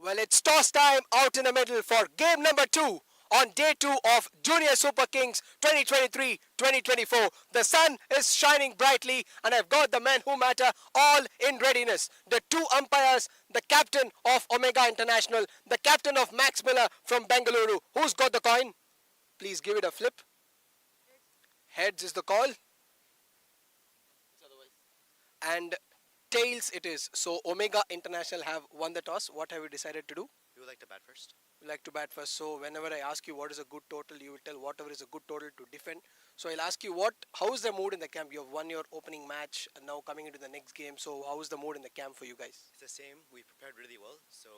Well, it's toss time out in the middle for game number 2 on day 2 of Junior Super Kings 2023-2024. The sun is shining brightly and I've got the men who matter all in readiness. The two umpires, the captain of Omega International, the captain of Max Muller from Bengaluru. Who's got the coin? Please give it a flip. Heads is the call. And tails it is. So Omega International have won the toss. What have you decided to do? We would like to bat first. You like to bat first. So whenever I ask you what is a good total, you will tell whatever is a good total to defend. So I'll ask you how is the mood in the camp? You have won your opening match and now coming into the next game. So how is the mood in the camp for you guys? It's the same. We prepared really well, so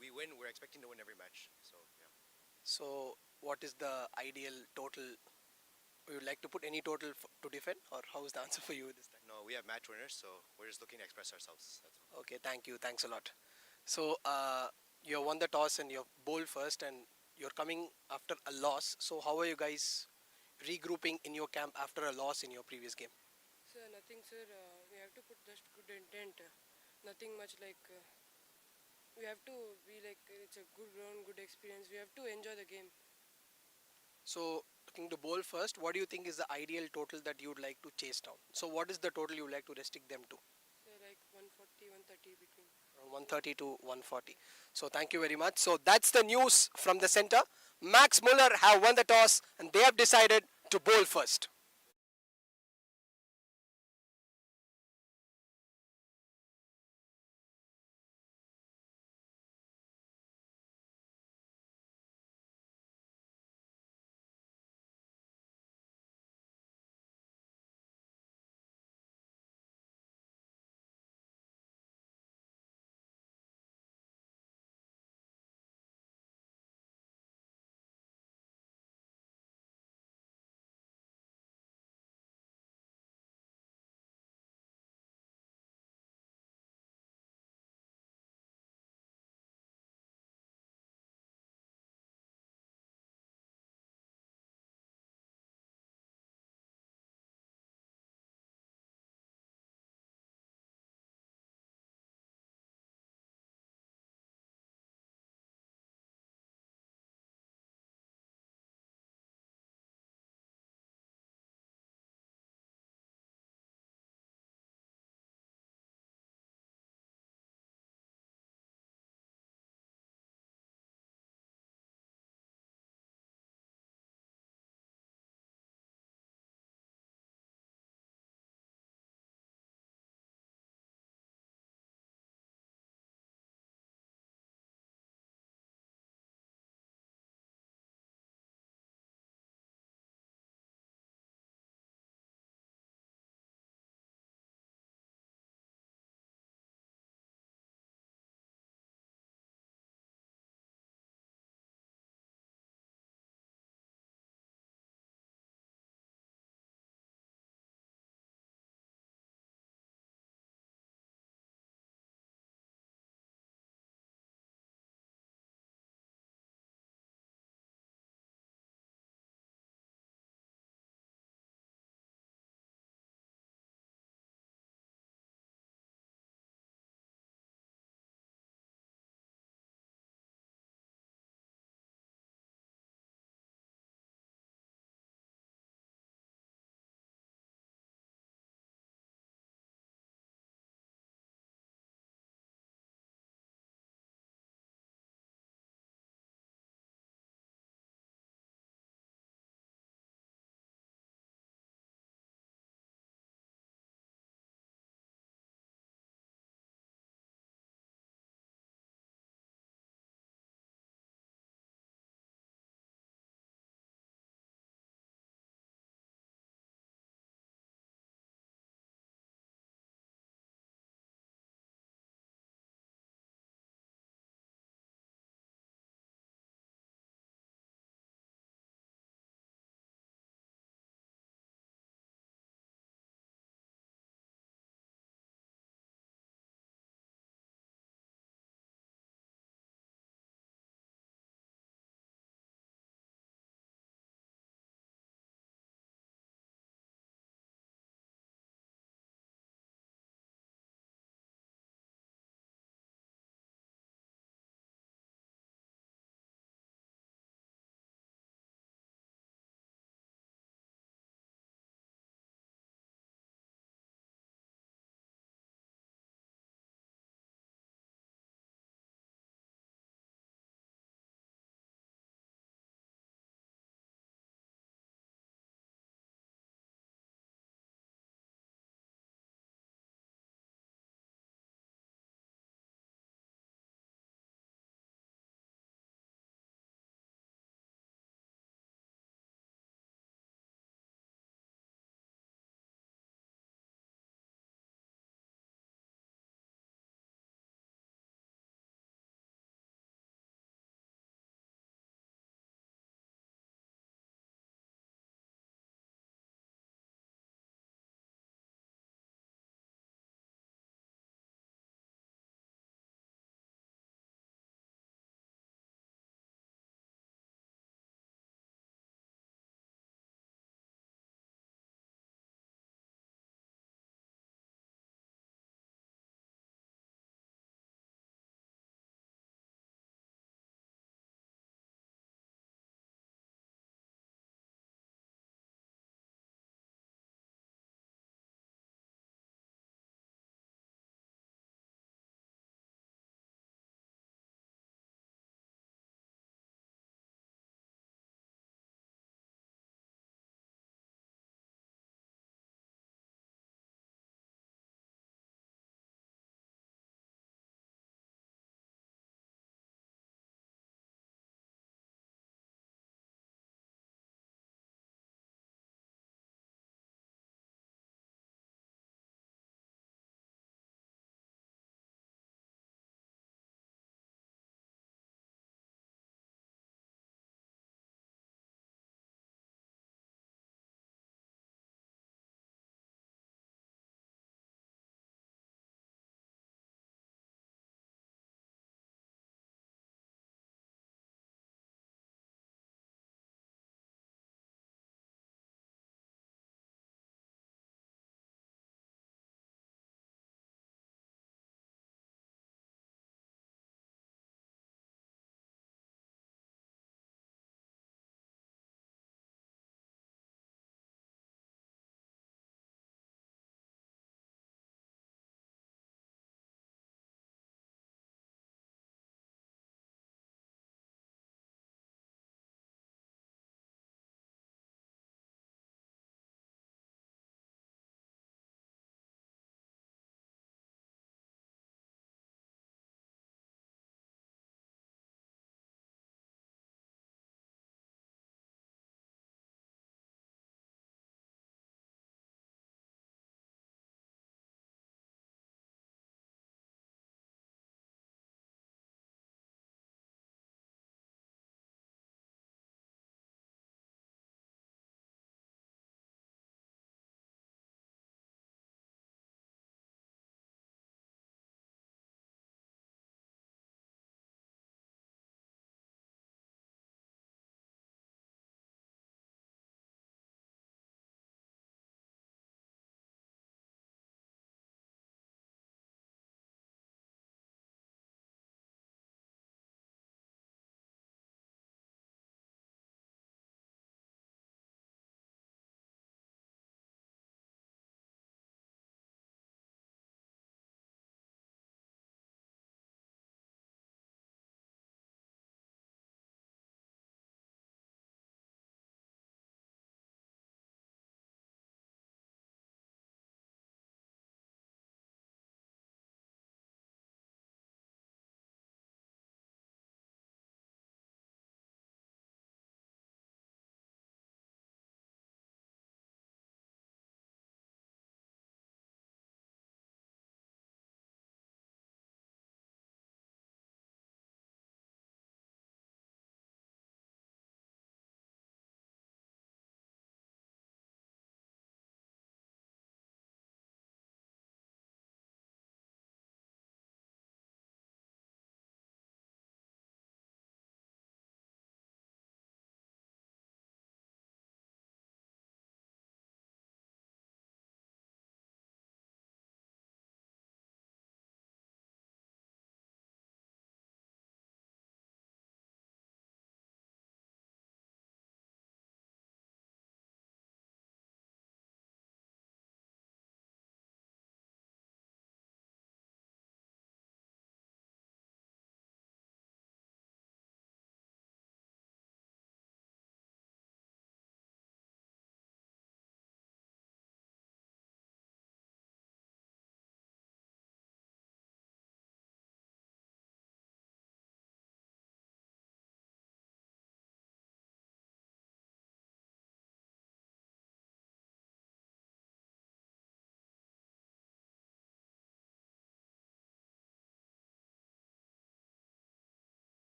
we win. We're expecting to win every match. So yeah. So what is the ideal total? Would you like to put any total to defend, or how is the answer for you this time? No, we have match winners, so we're just looking to express ourselves. That's all. Okay, thank you. Thanks a lot. So you have won the toss and you have bowled first, and you're coming after a loss. So how are you guys regrouping in your camp after a loss in your previous game? Sir, nothing, sir. We have to put just good intent. Nothing much like. We have to be like it's a good round, good experience. We have to enjoy the game. So looking to bowl first, what do you think is the ideal total that you would like to chase down? So what is the total you would like to restrict them to? So like 140, 130 between. Around 130 to 140. So thank you very much. So that's the news from the center. Max Muller have won the toss and they have decided to bowl first.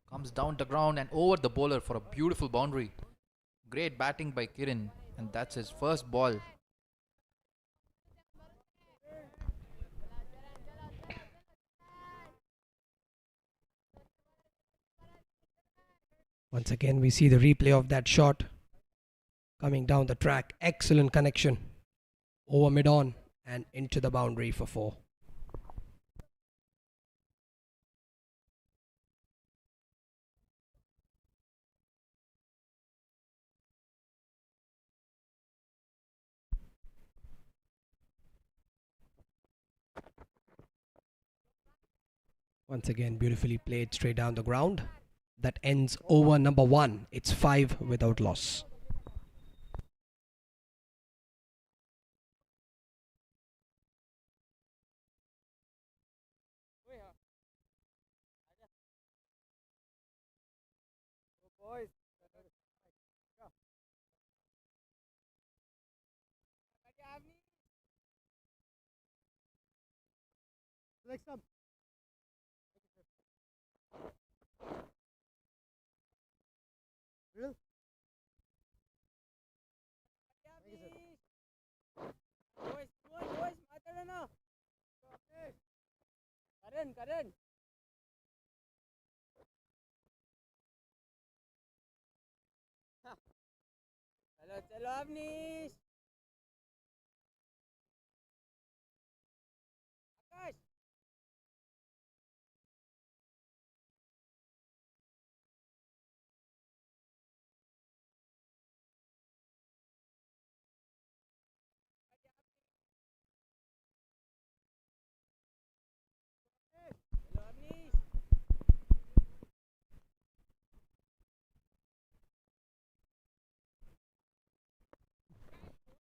Comes down the ground and over the bowler for a beautiful boundary. Great batting by Kiran, and that's his first ball. Once again, we see the replay of that shot coming down the track. Excellent connection over mid-on and into the boundary for 4. Once again, beautifully played straight down the ground. That ends over number 1. It's 5 without loss.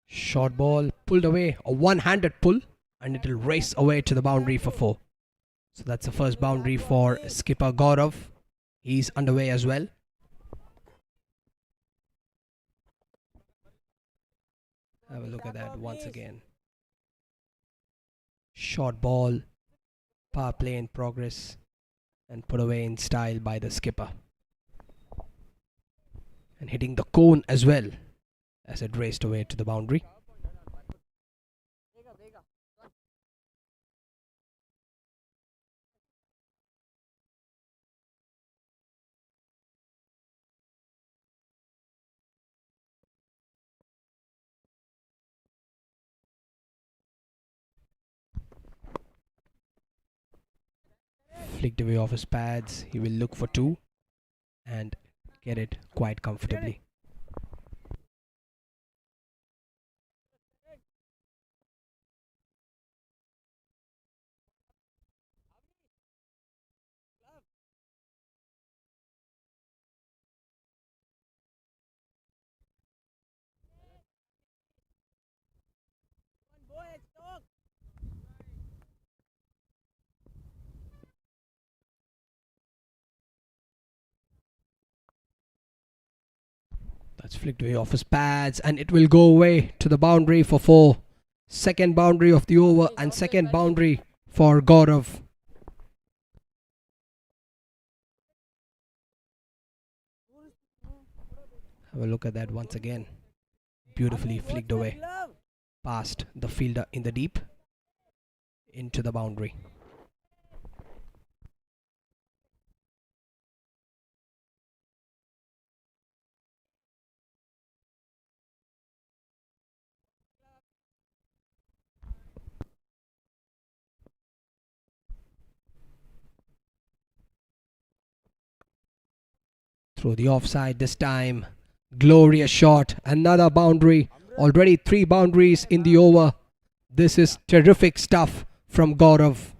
Short ball pulled away, a one-handed pull, and it'll race away to the boundary for 4. So that's the first boundary for skipper Gaurav. He's underway as well. Have a look at that once again. Short ball, power play in progress, and put away in style by the skipper. And hitting the cone as well as it raced away to the boundary. Flicked away off his pads. He will look for 2 and get it quite comfortably. That's flicked away off his pads and it will go away to the boundary for 4. Second boundary of the over and second boundary for Gaurav. Have a look at that once again. Beautifully flicked away past the fielder in the deep into the boundary. Through the offside this time. Glorious shot. Another boundary. Already 3 boundaries in the over. This is terrific stuff from Gaurav.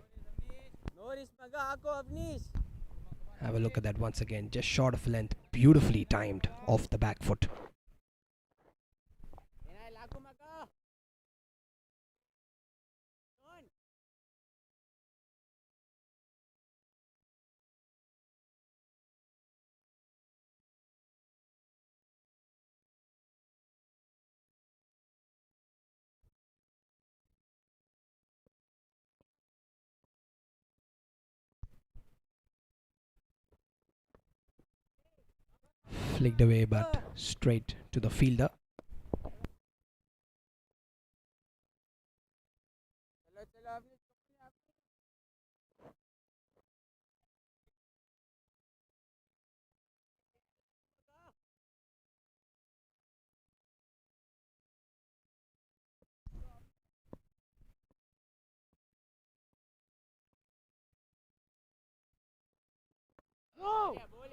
Have a look at that once again. Just short of length. Beautifully timed off the back foot. Flicked away but straight to the fielder.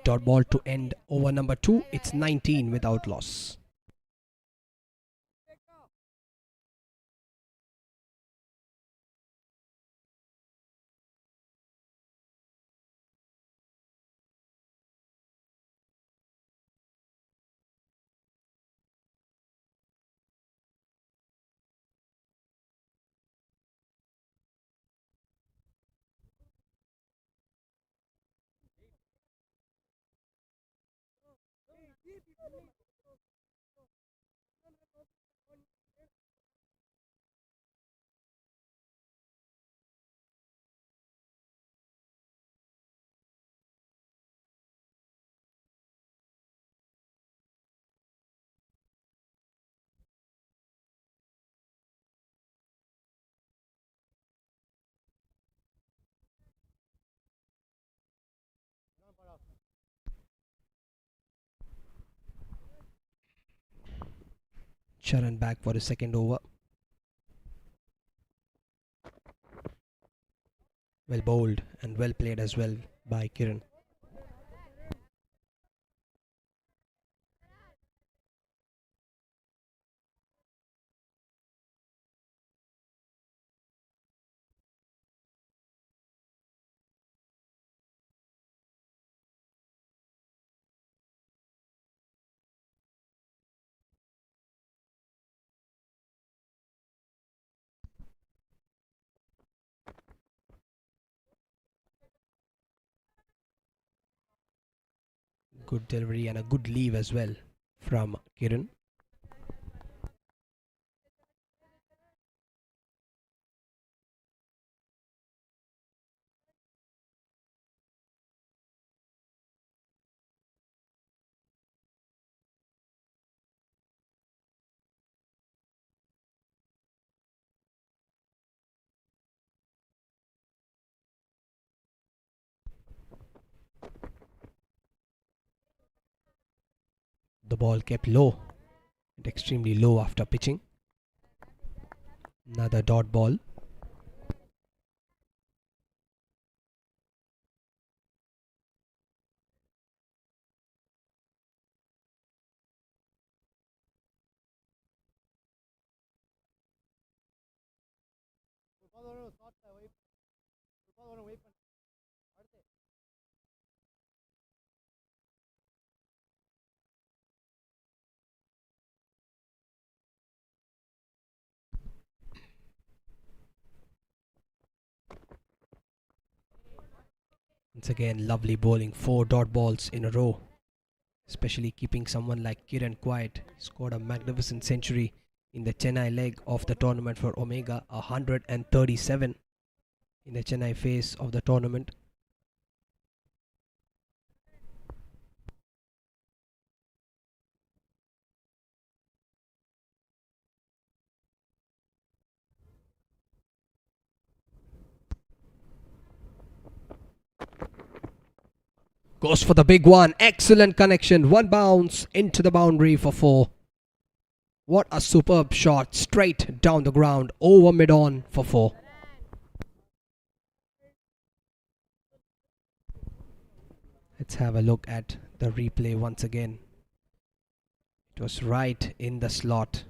Dot ball to end over number 2. It's 19 without loss. Charan back for his second over. Well bowled and well played as well by Kiran. Good delivery and a good leave as well from Kiran. The ball kept low and extremely low after pitching. Another dot ball. Once again, lovely bowling. 4 dot balls in a row. Especially keeping someone like Kiran quiet. Scored a magnificent century in the Chennai leg of the tournament for Omega. 137 in the Chennai phase of the tournament. Goes for the big one. Excellent connection. One bounce into the boundary for 4. What a superb shot. Straight down the ground. Over mid-on for 4. Let's have a look at the replay once again. It was right in the slot.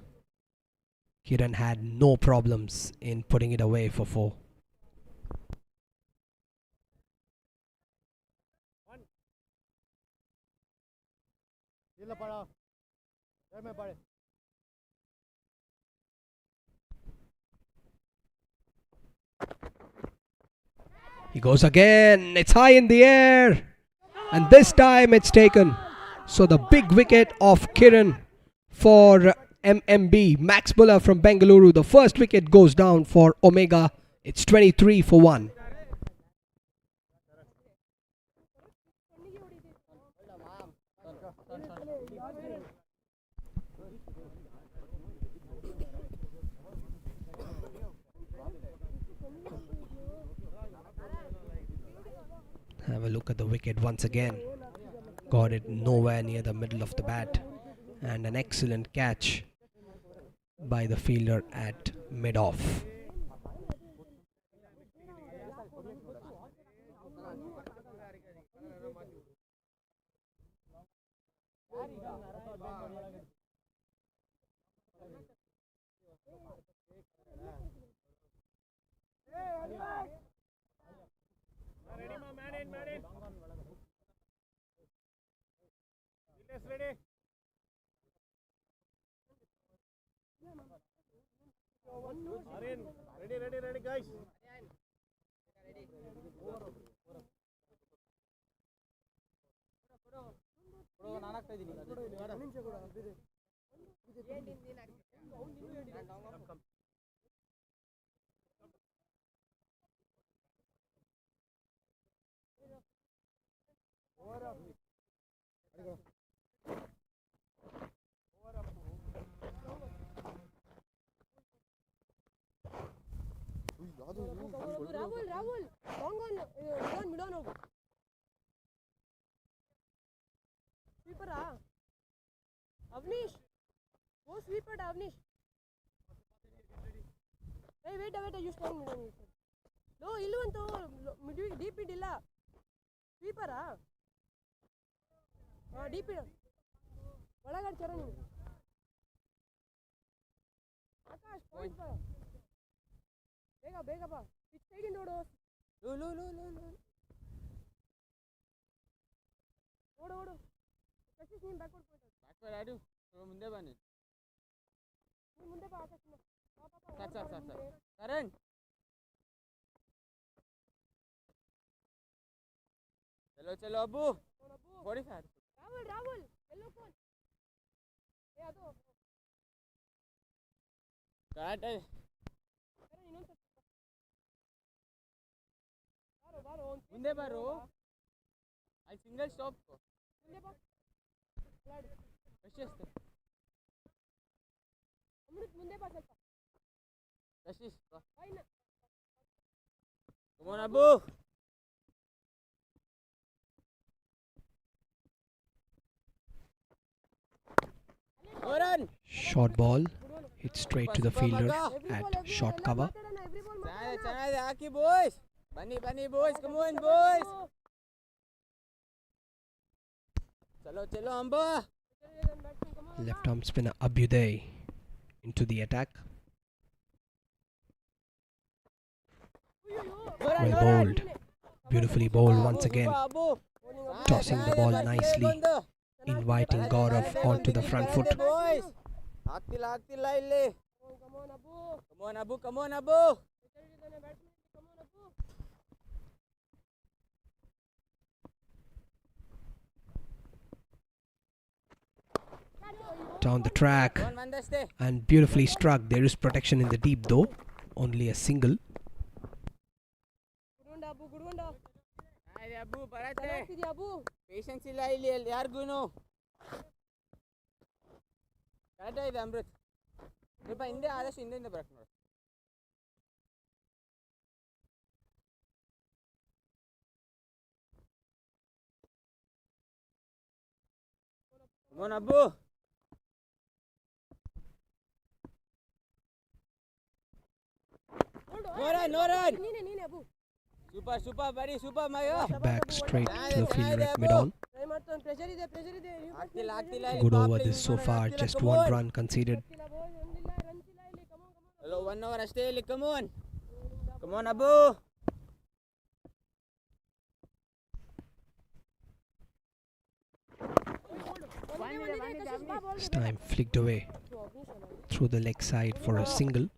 Kiran had no problems in putting it away for 4. He goes again. It's high in the air. And this time it's taken. So the big wicket of Kiran for MMB. Max Muller from Bengaluru. The first wicket goes down for Omega. It's 23 for 1. Have a look at the wicket once again. Got it nowhere near the middle of the bat. And an excellent catch by the fielder at mid-off. Ready, guys. Rahul, long on, midon hogu. Sweeper Avnish, go sweeper Avnish. Hey, wait, you stand midon. No, illuvantu mid deep it illa. Sweeper deep it. Olagade chara ನೀವು. Akash, point ba. ಬೇಗ ಬಾ pitch side ನೋಡು ನೋಡು ಸತೀಶ್ ನೀನು backward ಆಡು ಮುಂದೆ ಬಾ ನೀನು ಮುಂದೆ ಬಾ ಆಕಾಶ್ ಸರ್ ಕರಣ್ ಚಲೋ ಅಬ್ಬು 45 ರಾಹುಲ್ ಎಲ್ಲೋ ಫೋನ್ ಅದು ಕರೆಕ್ಟ್ ಇನ್ನೊಂದು ಮುಂದೆ ಬಾರು ಐ ಸಿಂಗಲ್ ಸ್ಟಾಪ್ ಮುಂದೆ ಬಾ ಕಶಿಸ್ ಅಮೃತ್ ಮುಂದೆ ಬಾ ಸ್ವಲ್ಪ ಕಶಿಸ್ ಬಾ fine come on Abbu Short ball. Hit straight to the fielder at short cover. ಚೆನ್ನಾಗಿದೆ ಹಾಕಿ ಬಾಯ್ಸ್ ಬನ್ನಿ ಬಾಯ್ಸ್ ಕಮ್ ಆನ್ ಬಾಯ್ಸ್ ಚಲೋ ಅಂಬಾ Left arm spinner Abhyuday into the attack. Well bowled. Beautifully bowled once again. Tossing the ball nicely. Inviting Gaurav onto the front foot. ಆಗ್ತಿಲ್ಲ ಇಲ್ಲಿ come on Abbu Down the track and beautifully struck. There is protection in the deep though. Only a single. Patience ಇಲ್ಲ ಇಲ್ಲಿ ಯಾರಿಗೂನು correct ಇದೆ ಅಮೃತ್ ಸ್ವಲ್ಪ ಹಿಂದೆ ಆದಷ್ಟು ಹಿಂದೆ ಬರಕ್ ನೋಡಿ ಅಬ್ಬು ನೋರನ್ ಸೂಪರ್ ಬರಿ super ಮಯೋ Back straight to the fielder at mid-on. Good over this so far. Just one run conceded. Hello, 1 hour ಅಷ್ಟೇ ಇಲ್ಲಿ come on ಅಬ್ಬು This time flicked away through the leg side for a single.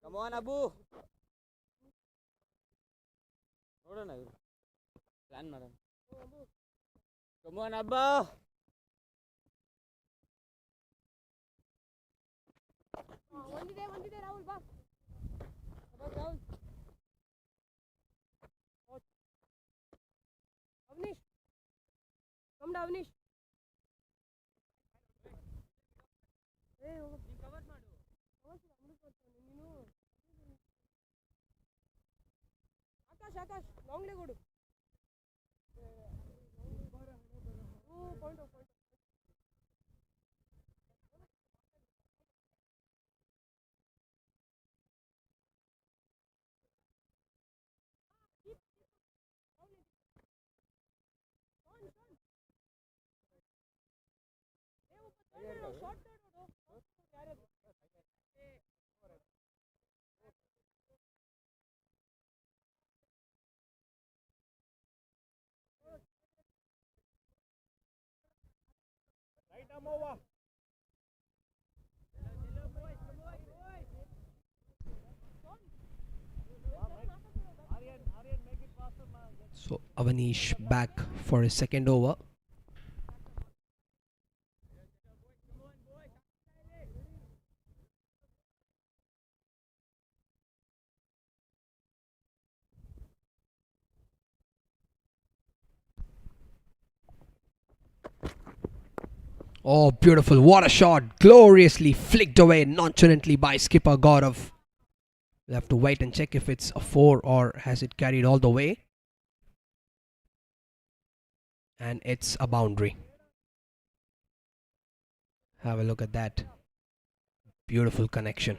Come on, Abu. Come on, Abu. Avnish, come down, Avnish. Akash, long leg odu. Point. So Avanish back for his second over. Oh, beautiful. What a shot. Gloriously flicked away nonchalantly by skipper Gaurav. We'll have to wait and check if it's a 4 or has it carried all the way. And it's a boundary. Have a look at that. Beautiful connection.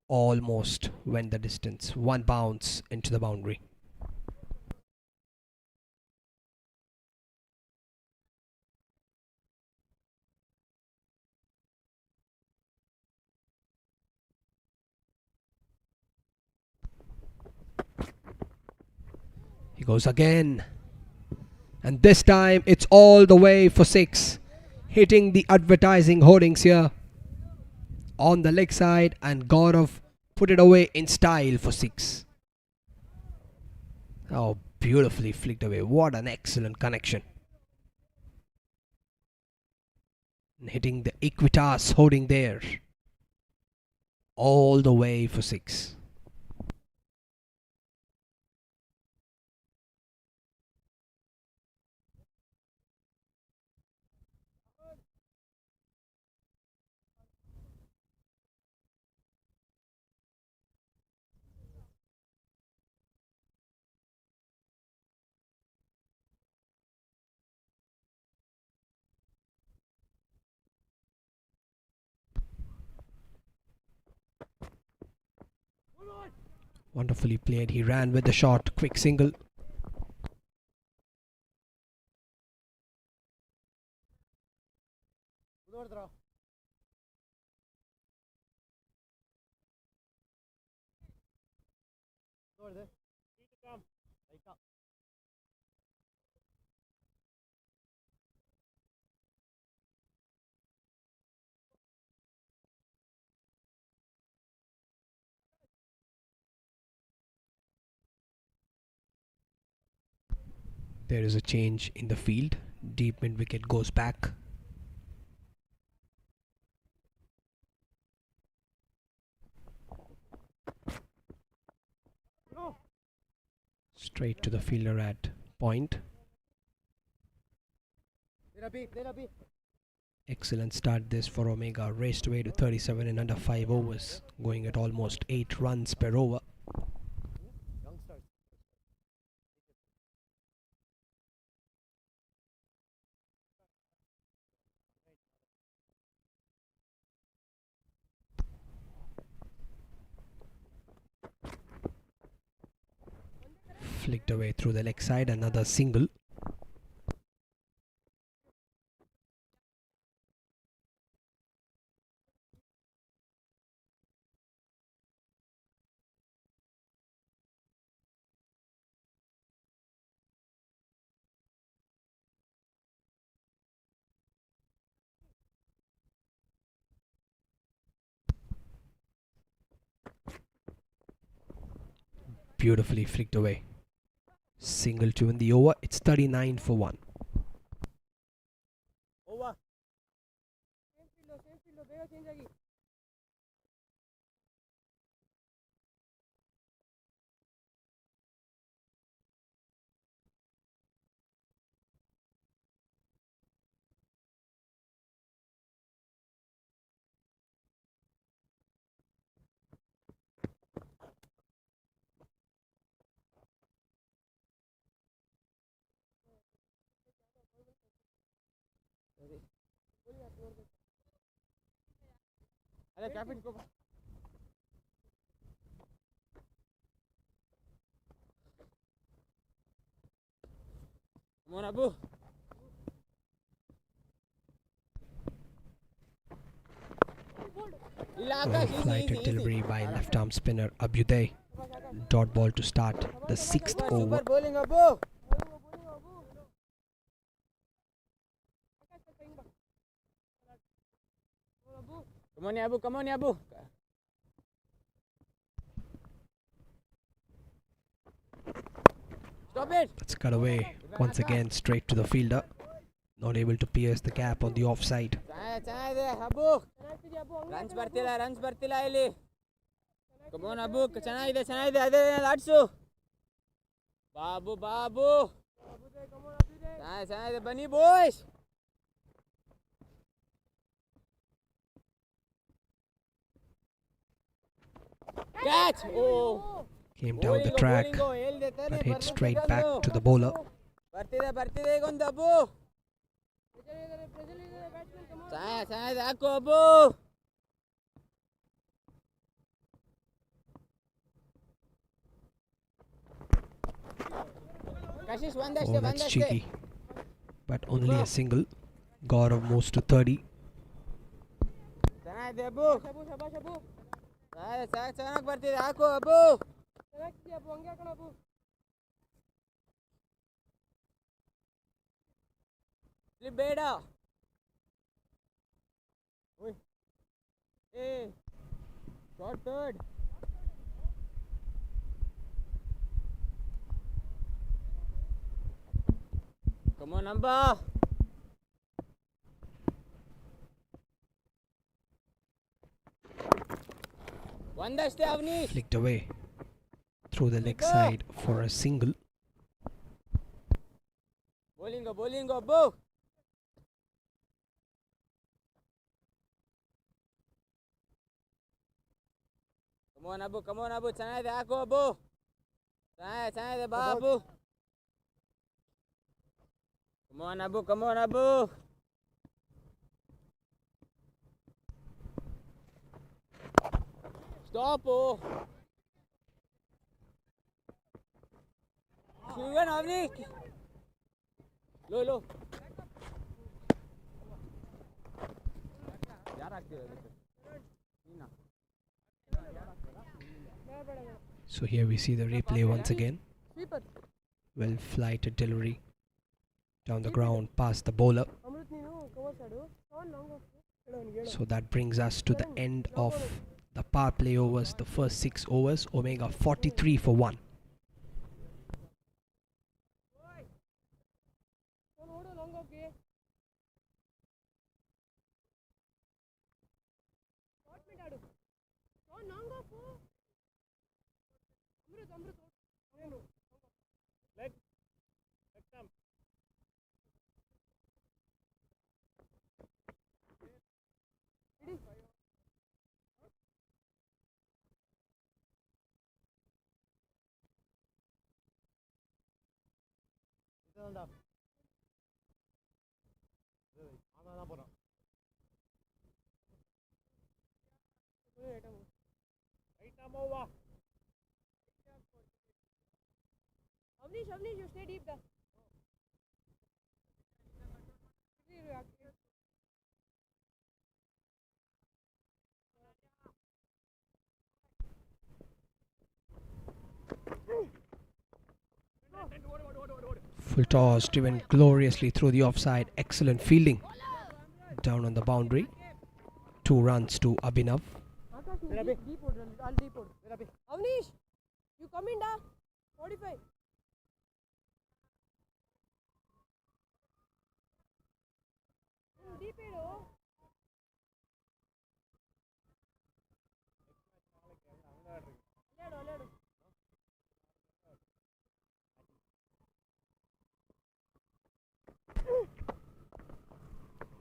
Almost went the distance. One bounce into the boundary. He goes again. And this time it's all the way for 6. Hitting the advertising hoardings here. On the leg side, and Gaurav put it away in style for 6. Oh, beautifully flicked away. What an excellent connection. And hitting the Equitas hoarding there. All the way for 6. Wonderfully played. He ran with the shot. Quick single. There is a change in the field. Deep mid wicket goes back. Straight to the fielder at point. Excellent start this for Omega. Raced away to 37 in under 5 overs. Going at almost 8 runs per over. Flicked away through the leg side. Another single. Beautifully flicked away. Single to in the over. It's 39 for 1. Over. अरे captain को Come on, Abu. Well flighted delivery by left arm spinner Abhyuday. Dot ball to start the 6th over. Super bowling, Abu. Come on, Abu. Come on, Abu. Stop it. That's cut away once again straight to the fielder. Not able to pierce the gap on the offside. ಚೆನ್ನಾಗಿದೆ Abu runs ಬರ್ತಿಲ್ಲ ಇಲ್ಲಿ come on Abu ಚೆನ್ನಾಗಿದೆ ಅದೇ ಆಡ್ಸು ಬಾಬು ಚೆನ್ನಾಗಿದೆ ಬನ್ನಿ boys catch oh Came down the track but hit straight back to the bowler. ಬರ್ತಿದೆ ಈಗೊಂದು ಅಬು ಚೆನ್ನಾಗಿದೆ ಹಾಕು Abu Kashish Oh, that's cheeky. But only a single. Gaurav moves to 30. ಚೆನ್ನಾಗಿದೆ ಅಬು ಚೆನ್ನಾಗಿ ಬರ್ತಿದೆ ಹಾಕು ಅಬು ಬೇಡ ಶಾರ್ಟ್ ಥರ್ಡ್ ಕಮ್ ಆನ್ ಅಂಬಾ ಒಂದಷ್ಟೇ Avneesh Flicked away through the leg side for a single. bowling Abbu come on Abbu ಚೆನ್ನಾಗಿದೆ ಹಾಕು ಅಬ್ಬು ಚೆನ್ನಾಗಿದೆ ಬಾ Abbu come on Abbu stop Shivan Avani ಲೋ So here we see the replay once again. Well flighted delivery down the ground past the bowler. So that brings us to the end of the power play overs, the first 6 overs. Omega 43 for 1. Avnish, you stay deep there. Full toss driven gloriously through the offside. Excellent fielding down on the boundary. 2 runs to Abhinav. Avnish, you come in, da. 45. Deep it, oh. Ledo.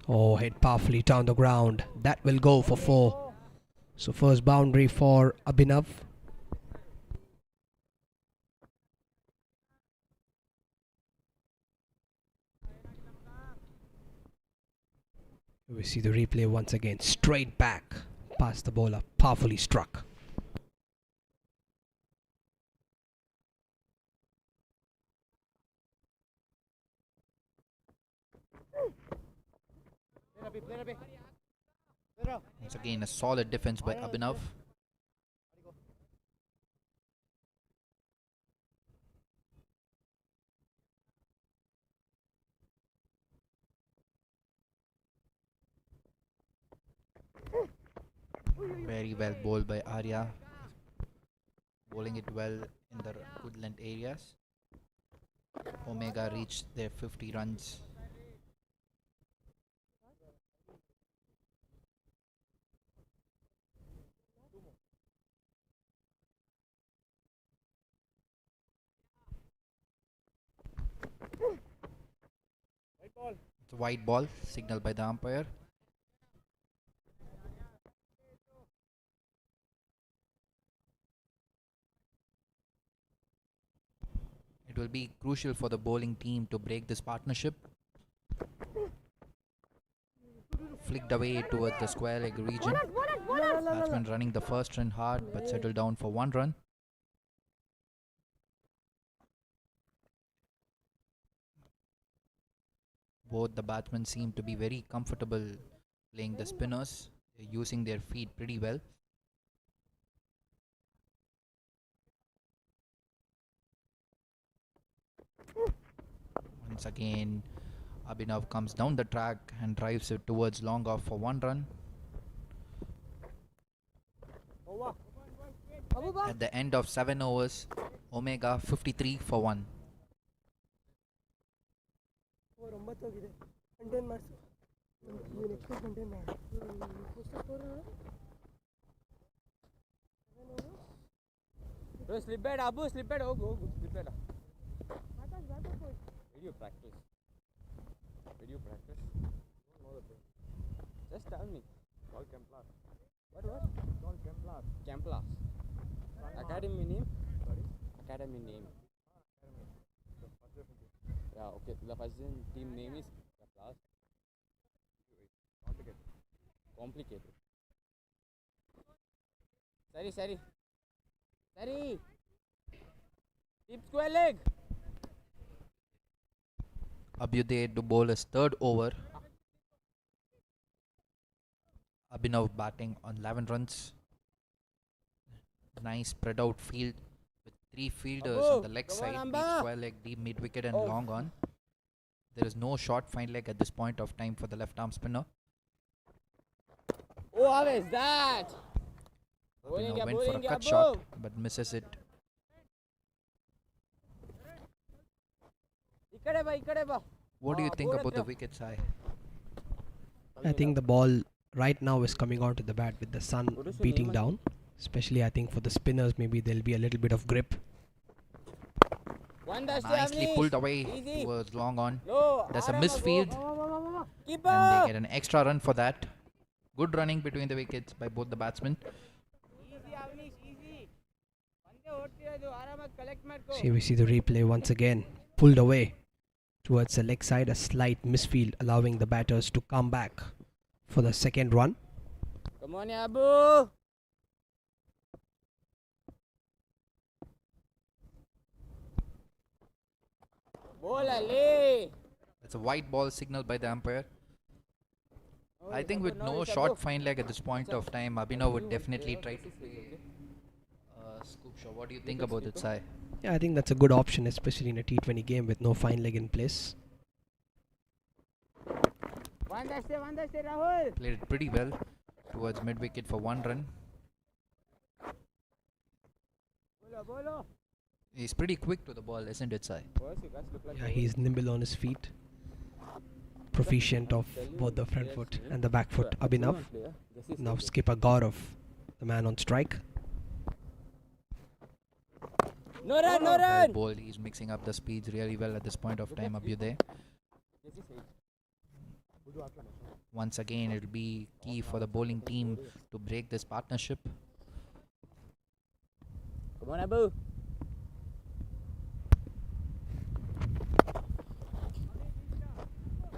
Oh, hit powerfully down the ground. That will go for 4. So first boundary for Abhinav. We see the replay once again. Straight back past the bowler. Powerfully struck. Once again, a solid defense by Abhinav. Very well bowled by Arya. Bowling it well in the good length areas. Omega reached their 50 runs. It's a white ball, signaled by the umpire. It will be crucial for the bowling team to break this partnership. Flicked away towards the square leg region. Batsman running the first run hard but settled down for 1 run. Both the batsmen seem to be very comfortable playing the spinners, using their feet pretty well. Once again, Abhinav comes down the track and drives it towards long off for 1 run. At the end of 7 overs, Omega 53 for 1. Bro, slip it, Abu, slip it. Oh, go, slip it. Did you practice? Just tell me. Called Kemplas. What? Called Kemplas. Kemplas. Academy name? Sorry? Academy name. Yeah, okay. The first team name is Kemplas. Complicated. Sorry. Deep square leg. Abhyuday to bowl his 3rd over. Abhinav batting on 11 runs. Nice spread out field with 3 fielders on the leg side, deep square leg, deep mid wicket and long on. There is no short fine leg at this point of time for the left arm spinner. Oh, how is that? Abhinav went for a cut shot but misses it. What do you think about the wicket, Sai? I think the ball right now is coming onto the bat with the sun beating down. Especially I think for the spinners maybe there'll be a little bit of grip. Nicely pulled away towards long on. There's a misfield and they get an extra run for that. Good running between the wickets by both the batsmen. See, we see the replay once again. Pulled away towards the leg side, a slight misfield allowing the batters to come back for the 2nd run. Come on, Abu. It's a white ball signaled by the umpire. I think with no short fine leg at this point of time, Abhinav would definitely try to play scoop shot. What do you think about it, Sai? Yeah, I think that's a good option, especially in a T20 game with no fine leg in place. Rahul. Played it pretty well towards mid wicket for 1 run. He's pretty quick to the ball, isn't it, Sai? Boys, you guys look like Yeah, he's nimble on his feet. Proficient of both the front foot and the back foot. Abhinav. Now skipper Gaurav, the man on strike. No run, no Well run. bowled. He's mixing up the speeds really well at this point of time, Abhyuday. Once again, it'll be key for the bowling team to break this partnership. Come on, Abu.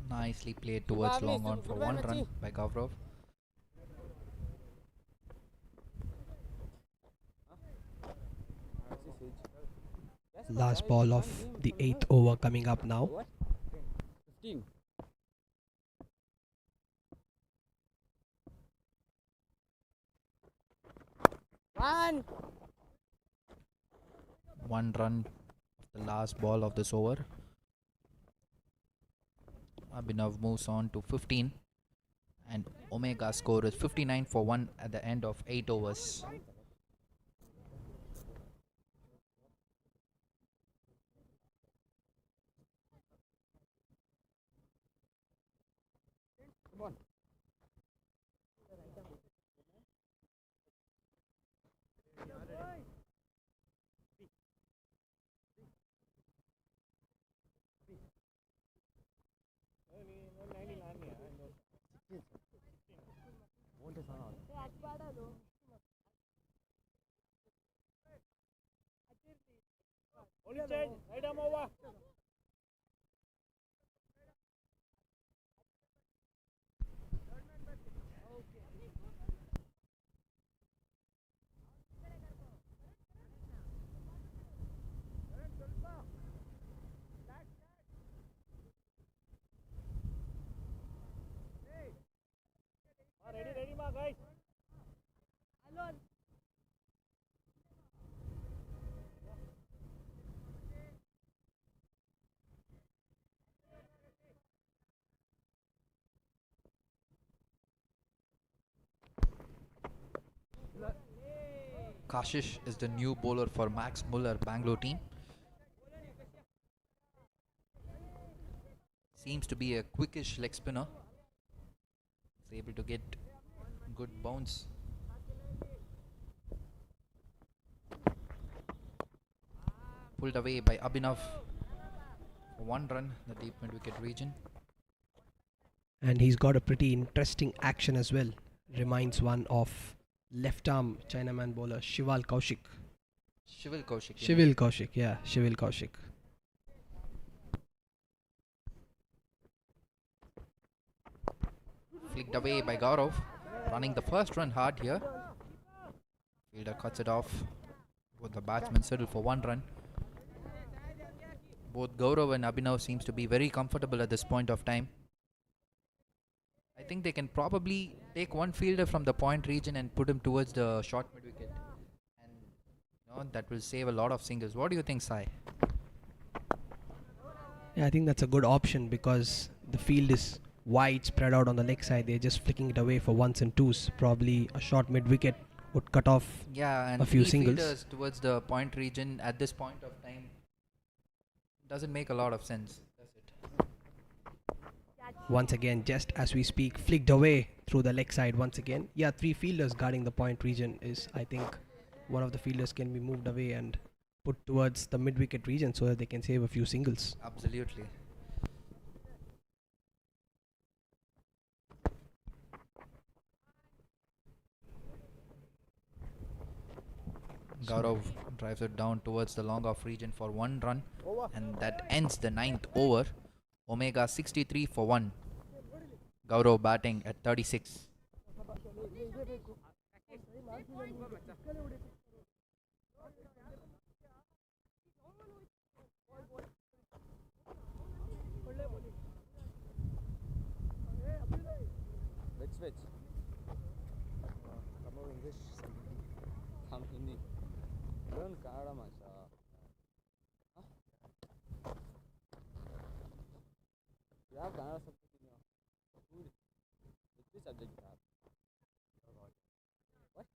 Nicely played towards long on for one run by Gaurav. Last ball of the 8th over coming up now. 15. One. One run, the last ball of this over. Abhinav moves on to 15, and Omega score is 59 for 1 at the end of 8 overs. Come on. Kashish is the new bowler for Max Muller Bangalore team. Seems to be a quickish leg spinner. Is able to get good bounce. Pulled away by Abhinav for one run, the deep mid wicket region. And he's got a pretty interesting action as well. Reminds one of left arm Chinaman bowler Shivil Kaushik. Shivil Kaushik. Shivil Kaushik, yeah, Shivil Kaushik. Flicked away by Gaurav, running the first run hard here. Fielder cuts it off, with the batsman settle for one run. Both Gaurav and Abhinav seems to be very comfortable at this point of time. I think they can probably take one fielder from the point region and put him towards the short mid wicket, and that will save a lot of singles. What do you think, Sai? Yeah, I think that's a good option because the field is wide, spread out on the leg side. They're just flicking it away for ones and twos. Probably a short mid wicket would cut off Yeah, and a few three singles. fielders towards the point region at this point of time doesn't make a lot of sense, does it? Once again, just as we speak, flicked away through the leg side once again. Yeah, 3 fielders guarding the point region is, I think, one of the fielders can be moved away and put towards the mid wicket region so that they can save a few singles. Absolutely. Gaurav drives it down towards the long off region for one run, and that ends the 9th over. Omega 63 for 1. Gaurav batting at 36. Let's switch. Some more English, some Hindi. Learn Kannada, Masha. Huh? You have Kannada subject in your school. Which subject you have? What?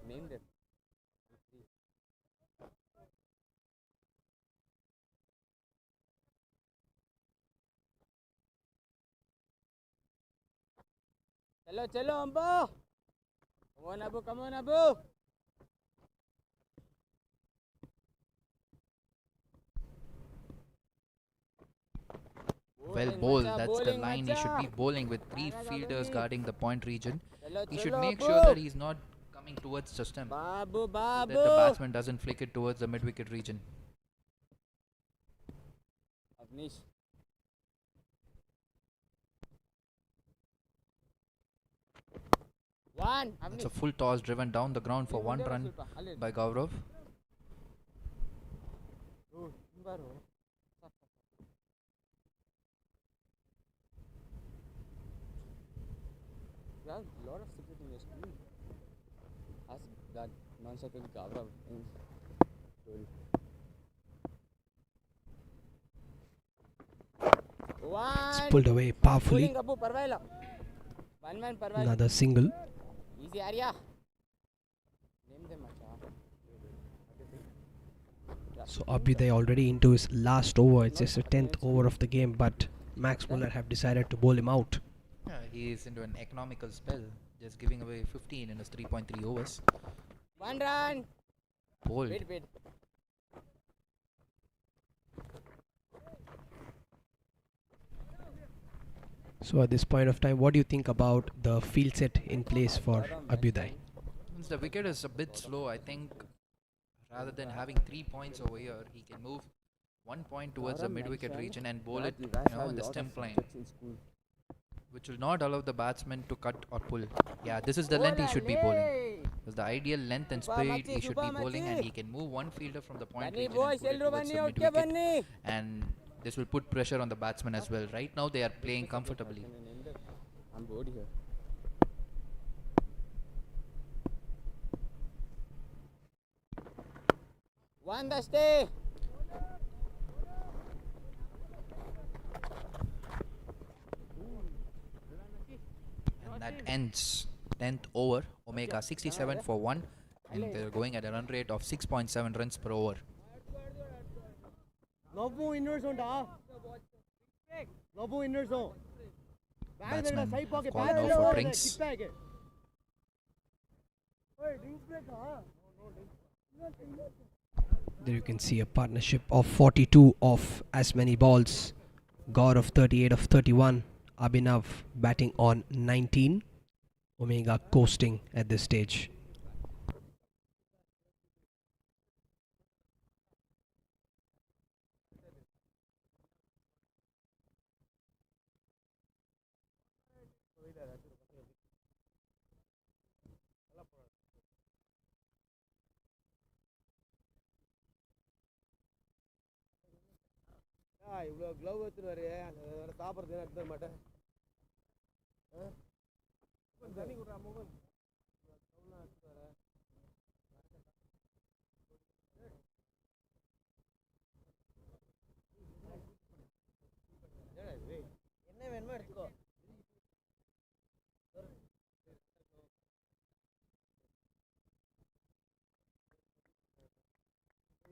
Name them. Cello, Ambo. Come on, Abu. Well bowled, that's the line. He should be bowling with 3 fielders guarding the point region. He should make sure that he's not coming towards the stump, Babu, so Babu. that the batsman doesn't flick it towards the mid-wicket region. Avnish. One. It's a full toss driven down the ground for 1 run by Gaurav. You have a lot of secret in your school. Ask that non-circle Gaurav in story. It's One. pulled away powerfully. Pulling Abu, parvaila. One man, parvaila. Another single. Easy area. Name them, macha. So Abhyuday already into his last over. It's just the 10th over of the game, but Max Muller have decided to bowl him out. Yeah, he is into an economical spell, just giving away 15 in his 3.3 overs. 1 run. Bold. Wait. So at this point of time, what do you think about the field set in place for Abhyuday? Since the wicket is a bit slow, I think rather than having 3 points over here, he can move 1 point towards the mid-wicket region and bowl it, in the stump line, which will not allow the batsman to cut or pull. Yeah, this is the length he should be bowling. It's the ideal length and speed he should be bowling, and he can move one fielder from the point region and put it towards the mid-wicket, and this will put pressure on the batsman as well. Right now they are playing comfortably. I'm bored here. One the stay. And that ends 10th over. Omega 67 for 1, and they're going at a run rate of 6.7 runs per over. Batsman have called now for drinks. There you can see a partnership of 42 of as many balls. Gaurav 38 of 31. Abhinav batting on 19. Omega coasting at this stage. இவ்வளோ glove எடுத்துன்னு வரையே சாப்பிட்றது எடுத்துக்க மாட்டேன் தண்ணி கொடுறா மோகன் என்ன வேணுமோ எடுத்துக்கோ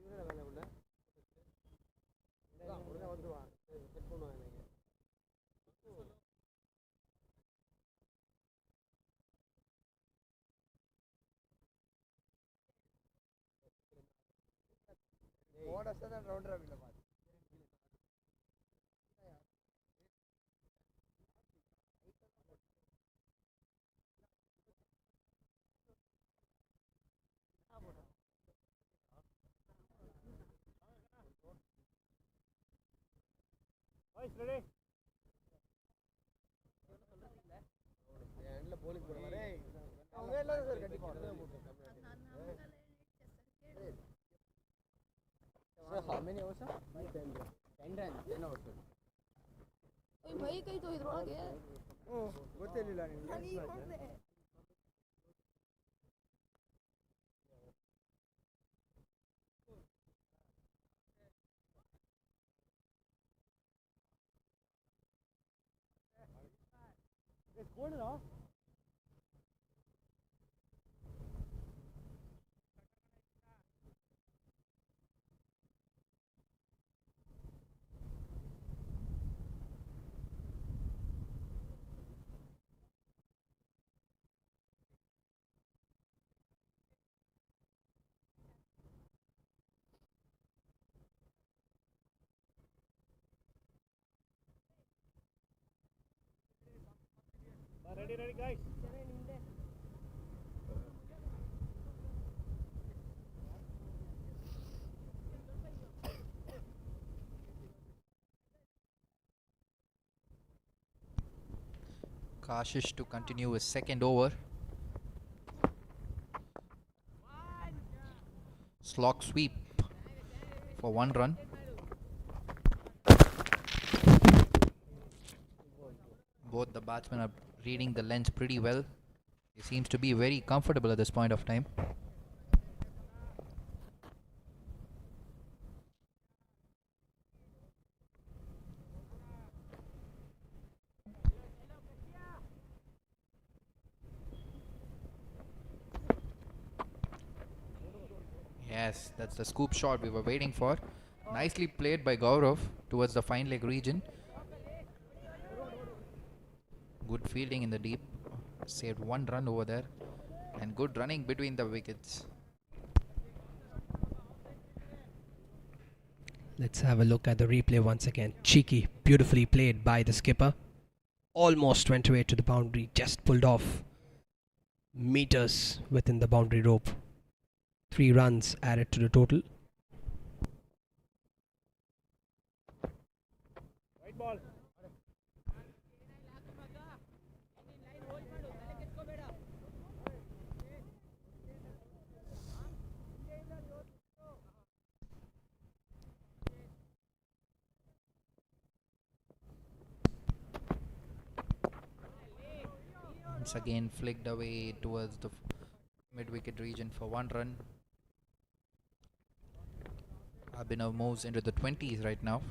வேலை உள்ள உடனே வந்துடுவான் செட் பண்ணுவாங்க நீங்கள் ஓடஸ்தான் தான் ரவுண்டர் அப்படில பார்த்து எண்ணில் போலிங் போட வரே அவங்க எல்லாரும் சார் கண்டிப்பாக Sir, how many hours, sir? 10 runs. 10 hours, sir. ओए भाई कहीं तो इधर आ गया Oh, ಗೊತ್ತಿರಲಿಲ್ಲ नहीं ನಿಮಗೆ कौन है कौन है Kashish to continue his second over. Slog sweep for 1 run. Both the batsmen are reading the length pretty well. He seems to be very comfortable at this point of time. Yes, that's the scoop shot we were waiting for. Nicely played by Gaurav towards the fine leg region. Good fielding in the deep. Saved 1 run over there. And good running between the wickets. Let's have a look at the replay once again. Cheeky, beautifully played by the skipper. Almost went away to the boundary, just pulled off meters within the boundary rope. 3 runs added to the total. Once again flicked away towards the mid-wicket region for 1 run. Abhinav moves into the 20s right now.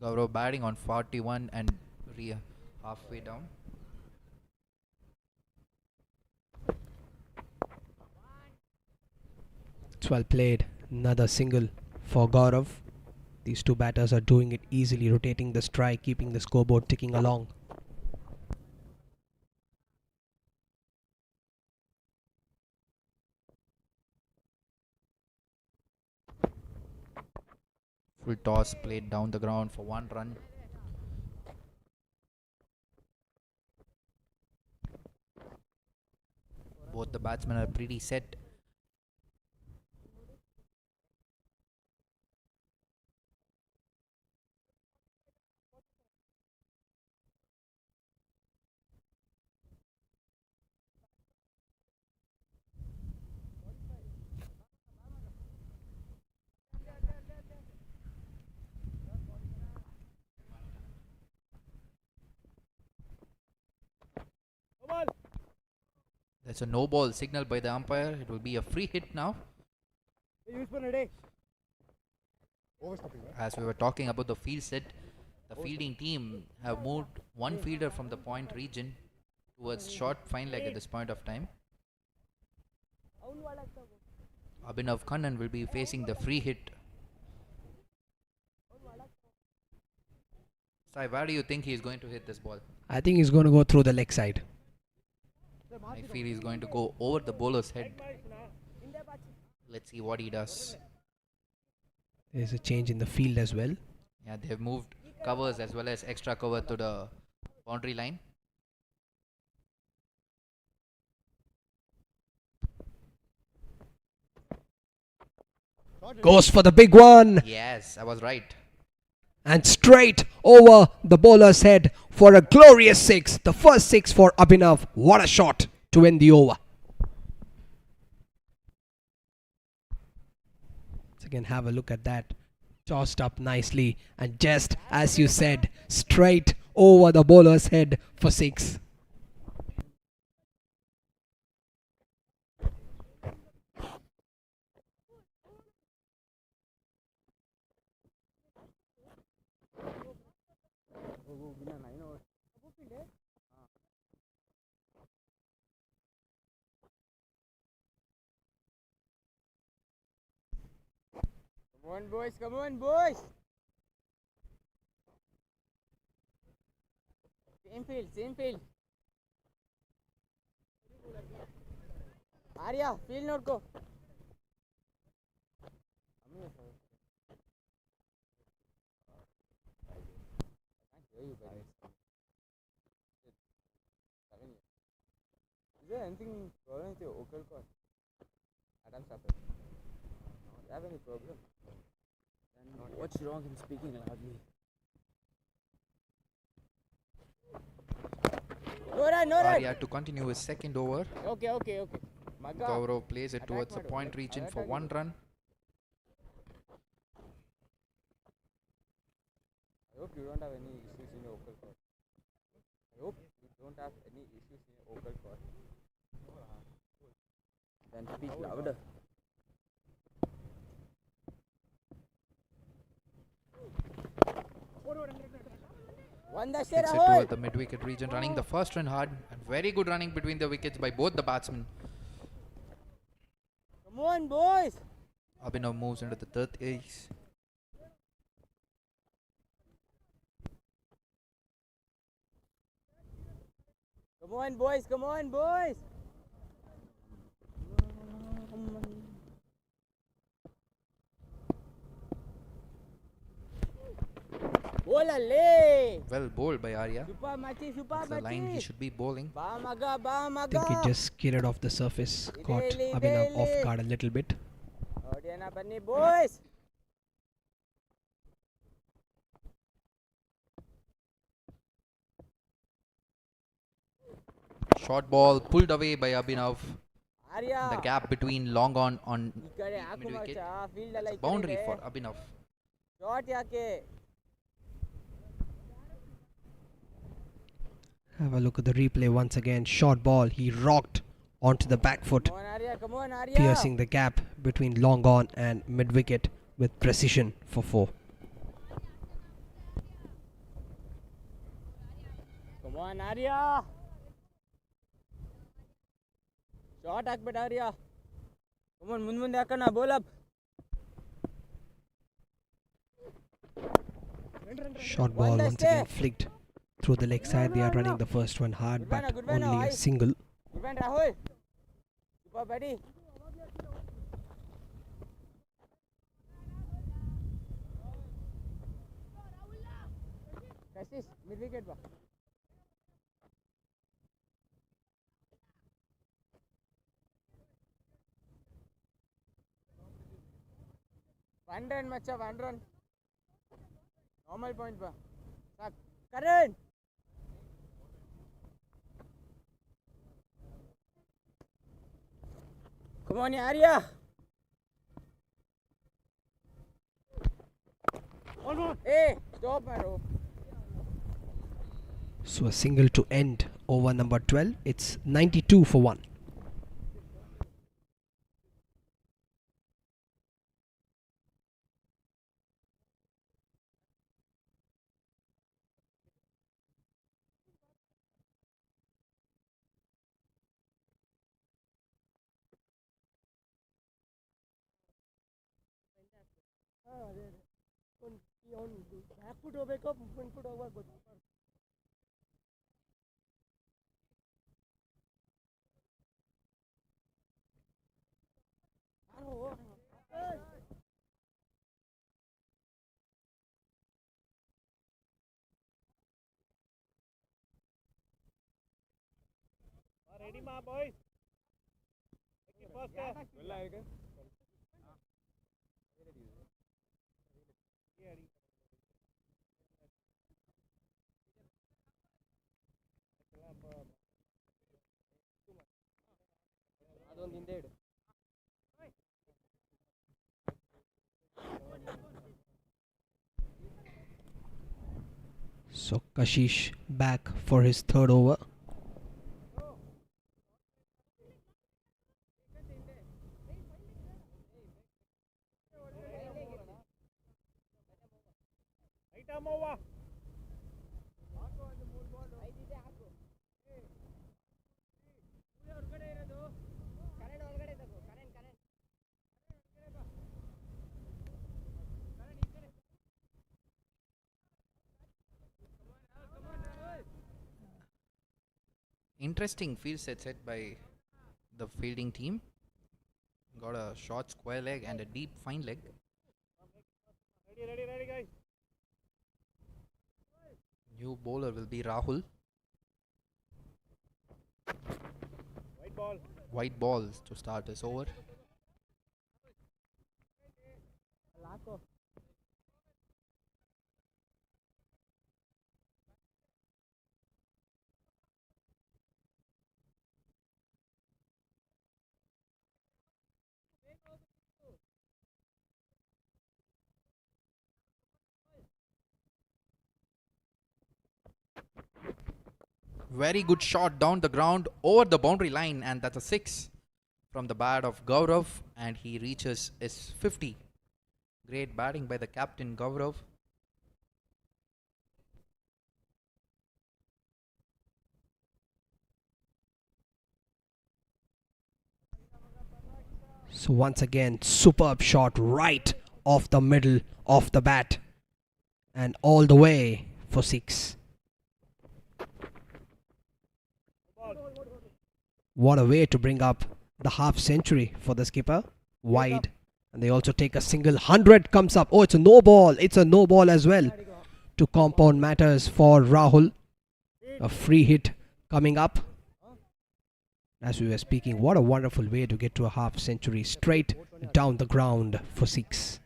Gaurav batting on 41 and halfway down. It's well played. Another single for Gaurav. These two batters are doing it easily, rotating the strike, keeping the scoreboard ticking along. Full toss played down the ground for 1 run. Both the batsmen are pretty set. That's a no ball signal by the umpire. It will be a free hit now. As we were talking about the field set, the fielding team have moved 1 fielder from the point region towards short fine leg at this point of time. Abhinav Khannan will be facing the free hit. Sai, where do you think he is going to hit this ball? I think he's going to go through the leg side. I feel he's going to go over the bowler's head. Let's see what he does. There's a change in the field as well. Yeah, they've moved covers as well as extra cover to the boundary line. Goes for the big one. Yes, I was right. And straight over the bowler's head for a glorious 6. The first 6 for Abhinav. What a shot to end the over. Let's again have a look at that. Tossed up nicely. And just as you said, straight over the bowler's head for 6. Come on, boys. Same field. Arya, field note go. anything problem with your vocal cord? Adam Sapper. Do you have any problem? Then what's wrong in speaking loudly? No run, no run. Arya to continue his second over. Okay. Maga. Gaurav plays it towards the Attack point madu. region for Attack 1 madu. run. I hope you don't have any issues in your vocal cord. I hope you don't have any issues in your vocal cord. Then speak louder. Flicks it toward the mid-wicket region, running the first run hard. And very good running between the wickets by both the batsmen. Come on, boys. Abhinav moves into the third ace. Come on, boys. Come on, boys. Bolale. Well bowled by Arya. Super machi, super That's the line he machi. should be bowling. Ba maga, ba I think he maga. just skated off the surface, caught Ideli, Abhinav off ideli. guard a little bit. Audiana bunny, boys. Short ball pulled away by Abhinav. Arya. The gap between long on Ikkade haku mid-wicket. macha. Field alla ikkade Boundary ಇದೆ. for Abhinav. Shot yake. Have a look at the replay once again. Short ball. He rocked onto the back foot, Come on, Arya. Come on, Arya. piercing the gap between long on and mid wicket with precision for 4. Come on, Arya. Shot ಹಾಕ್ಬೇಡ Arya. Come on, ಮುಂದೆ ಹಾಕೋಣ bowl up. Short ball once again flicked through the leg side. They are running the first one hard, but only a single. Good man, Rahul. Super buddy. Kashish, mid wicket ba. One run, macha, 1 run. Normal point ba. Sak. Karan. Come on, Arya. Hey, stop, Maro. So a single to end over number 12. It's 92 for 1. Ready, ma boys. ಅದೊಂದು ಹಿಂದೆ ಇಡು. So Kashish back for his third over. Interesting field set by the fielding team. Got a short square leg and a deep fine leg. Ready, guys. New bowler will be Rahul. White White balls to start this over. Very good shot down the ground over the boundary line, and that's a 6 from the bat of Gaurav, and he reaches his 50. Great batting by the captain Gaurav. So once again, superb shot right off the middle of the bat and all the way for 6. What a way to bring up the half century for the skipper. Wide. And they also take a single. 100 comes up. Oh, it's a no ball. It's a no ball as well to compound matters for Rahul. A free hit coming up. As we were speaking, what a wonderful way to get to a half century straight down the ground for 6.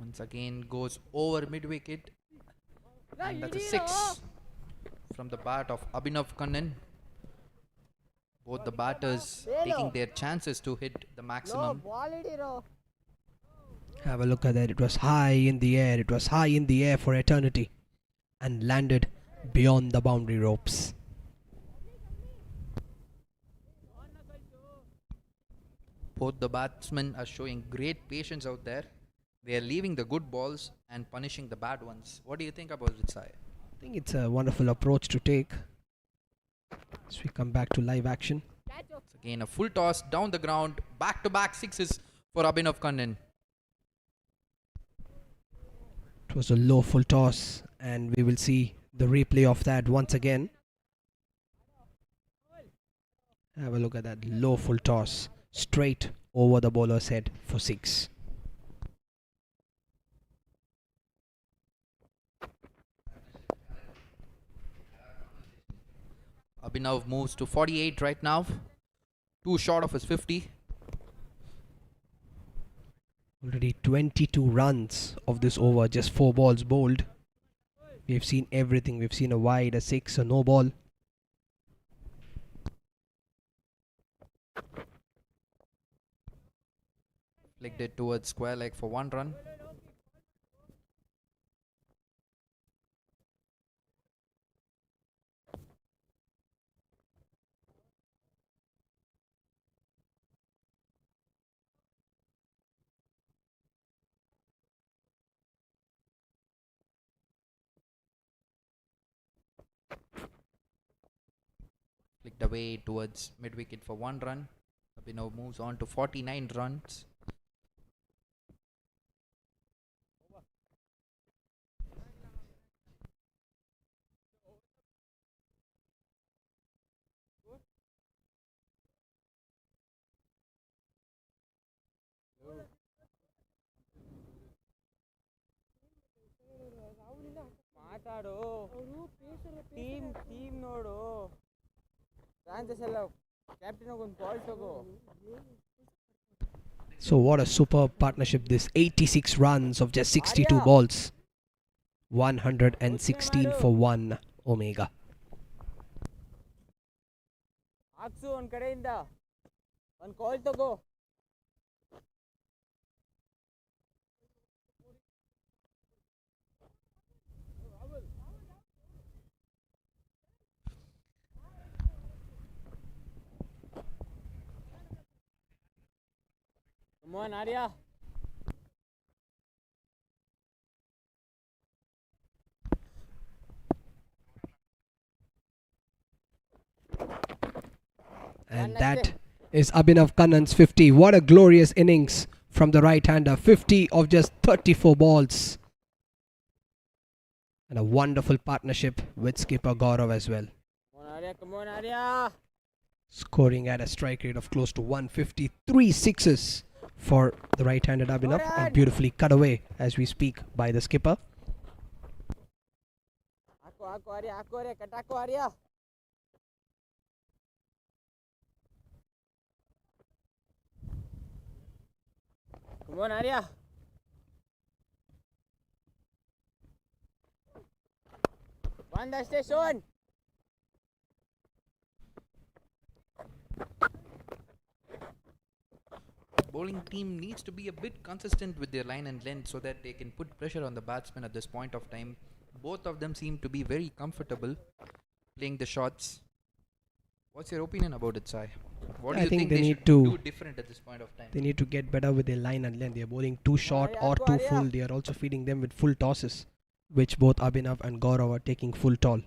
Once again goes over mid wicket, and that's a 6 from the bat of Abhinav Kannan. Both the batters taking their chances to hit the maximum. Have a look at that. It was high in the air. It was high in the air for eternity and landed beyond the boundary ropes. Both the batsmen are showing great patience out there. They are leaving the good balls and punishing the bad ones. What do you think about it, Sai? I think it's a wonderful approach to take. As we come back to live action. It's again a full toss down the ground. Back-to-back 6s for Abhinav Kannan. It was a low full toss, and we will see the replay of that once again. Have a look at that low full toss straight over the bowler's head for 6. Abhinav moves to 48 right now. 2 short of his 50. Already 22 runs of this over, just 4 balls bowled. We've seen everything. We've seen a wide, a 6, a no ball. Flicked it towards square leg for 1 run. Flicked away towards mid wicket for 1 run. Abhinav moves on to 49 runs. ಮಾತಾಡು team ನೋಡು chances ಎಲ್ಲ captain ಒಂದು ಕಾಲ್ ತಗೋ. So what a superb partnership this. 86 runs of just 62 balls. 116 for 1 Omega. ಹಾಕ್ಸು ಒಂದು ಕಡೆಯಿಂದ ಒಂದು ಕಾಲ್ ತಗೋ. Come on, Arya. And that is Abhinav Kannan's 50. What a glorious innings from the right-hander. 50 of just 34 balls. And a wonderful partnership with skipper Gaurav as well. Come on, Arya. Come on, Arya. Scoring at a strike rate of close to 150. 3 sixes for the right-handed Abhinav and beautifully cut away as we speak by the skipper. Aku Arya, cut aku Arya. Come on Arya. One the station. Bowling team needs to be a bit consistent with their line and length so that they can put pressure on the batsman at this point of time. Both of them seem to be very comfortable playing the shots. What's your opinion about it, Sai? What do I you think think they they need should to- do different at this point of time? They need to get better with their line and length. They are bowling too short or too full. They are also feeding them with full tosses, which both Abhinav and Gaurav are taking full toll.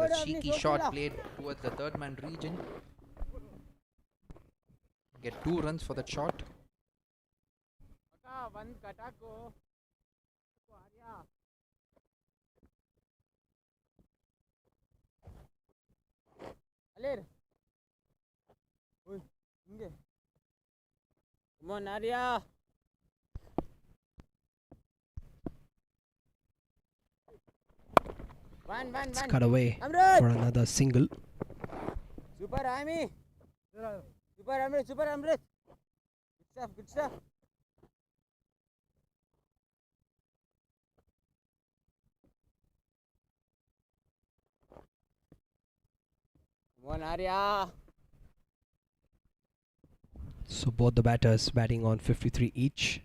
The cheeky shot played towards the third man region. Get 2 runs for that shot. One cut aku. Arya. Alir. Oi, inge. Come on Arya. One. It's cut away Amrit. for another single. Super Amy. Super Amrit. Good stuff. Come on Arya. So both the batters batting on 53 each.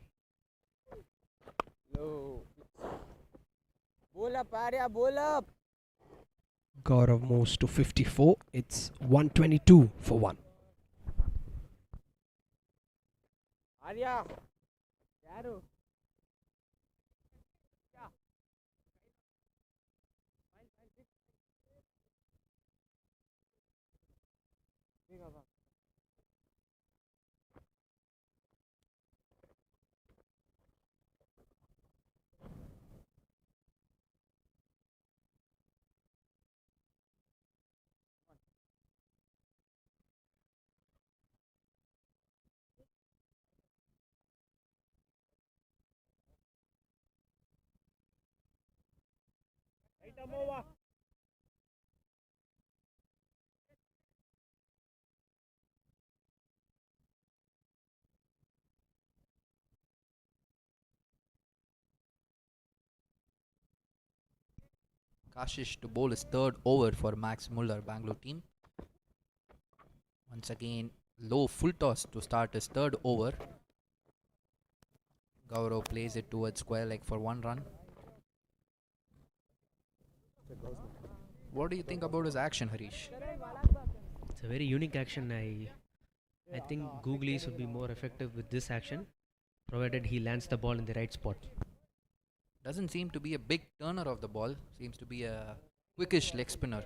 Low. Bowl up Arya, bowl up. Gaurav moves to 54. It's 122 for 1. Arya. Yaru. Kashish to bowl his third over for Max Muller, Bangalore team. Once again, low full toss to start his third over. Gaurav plays it towards square leg for 1 run. What do you think about his action, Harish? It's a very unique action. I think Googlies would be more effective with this action, provided he lands the ball in the right spot. Doesn't seem to be a big turner of the ball. Seems to be a quickish leg spinner.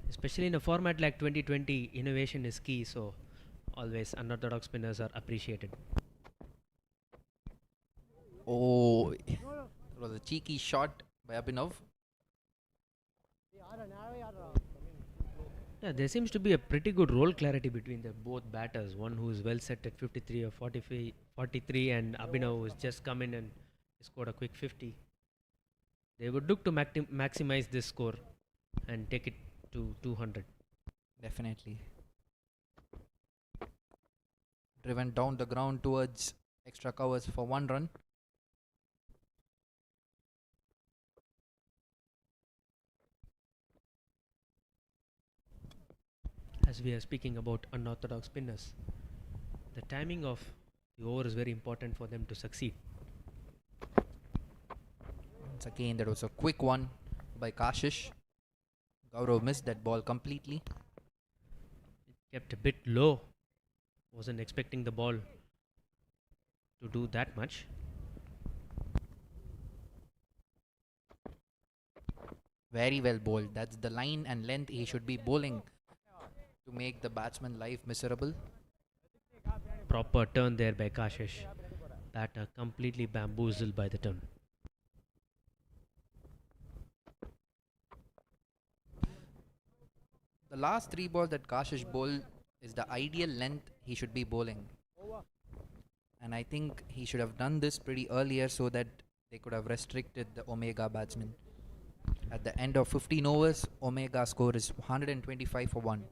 Especially in a format like 2020, innovation is key, so always unorthodox spinners are appreciated. Oh, it was a cheeky shot by Abhinav. Yeah, there seems to be a pretty good role clarity between the both batters. One who is well set at 53 or 43, and Abhinav who has just come in and scored a quick 50. They would look to maximize this score and take it to 200. Definitely. Driven down the ground towards extra covers for 1 run. As we are speaking about unorthodox spinners, the timing of the over is very important for them to succeed. Once again, that was a quick one by Kashish. Gaurav missed that ball completely. Kept a bit low. Wasn't expecting the ball to do that much. Very well bowled. That's the line and length he should be bowling to make the batsman life miserable. Proper turn there by Kashish. Batter completely bamboozled by the turn. The last 3 balls that Kashish bowled is the ideal length he should be bowling. And I think he should have done this pretty earlier so that they could have restricted the Omega batsmen. At the end of 15 overs, Omega score is 125 for 1.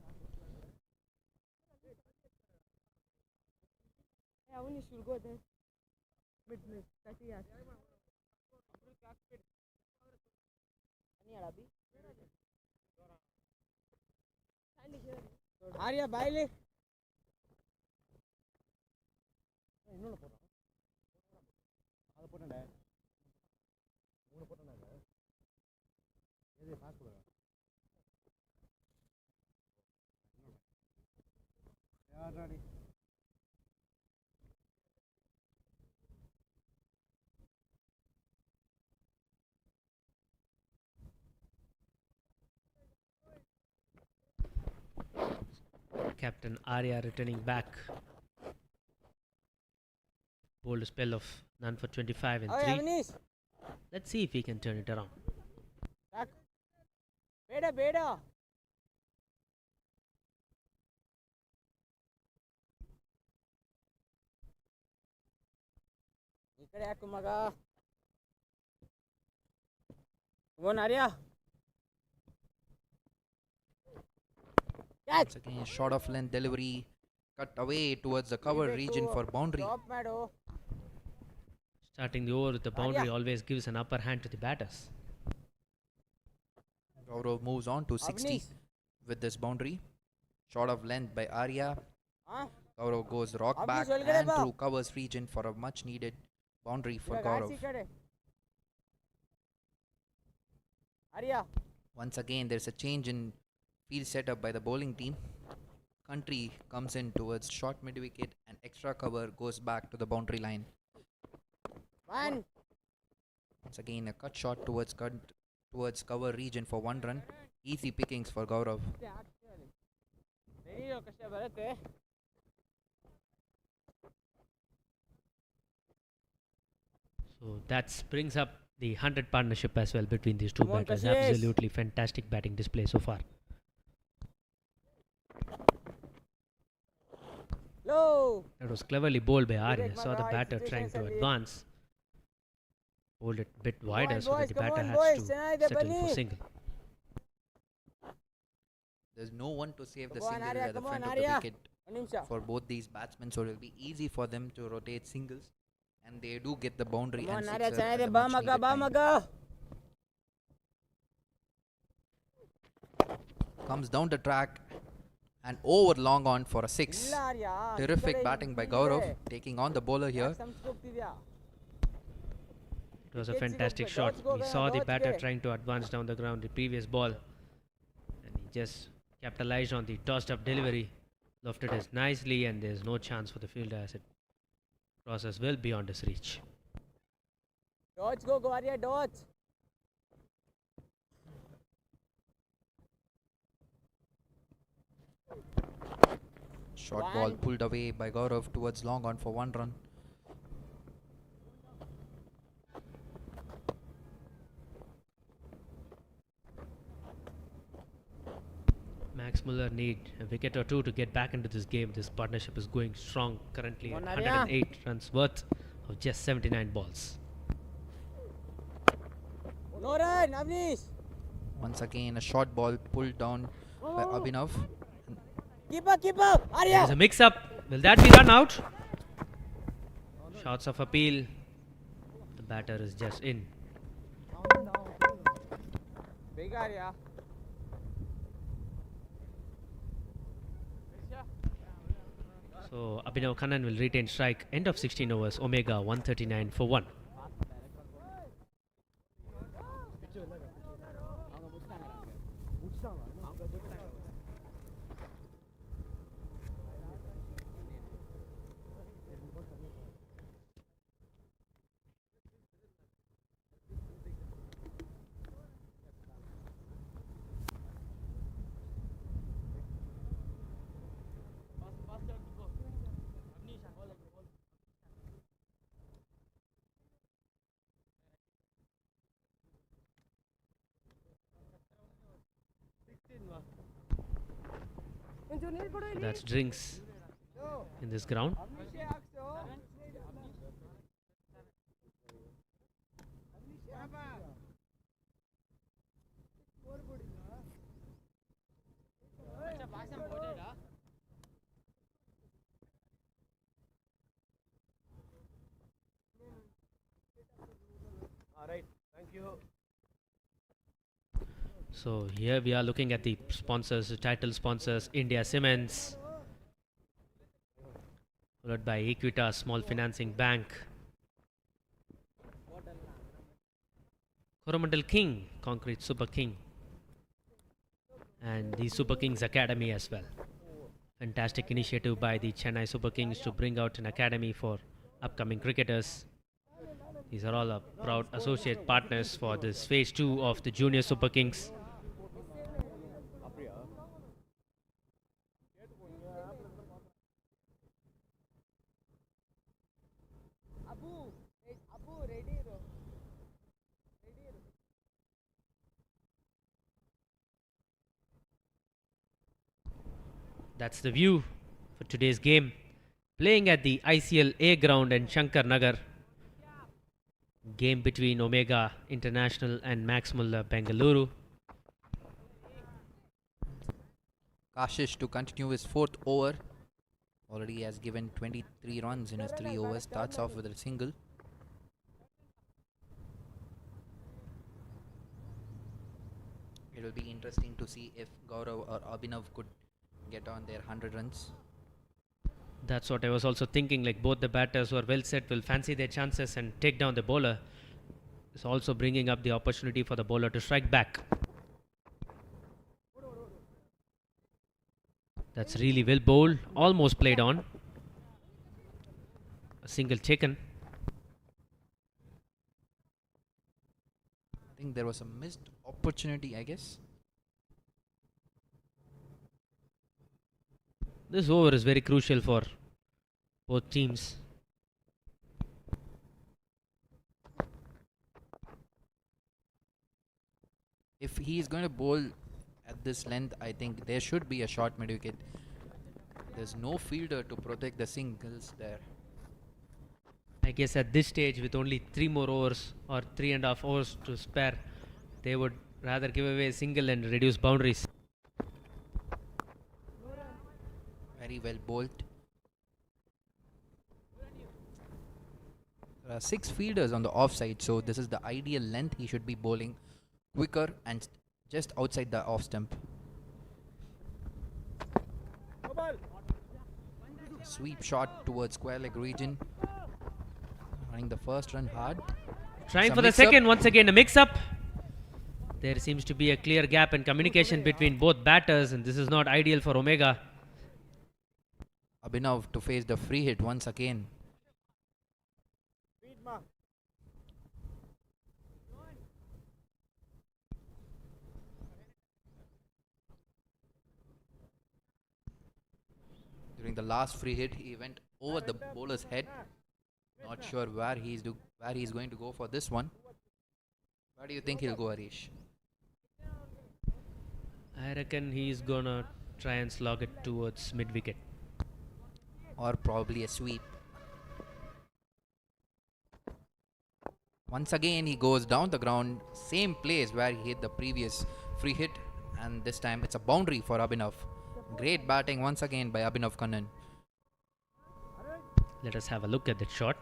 Arya, baile. Captain Arya returning back. Bowled a spell of none for 25 and 3. Let's see if he can turn it around. Beda. Ikade haku maga. Come on, Arya. Once again, short of length delivery, cut away towards the cover region for boundary. Starting the over with the boundary always gives an upper hand to the batters. Gaurav moves on to 60 with this boundary. Short of length by Arya. Gaurav goes rock back and through covers region for a much needed boundary for Gaurav. Once again, there's a change in field setup by the bowling team. Country comes in towards short mid wicket and extra cover goes back to the boundary line. Once again, a cut shot towards cover region for 1 run. Easy pickings for Gaurav. So that brings up the 100 partnership as well between these two batters. Absolutely fantastic batting display so far. That was cleverly bowled by Arya. Saw the batter trying to advance. Bowled it a bit wider so that the batter has to settle for single. There's no one to save the single at the front of the wicket for both these batsmen, so it will be easy for them to rotate singles. And they do get the boundary and sixer at the much needed time. Comes down the track and over long on for a 6. Terrific batting by Gaurav, taking on the bowler here. It was a fantastic shot. We saw the batter trying to advance down the ground the previous ball. And he just capitalized on the tossed up delivery. Lofted it nicely and there's no chance for the fielder as it crosses well beyond his reach. Dodge, go Arya, dodge. Short ball pulled away by Gaurav towards long on for 1 run. Max Muller need a wicket or two to get back into this game. This partnership is going strong currently at 108 runs worth of just 79 balls. No run, Avnish. Once again, a short ball pulled down by Abhinav. Keep up, Arya. There's a mix-up. Will that be run out? Shots of appeal. The batter is just in. Big Arya. So Abhinav Khannan will retain strike. End of 16 overs. Omega 139 for 1. So that's drinks in this ground. All right, thank you. So here we are looking at the sponsors, the title sponsors, India Cements, followed by Equitas Small Financing Bank, Coromandel King, Concrete Super King, and the Super Kings Academy as well. Fantastic initiative by the Chennai Super Kings to bring out an academy for upcoming cricketers. These are all our proud associate partners for this phase 2 of the Junior Super Kings. That's the view for today's game. Playing at the ICL A ground in Shankar Nagar. Game between Omega International and Max Muller, Bengaluru. Kashish to continue his 4th over. Already has given 23 runs in his 3 overs. Starts off with a single. It will be interesting to see if Gaurav or Abhinav could get on their 100 runs. That's what I was also thinking, like both the batters who are well set will fancy their chances and take down the bowler. It's also bringing up the opportunity for the bowler to strike back. That's really well bowled, almost played on. A single taken. I think there was a missed opportunity, I guess. This over is very crucial for both teams. If he is going to bowl at this length, I think there should be a short mid wicket. There's no fielder to protect the singles there. I guess at this stage, with only 3 more overs or 3.5 overs to spare, they would rather give away a single and reduce boundaries. Very well bowled. There are 6 fielders on the offside, so this is the ideal length. He should be bowling quicker and just outside the off stump. Sweep shot towards square leg region. Running the first run hard. Trying Some for the mix-up. second, once again a mix-up. There seems to be a clear gap in communication between both batters, and this is not ideal for Omega. Abhinav to face the free hit once again. During the last free hit, he went over the bowler's head. Not sure where he's going to go for this one. Where do you think he'll go, Harish? I reckon he's gonna try and slog it towards mid-wicket. Or probably a sweep. Once again, he goes down the ground, same place where he hit the previous free hit, and this time it's a boundary for Abhinav. Great batting once again by Abhinav Kannan. Let us have a look at that shot.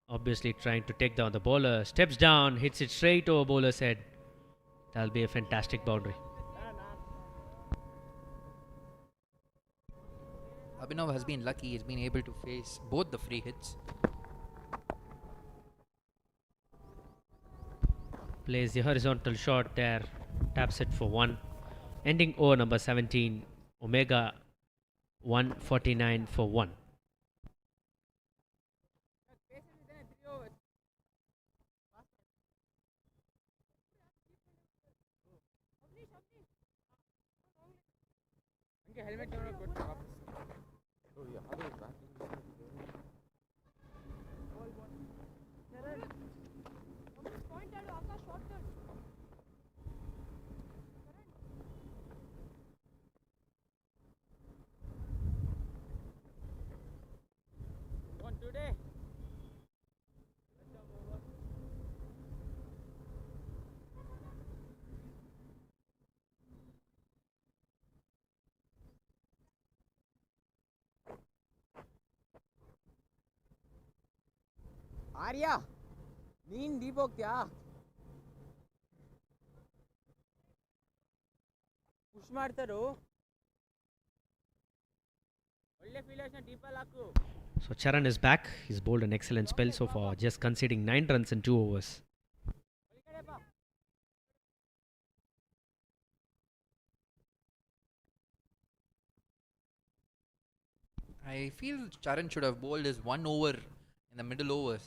Obviously trying to take down the bowler. Steps down, hits it straight over bowler's head. That'll be a fantastic boundary. Abhinav has been lucky. He's been able to face both the free hits. Plays the horizontal shot there. Taps it for 1. Ending over number 17. Omega 149 for 1. ಆರ್ಯ ನೀನ್ ದೀಪ ಹೋಗ್ತೀಯಾ push ಮಾಡ್ತಾರೋ ಒಳ್ಳೆ ಫೀಲರ್ಸ್ನ ಡೀಪಲ್ಲಿ ಹಾಕು So Charan is back. He's bowled an excellent spell so far, just conceding 9 runs in 2 overs. I feel Charan should have bowled his 1 over in the middle overs.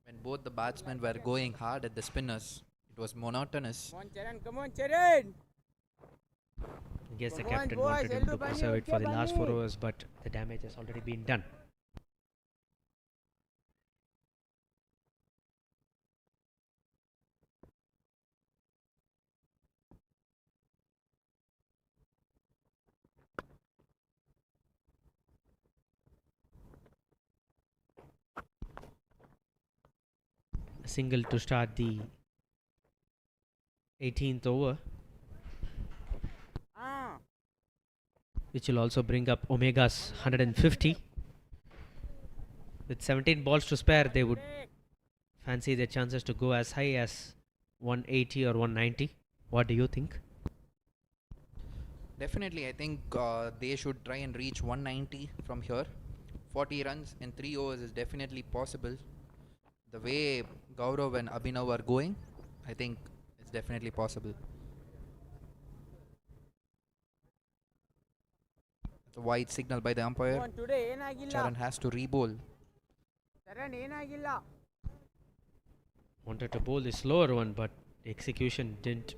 When both the batsmen were going hard at the spinners, it was monotonous. come on Charan I guess the Come on, captain boys, wanted him to Eldu preserve Bani, it for the Eldu last 4 Bani. overs, but the damage has already been done. A single to start the 18th over, which will also bring up Omega's 150. With 17 balls to spare, they would fancy their chances to go as high as 180 or 190. What do you think? Definitely, I think they should try and reach 190 from here. 40 runs in 3 overs is definitely possible. The way Gaurav and Abhinav are going, I think it's definitely possible. It's a wide signal by the umpire. today ಏನಾಗಿಲ್ಲ Charan has to re-bowl. Charan ಏನಾಗಿಲ್ಲ Wanted to bowl the slower one, but the execution didn't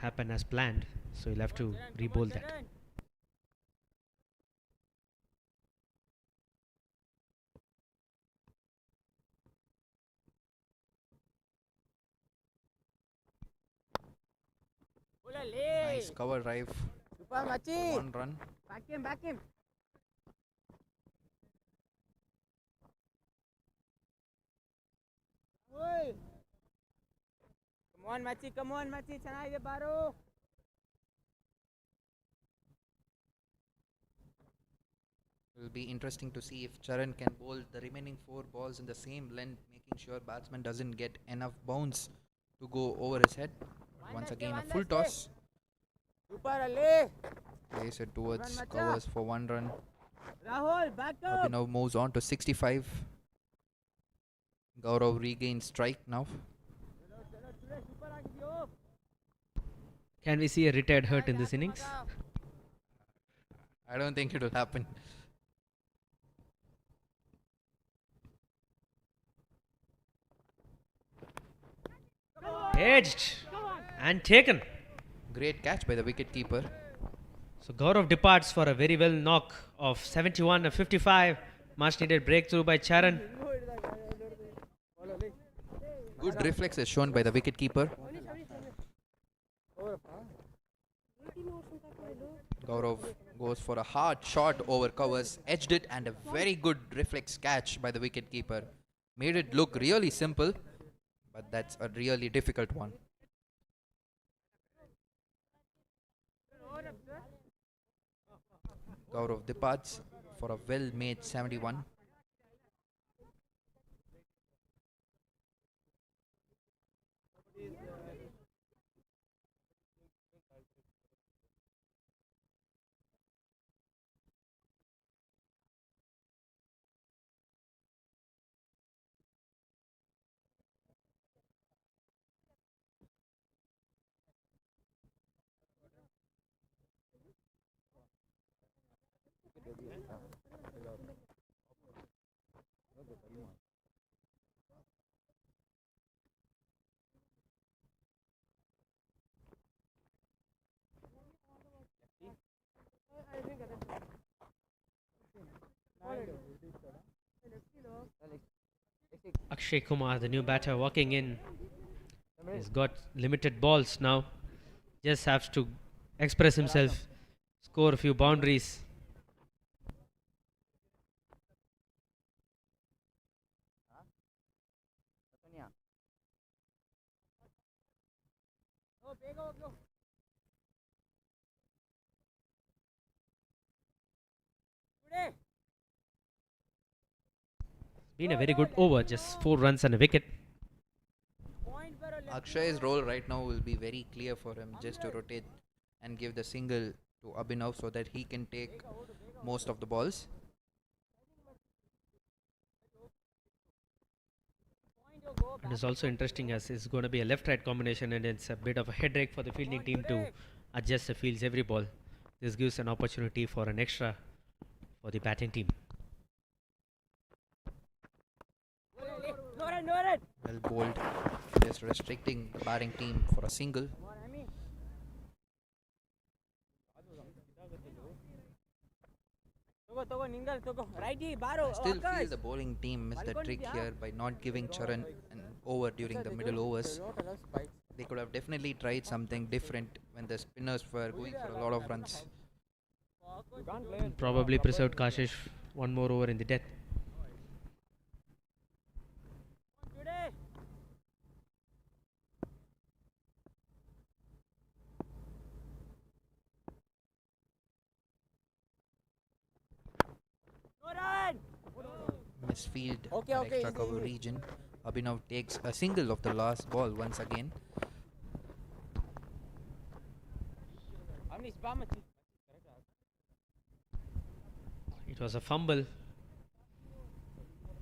happen as planned, so he'll have to re-bowl that. Nice cover drive. Super ಮಚ್ಚಿ 1 run. Back him ಓಯ್ come on ಮಚ್ಚಿ ಚೆನ್ನಾಗಿದೆ ಬಾರು It will be interesting to see if Charan can bowl the remaining 4 balls in the same length, making sure batsman doesn't get enough bounce to go over his head. But once again, a full toss. Super ಅಲ್ಲಿ Place it towards Run, Macha. covers for 1 run. Rahul back up Abhinav moves on to 65. Gaurav regains strike now. Super ಆಗಿದ್ಯೋ Can we see a retired hurt in this innings? I don't think it will happen. Edged and taken. Great catch by the wicket keeper. So Gaurav departs for a very well knock of 71 and 55. Much needed breakthrough by Charan. Good reflexes shown by the wicket keeper. Gaurav goes for a hard shot over covers, edged it, and a very good reflex catch by the wicket keeper. Made it look really simple, but that's a really difficult one. Gaurav departs for a well-made 71. Akshay Kumar, the new batter, walking in. He's got limited balls now. Just has to express himself, score a few boundaries. Been a very good over, just 4 runs and a wicket. Akshay's role right now will be very clear for him, just to rotate and give the single to Abhinav so that he can take most of the balls. And it's also interesting as it's going to be a left-right combination, and it's a bit of a headache for the fielding team to adjust the fields every ball. This gives an opportunity for an extra for the batting team. Well bowled, just restricting the batting team for a single. I still feel the bowling team missed the trick here by not giving Charan an over during the middle overs. They could have definitely tried something different when the spinners were going for a lot of runs. Probably preserved Kashish one more over in the death. Misfield and extra cover region. Abhinav takes a single of the last ball once again. It was a fumble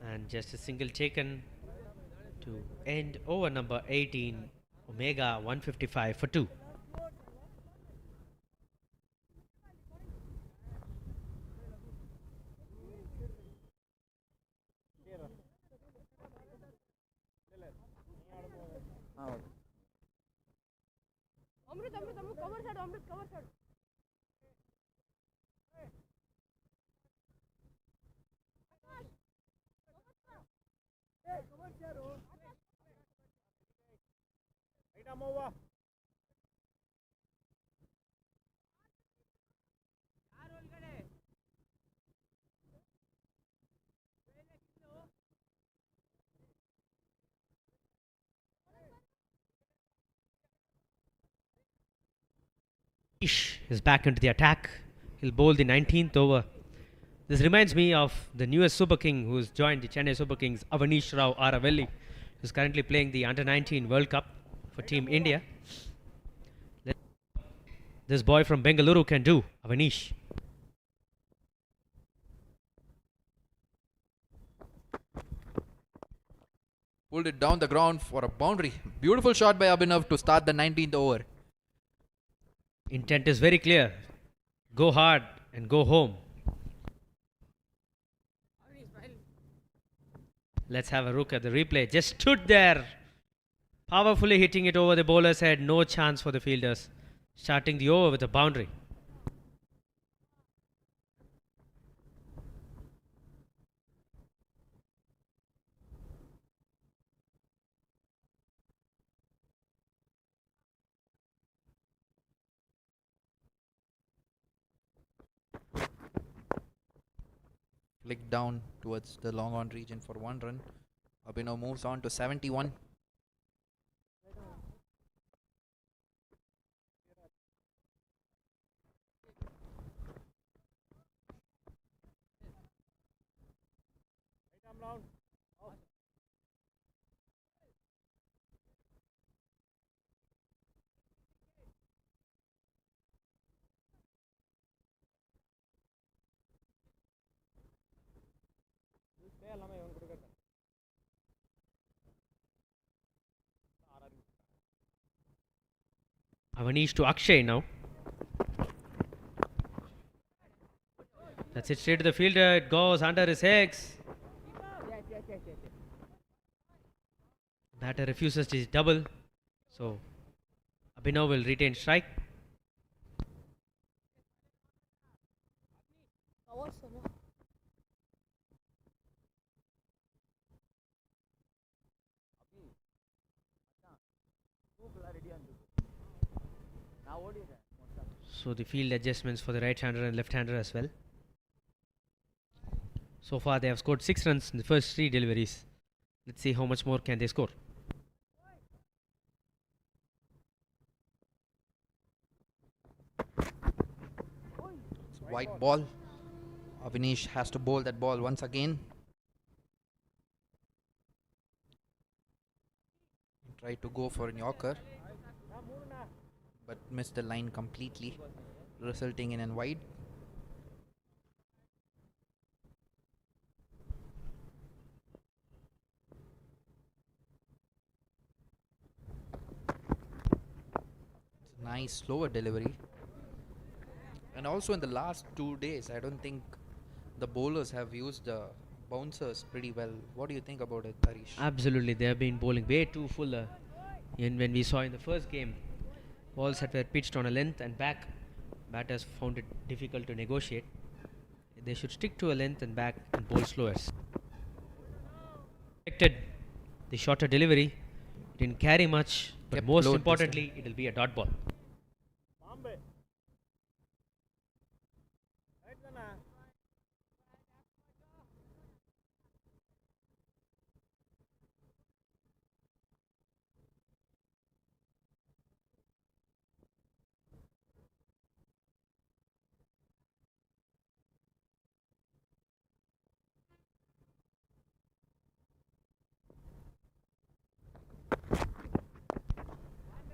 and just a single taken to end over number 18, Omega 155 for 2. Ish is back into the attack. He'll bowl the 19th over. This reminds me of the newest Super King who's joined the Chennai Super Kings, Avanish Rao Aravelli, who's currently playing the Under 19 World Cup for Team India. This boy from Bengaluru can do, Avanish. Pulled it down the ground for a boundary. Beautiful shot by Abhinav to start the 19th over. Intent is very clear. Go hard and go home. Let's have a look at the replay. Just stood there, powerfully hitting it over the bowler's head. No chance for the fielders. Starting the over with a boundary. Flicked down towards the long on region for 1 run. Abhinav moves on to 71. Avanish to Akshay now. That's it straight to the fielder. It goes under his legs. Batter refuses to double. So Abhinav will retain strike. So the field adjustments for the right-hander and left-hander as well. So far they have scored 6 runs in the first 3 deliveries. Let's see how much more can they score. White ball. Avanish has to bowl that ball once again. Tried to go for an Yorker, but missed the line completely, resulting in an wide. It's a nice slower delivery. And also in the last 2 days, I don't think the bowlers have used the bouncers pretty well. What do you think about it, Harish? Absolutely, they have been bowling way too full. And when we saw in the first game, balls that were pitched on a length and back, batters found it difficult to negotiate. They should stick to a length and back and bowl slower. Expected the shorter delivery, didn't carry much, but Kept most low this importantly, it will be a dot ball.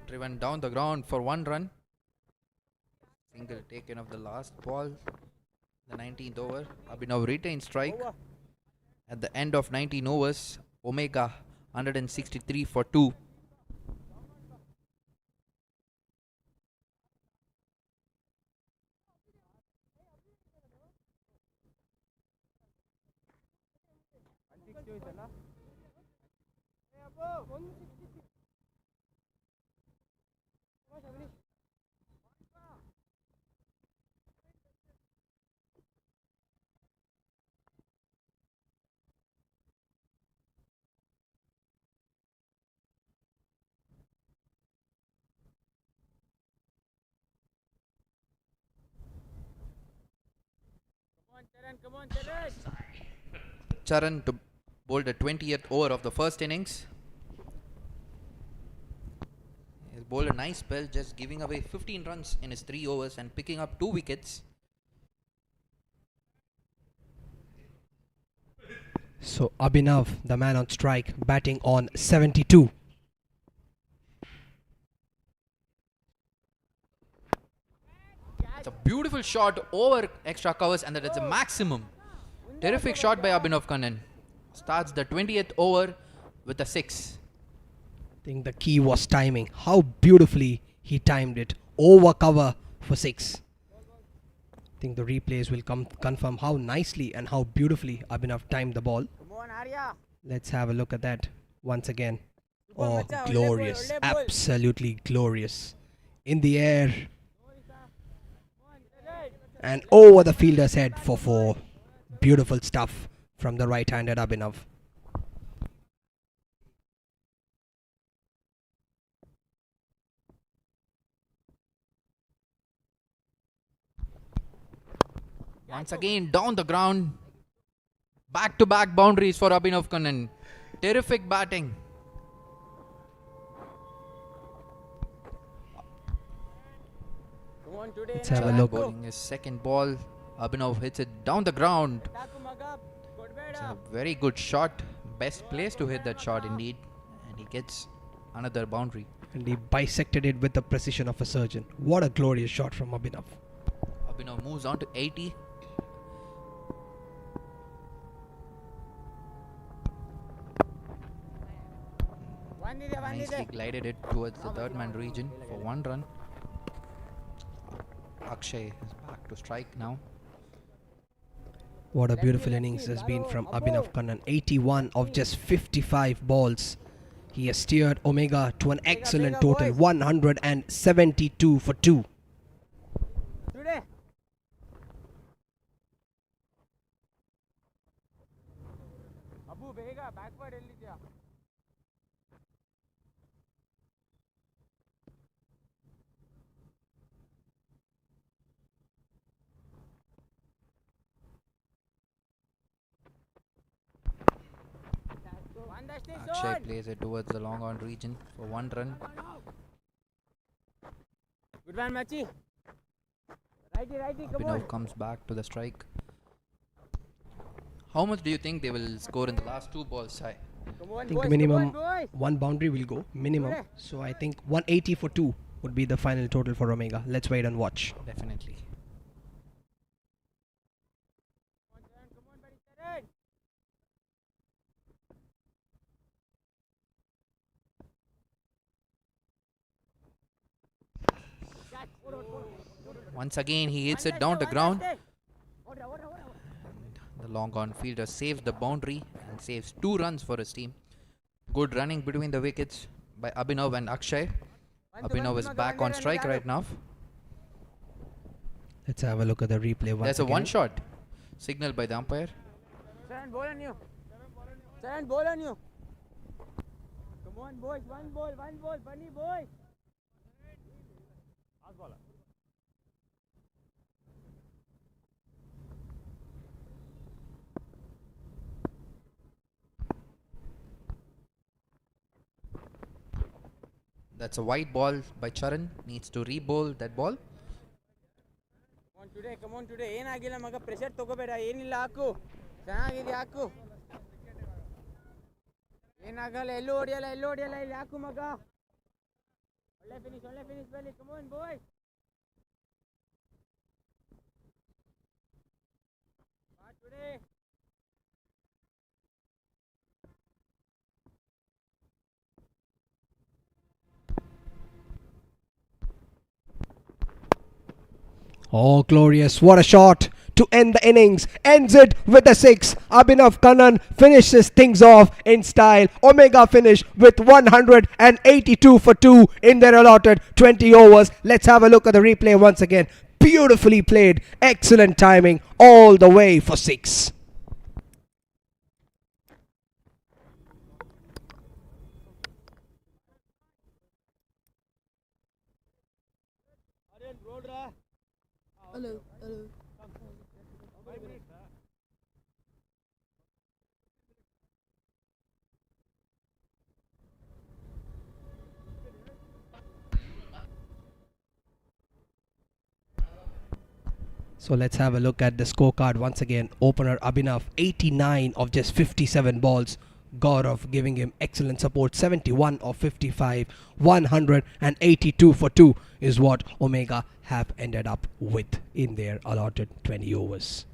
Driven down the ground for 1 run. Single taken of the last ball. The 19th over. Abhinav retains strike. At the end of 19 overs, Omega 163 for 2. Charan to bowl the 20th over of the first innings. He's bowled a nice spell, just giving away 15 runs in his 3 overs and picking up 2 wickets. So Abhinav, the man on strike, batting on 72. It's a beautiful shot over extra covers, and that is a maximum. Terrific shot by Abhinav Kannan. Starts the 20th over with a 6. I think the key was timing. How beautifully he timed it. Over cover for 6. I think the replays will confirm how nicely and how beautifully Abhinav timed the ball. Let's have a look at that once again. Oh, glorious. Absolutely glorious. In the air. And over the fielder's head for 4. Beautiful stuff from the right-handed Abhinav. Once again down the ground. Back-to-back boundaries for Abhinav Kannan. Terrific batting. Let's have a Charan look. bowling his second ball. Abhinav hits it down the ground. It's a very good shot. Best place to hit that shot indeed. And he gets another boundary. And he bisected it with the precision of a surgeon. What a glorious shot from Abhinav. Abhinav moves on to 80. Nicely glided it towards the third man region for 1 run. Akshay is back to strike now. What a beautiful innings has been from Abhinav Kannan. 81 of just 55 balls. He has steered Omega to an excellent total. 172 for 2. Akshay plays it towards the long on region for 1 run. Good one, Machi. Righty, come on. Abhinav comes back to the strike. How much do you think they will score in the last 2 balls, Sai? Come on, I think boys, minimum come on, boys. one boundary will go minimum. Today. So I think 180 for 2 would be the final total for Omega. Let's wait and watch. Definitely. Come on, buddy, Taran. Once again, he hits it down the ground. The long on fielder saves the boundary and saves 2 runs for his team. Good running between the wickets by Abhinav and Akshay. Abhinav is back on strike right now. Let's have a look at the replay once There's a again. one shot signaled by the umpire. Taran, ball on you. Taran, ball on you. Come on, boys. One ball, bunny, boys. That's a white ball by Charan. Needs to re-bowl that ball. Come on today. ಏನಾಗಿಲ್ಲ ಮಗ pressure ತಗೋಬೇಡ ಏನಿಲ್ಲ ಹಾಕು ಚೆನ್ನಾಗಿದೆ ಹಾಕು ಏನಾಗಲ್ಲ ಎಲ್ಲೂ ಹೊಡಿಯಲ್ಲ ಇಲ್ಲಿ ಹಾಕು ಮಗ ಒಳ್ಳೆ ಫಿನಿಶ್ ಬಲ್ಲಿ ಕಮ್ ಆನ್ ಬಾಯ್ಸ್ ಬಾ today. Oh, glorious. What a shot to end the innings. Ends it with a 6. Abhinav Kannan finishes things off in style. Omega finish with 182 for 2 in their allotted 20 overs. Let's have a look at the replay once again. Beautifully played. Excellent timing all the way for 6. Hello, hello. So let's have a look at the scorecard once again. Opener Abhinav 89 of just 57 balls. Gaurav giving him excellent support, 71 of 55. 182 for 2 is what Omega have ended up with in their allotted 20 overs.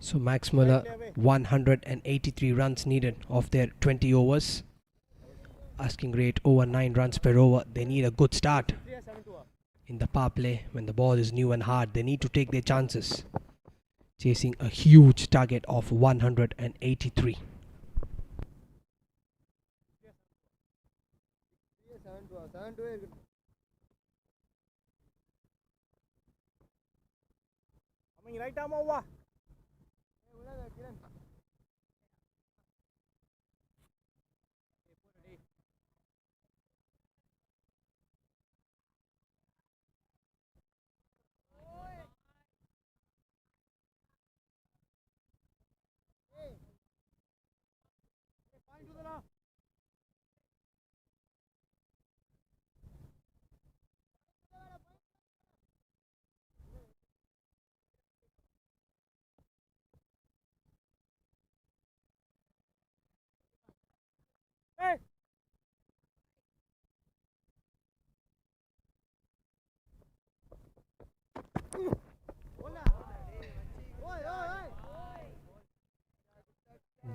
So Max Muller, 183 runs needed of their 20 overs. Asking rate over 9 runs per over. They need a good start in the power play. When the ball is new and hard, they need to take their chances. Chasing a huge target of 183.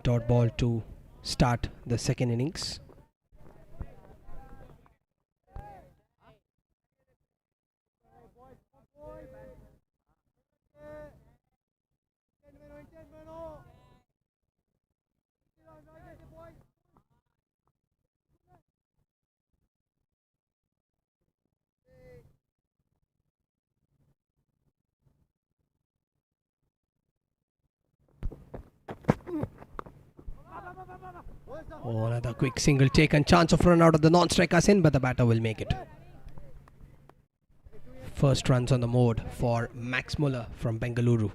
Dot ball to start the second innings. Oh, another quick single taken. Chance of run out of the non-strikers in, but the batter will make it. First runs on the mode for Max Muller from Bengaluru.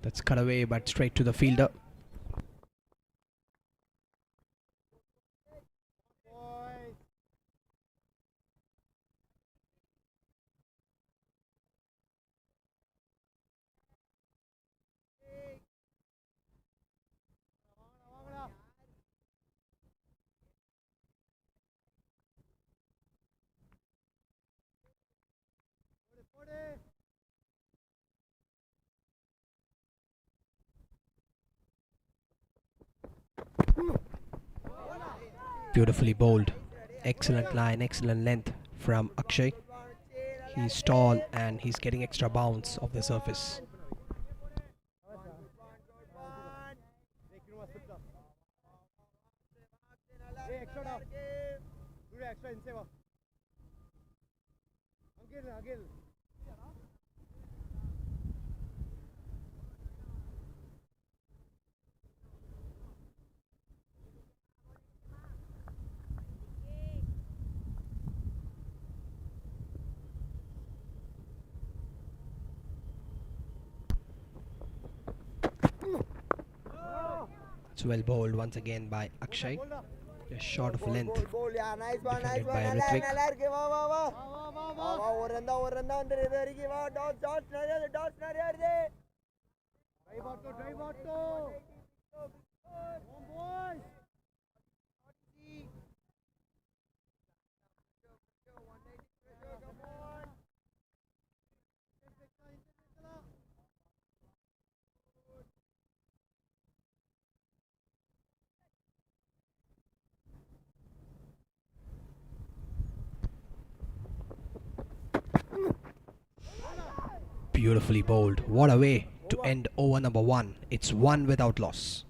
That's cut away, but straight to the fielder. Beautifully bowled. Excellent line, excellent length from Akshay. He's tall and he's getting extra bounce off the surface. It's well bowled once again by Akshay. Just short of length. Defended by Ritvik. Beautifully bowled. What a way to end over number 1. It's 1 without loss.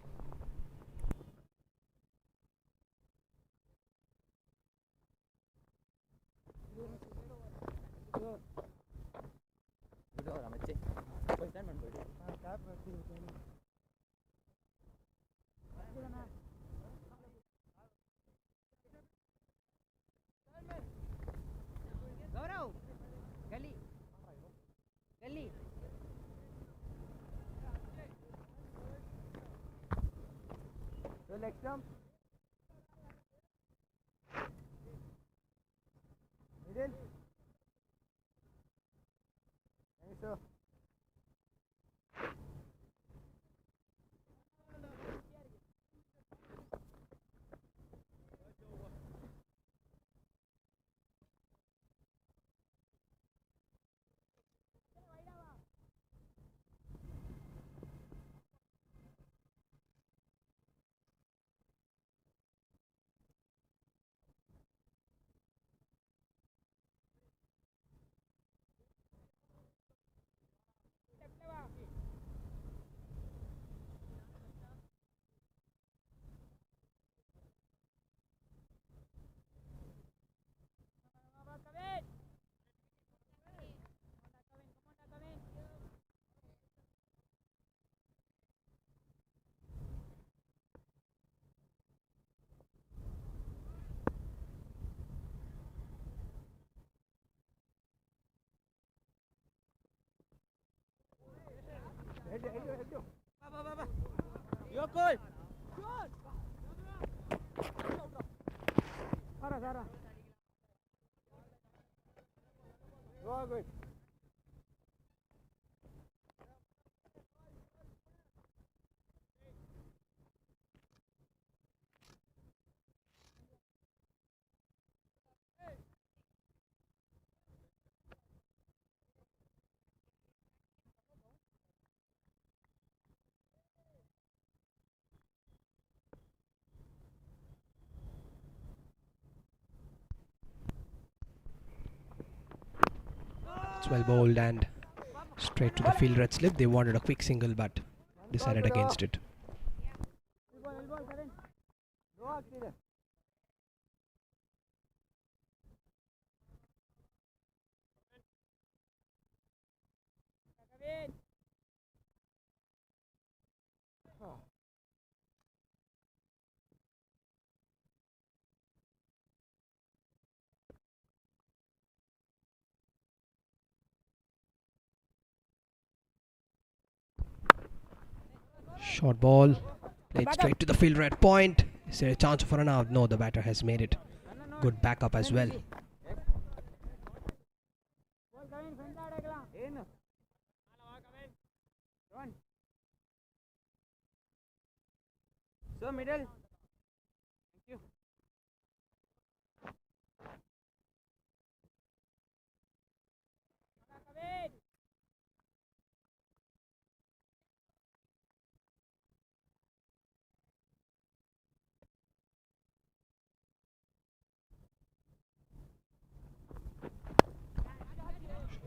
It's well bowled and straight to the field red slip. They wanted a quick single but decided against it. Short ball, played straight to the field red point. Is there a chance for an out? No, the batter has made it. Good backup as well. So middle. Thank you.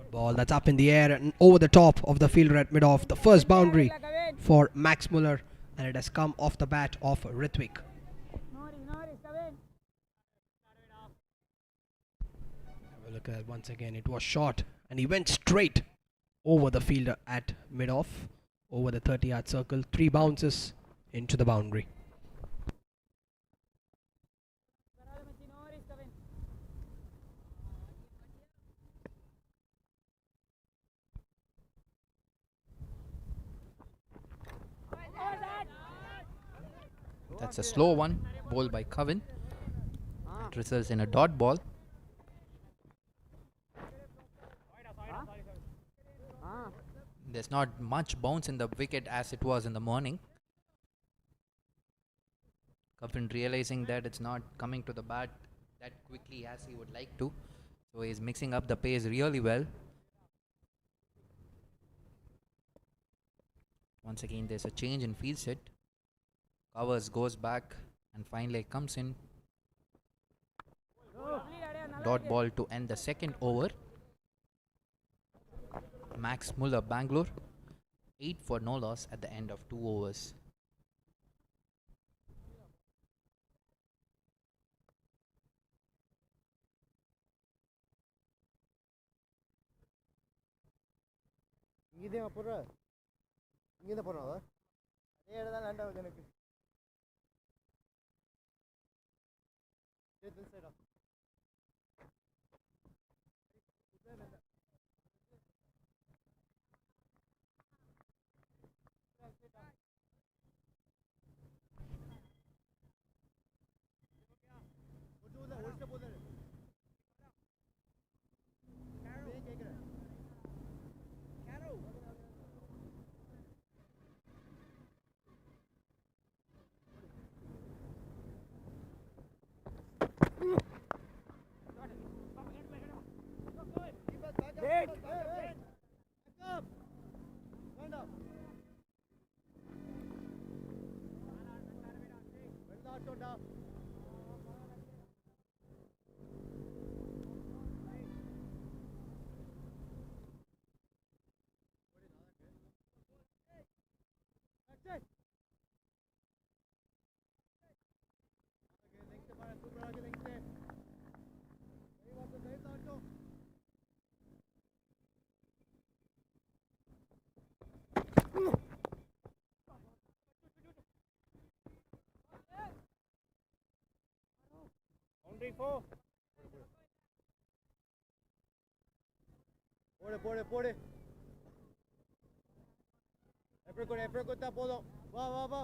Ball that's up in the air and over the top of the fielder at mid-off. The first boundary for Max Muller, and it has come off the bat of Ritwik. Have a look at it once again. It was short and he went straight over the fielder at mid-off, over the 30-yard circle. 3 bounces into the boundary. That's a slow one, bowled by Coven. It results in a dot ball. There's not much bounce in the wicket as it was in the morning. Coven realizing that it's not coming to the bat that quickly as he would like to. So he's mixing up the pace really well. Once again, there's a change in field set. Covers, goes back, and finally comes in. Dot ball to end the second over. Max Muller, Bangalore. 8 for no loss at the end of 2 overs. இங்கே போடுற இங்கே தான் போடுறோம் அதே இடம் தான் land ஆகுது எனக்கு சைடா போடு போடு எப்படி கொடுத்தா போதும் வா வா வா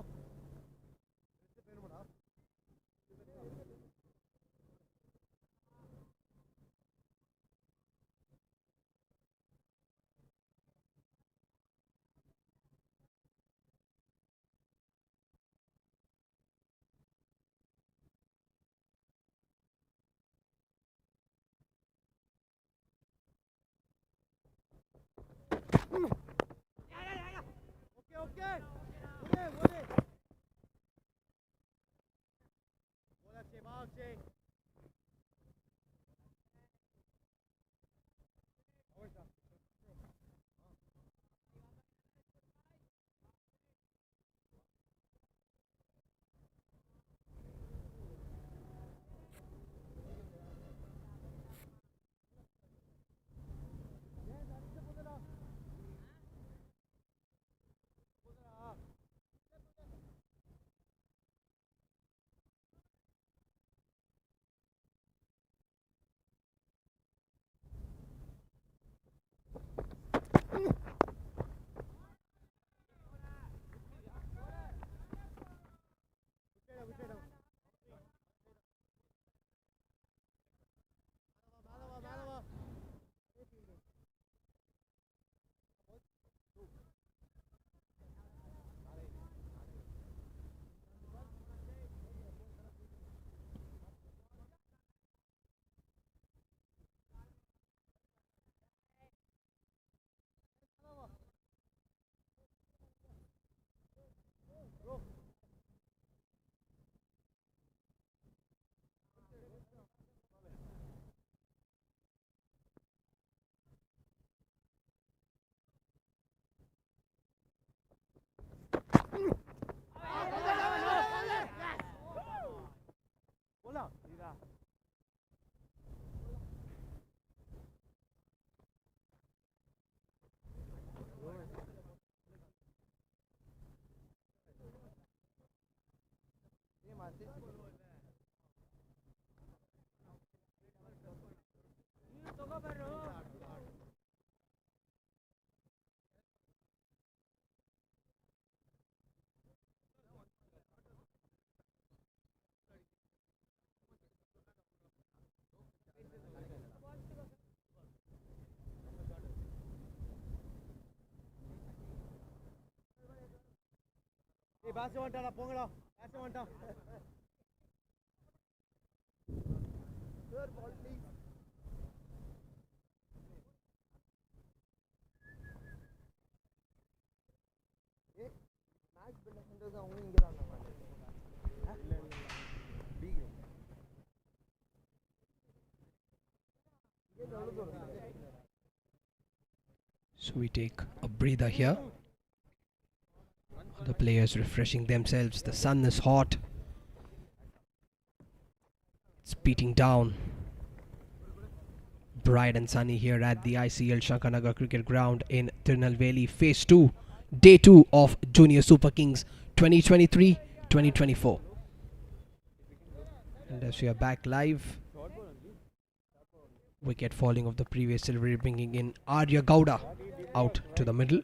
Okay. Boxing. பேச வந்துட்டாடா போங்கடா பேச வந்துட்டான் சார் பால் ப்ளீஸ் ஏ மேட்ச் பண்ண சென்றது அவங்க இங்க தான் இல்ல இல்ல பி So we take a breather here. The players refreshing themselves. The sun is hot. It's beating down. Bright and sunny here at the ICL Shankanagar Cricket Ground in Tirunelveli. Phase 2, Day 2 of Junior Super Kings 2023-2024. And as we are back live, wicket falling of the previous delivery, bringing in Arya Gowda out to the middle.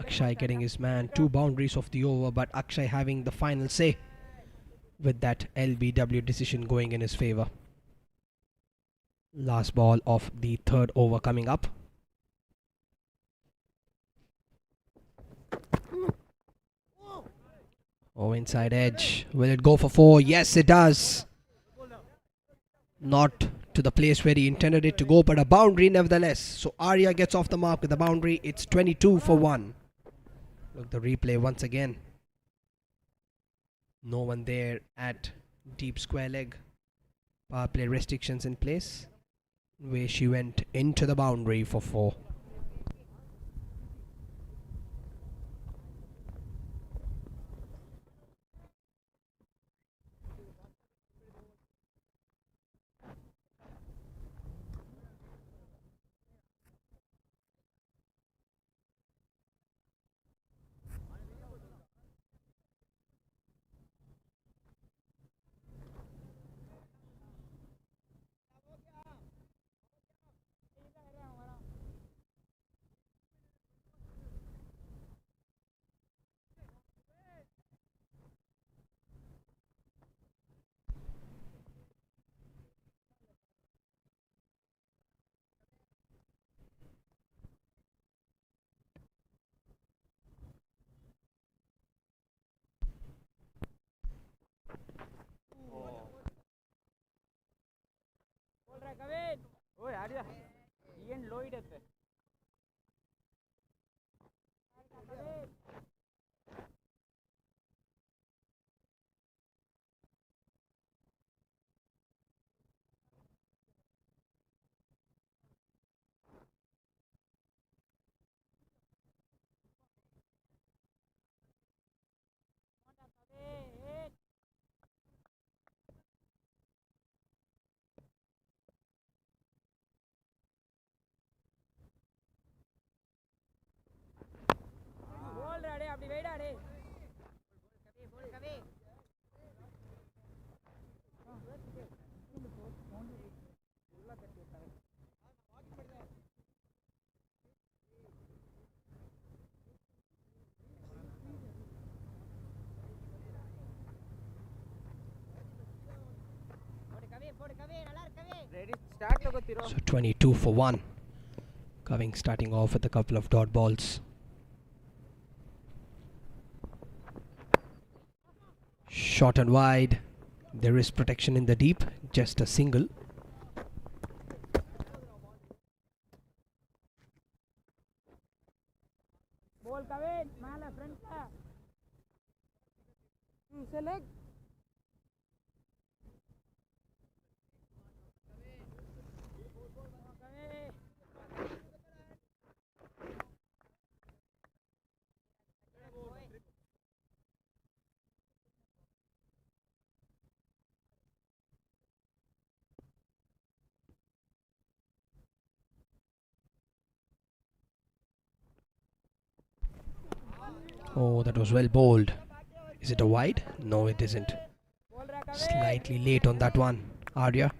Akshay getting his man 2 boundaries of the over, but Akshay having the final say with that LBW decision going in his favour. Last ball of the 3rd over coming up. Oh, inside edge. Will it go for 4? Yes, it does. Not to the place where he intended it to go, but a boundary nevertheless. So Arya gets off the mark with a boundary. It's 22 for 1. Look, the replay once again. No one there at deep square leg. Power play restrictions in place, where she went into the boundary for 4. Oi, Arya. Ian Lloyd at So 22 for 1. Coving starting off with a couple of dot balls. Short and wide. There is protection in the deep. Just a single. Select. Oh, that was well bowled. Is it a wide? No, it isn't. Slightly late on that one. Arya.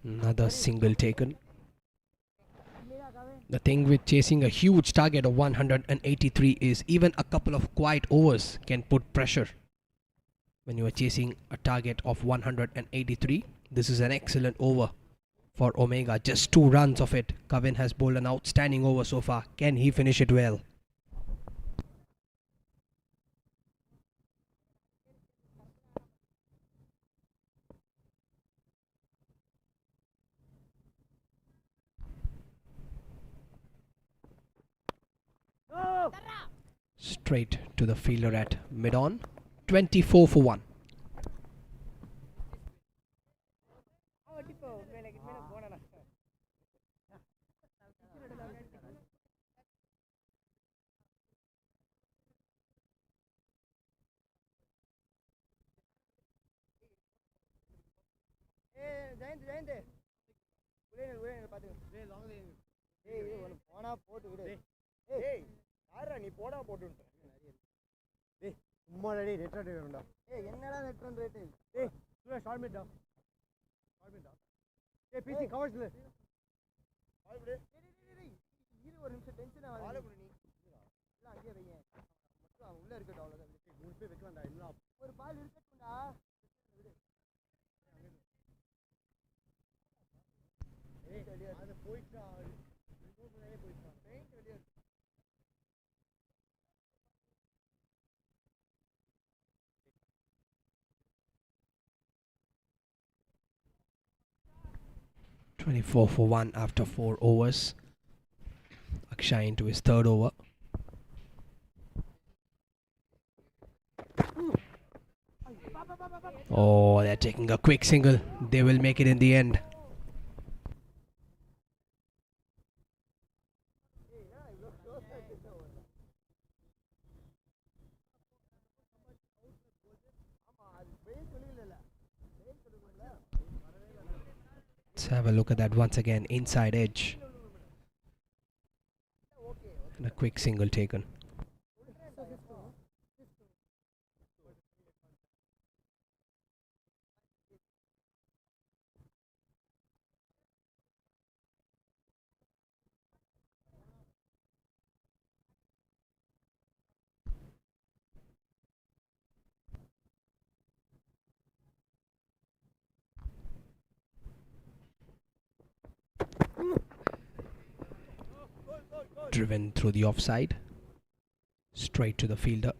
Another single taken. The thing with chasing a huge target of 183 is even a couple of quiet overs can put pressure. When you are chasing a target of 183, this is an excellent over for Omega. Just 2 runs of it. Kevin has bowled an outstanding over so far. Can he finish it well? Straight to the fielder at mid-on. 24 for 1. நீ போடா போட்டு டேய் சும்மா டேய் red run வேணும்டா ஏய் என்னடா red run rate டேய் சூர்யா ஷார்ட் மிட் டா ஏய் பிசி கவர்ஸ்ல பால் விடு டேய் இரு ஒரு நிமிஷம் டென்ஷன் ஆகாத பால் விடு நீ இல்ல அங்கேயே வைங்க மட்டும் அவன் உள்ள இருக்கட்டும் அவ்வளவுதான் மூணு பேர் வைக்கலாம்டா இல்ல ஒரு பால் இருக்கட்டும்டா ஏய் அது போயிட்டா போயிட்டா பெயிண்ட் வெளிய 24 for 1 after 4 overs. Akshay into his third over. Oh, they're taking a quick single. They will make it in the end. Let's have a look at that once again. Inside edge. And a quick single taken. Driven through the offside, straight to the fielder.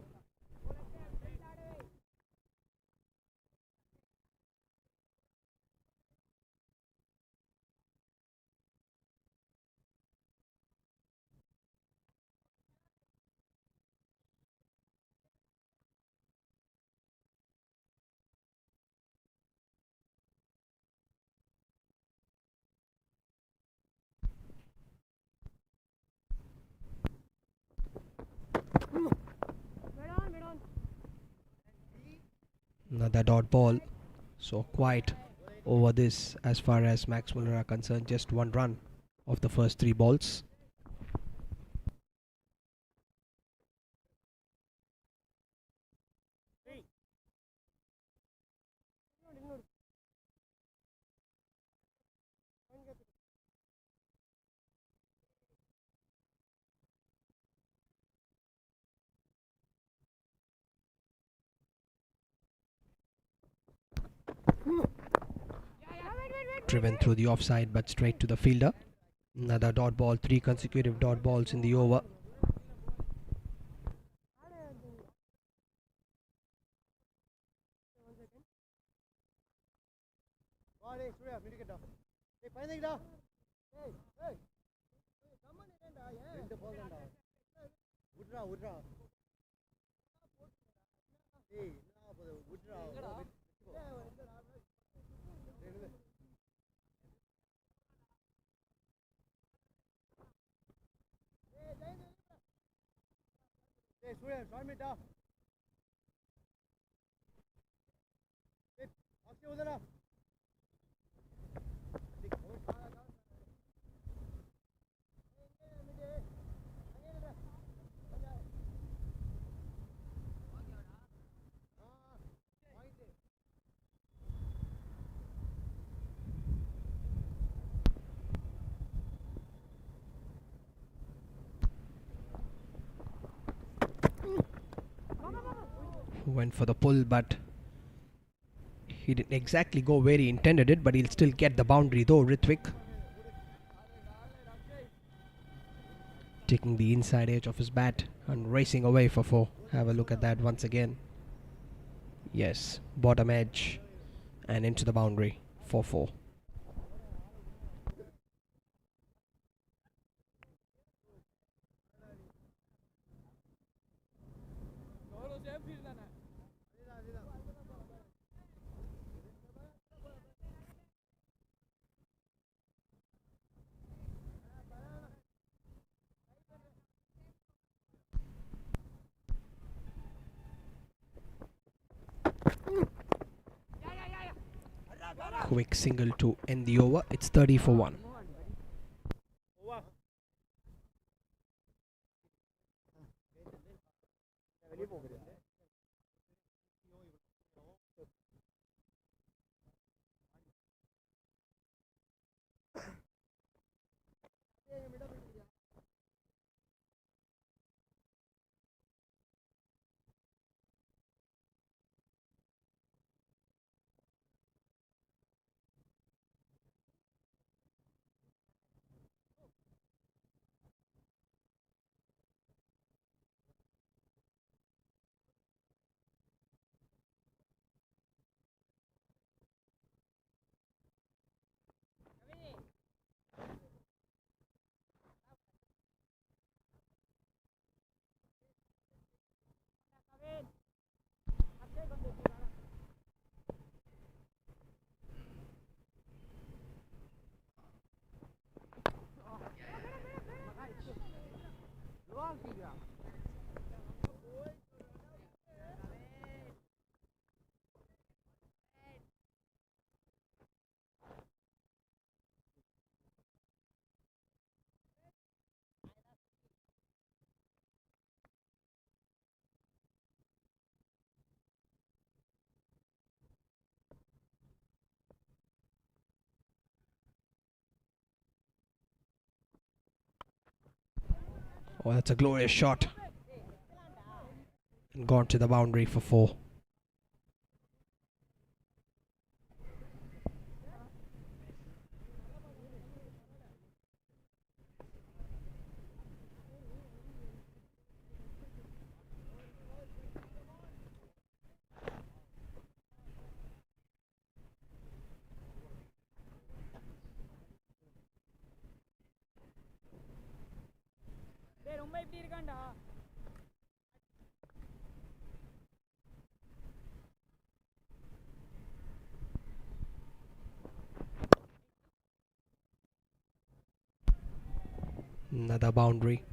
Another dot ball. So quiet over this as far as Max Muller are concerned. Just 1 run of the first 3 balls. Driven through the offside but straight to the fielder. Another dot ball. 3 consecutive dot balls in the over. Went for the pull, but He didn't exactly go where he intended it, but he'll still get the boundary though, Ritwik. Taking the inside edge of his bat and racing away for 4. Have a look at that once again. Yes, bottom edge and into the boundary for 4. Quick single to end the over. It's 30 for 1. Oh, that's a glorious shot. And gone to the boundary for 4. Another boundary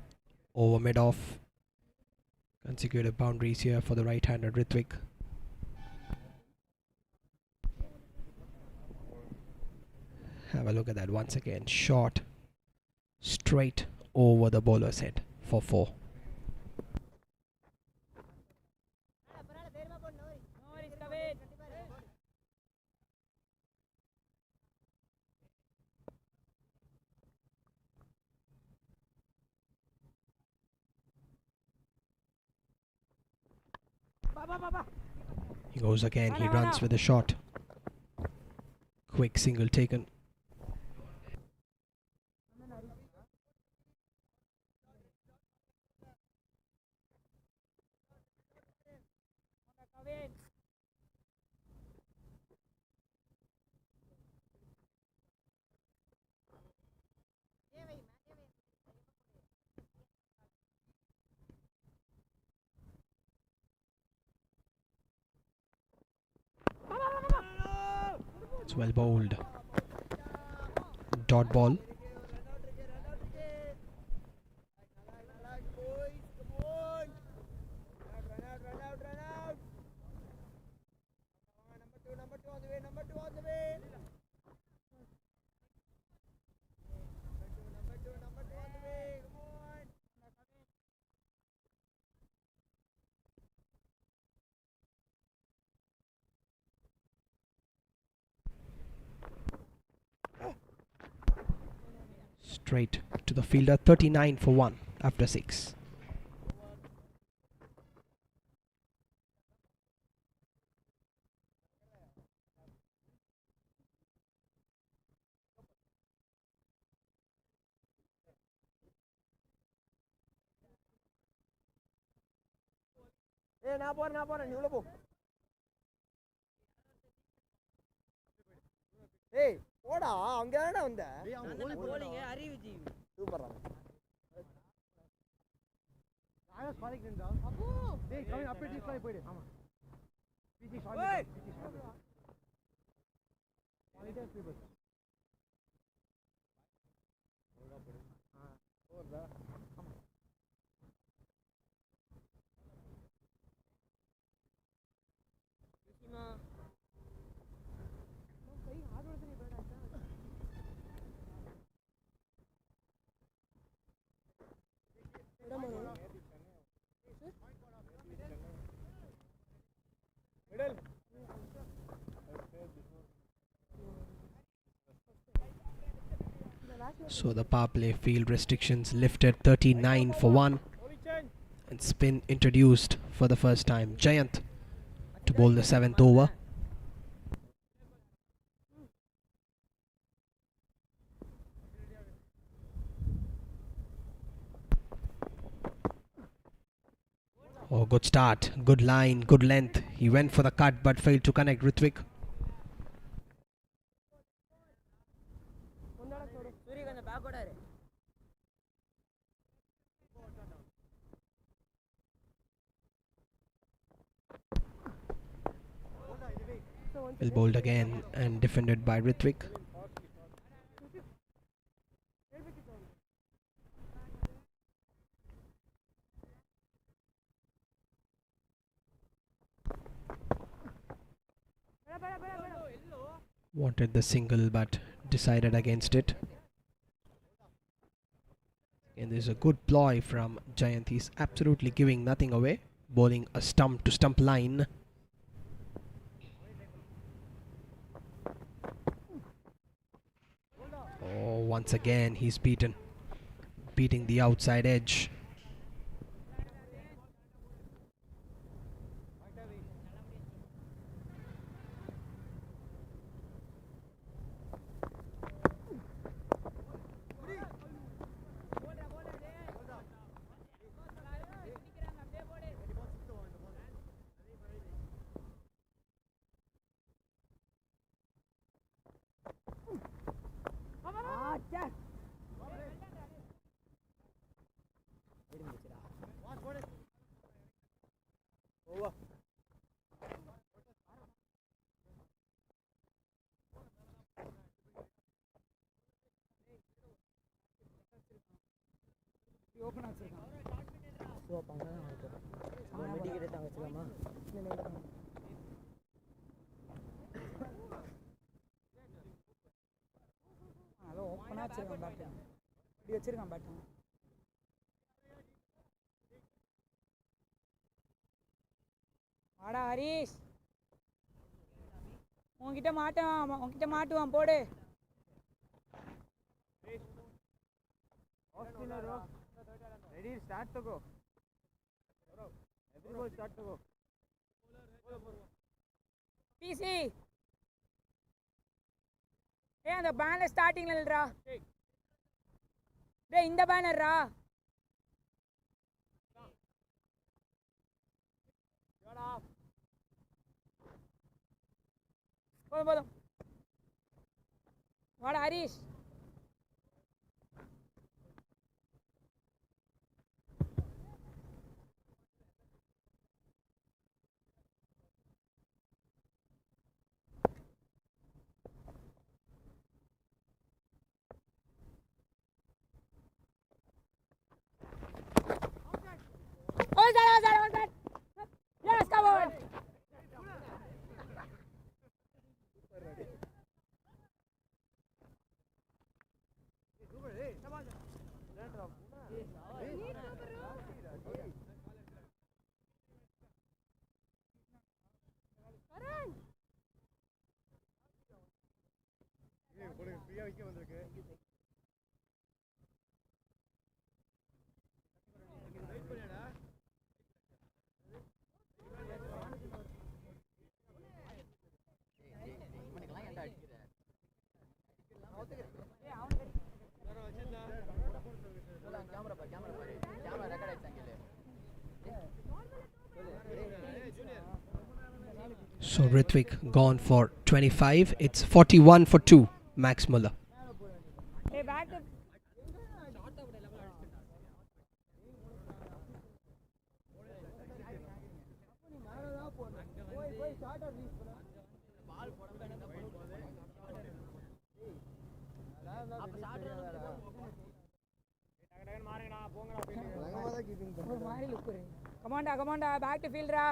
over mid-off. Consecutive boundaries here for the right-hander Ritwik. Have a look at that once again. Shot straight over the bowler's head for 4. He goes again. He runs with a shot. Quick single taken. It's well bowled. Dot ball. Straight to the fielder. 39 for 1 after 6. நான் போறேன் நீ உள்ள போ. ஏய் போடா அங்க தானடா வந்த. போலிங்க அறிவுஜி சூப்பர்ரா. நான் ஸ்பாலிக் நின்றா. அப்போ டேய் கம்மி அப்படியே டிஸ்ப்ளே போய்டு. ஆமா. பிஜி ஷாட். ஏய் குவாலிட்டி ஸ்லீப்பர். ஓவர்டா. Krishna So the power play field restrictions lifted, 39 for 1, and spin introduced for the first time. Jayant to bowl the 7th over. Oh, good start, good line, good length. He went for the cut but failed to connect. Ritwik. சூரிய கொஞ்சம் back ஓடாரு. Well bowled again and defended by Ritwik. Wanted the single but decided against it. And there's a good ploy from Jayant. He's absolutely giving nothing away. Bowling a stump to stump line. Oh, once again he's beating the outside edge. Open வச்சிருக்கான். So பங்க தான் வருது. Medicate தான் வச்சிரலாமா? Hello ஓபனா வச்சிருக்கான் bad. இப்படி வச்சிருக்கான் bad. வாடா ஹரிஷ். உன்கிட்ட மாட்டுவான் போடு. Ready, start to go. Everybody start to go. PC. Hey, அந்த பேனர் ஸ்டார்டிங்ல இல்லடா. டேய் இந்த பேனர்ரா. போதும். வாடா Harish. Yes, come on. Camera பாரு So Ritvik gone for 25. It's 41 for 2. Max Muller. கமாண்டா பேக் டு ஃபீல்டரா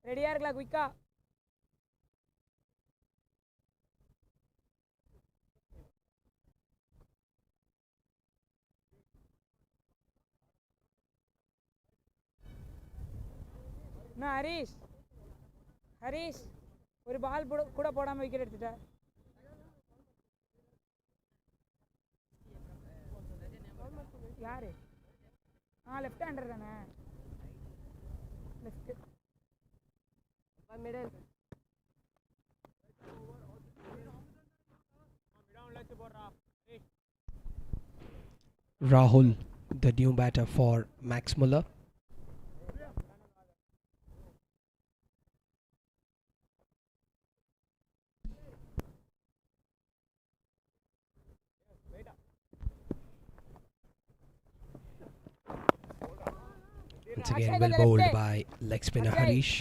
ரெடியா இருக்கலாம் குயிக்கா என்ன ஹரிஷ் ஒரு பால் கூட போடாம விக்கெட் எடுத்துட்ட யாரு லெஃப்ட் ஹேண்டர் தானே left middle Rahul, the new batter for Max Muller. Once again, well bowled by leg spinner Harish.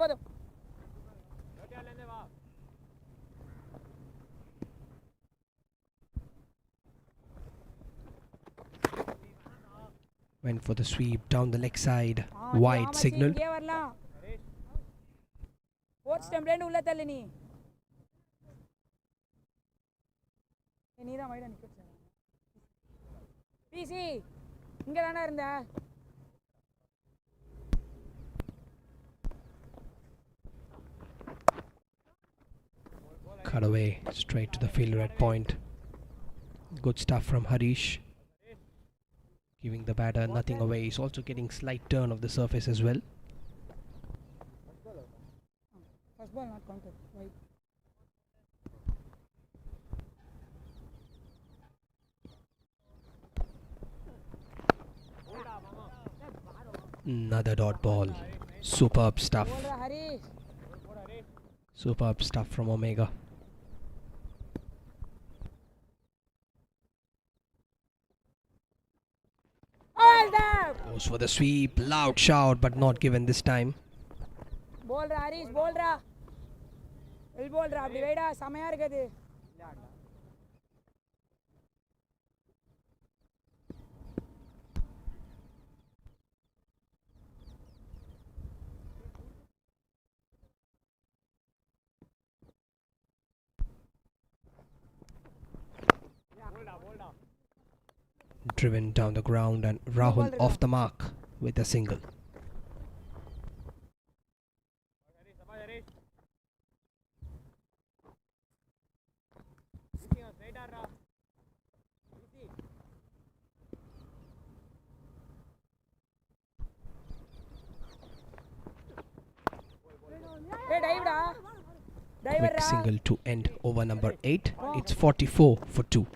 போதும் Went for the sweep down the leg side. Wide signal. இங்கே வரலாம் ஃபோர்த் ஸ்டெம்ப்ல இருந்து உள்ள தள்ளு நீ நீதான் வைடா நிக்க வச்ச பிசி இங்க தான இருந்த Cut away straight to the fielder at point. Good stuff from Harish. Giving the batter nothing away. He's also getting slight turn of the surface as well. First ball not counted. Right. Another dot ball. Superb stuff. Harish. Superb stuff from Omega. Goes for the sweep. Loud shout, but not given this time. Ball ra Harish, ball ra. Well ball ra. அப்படி வைடா செமையா இருக்குது. Driven down the ground and Rahul off the mark with a single. Quick single to end over number 8. It's 44 for 2.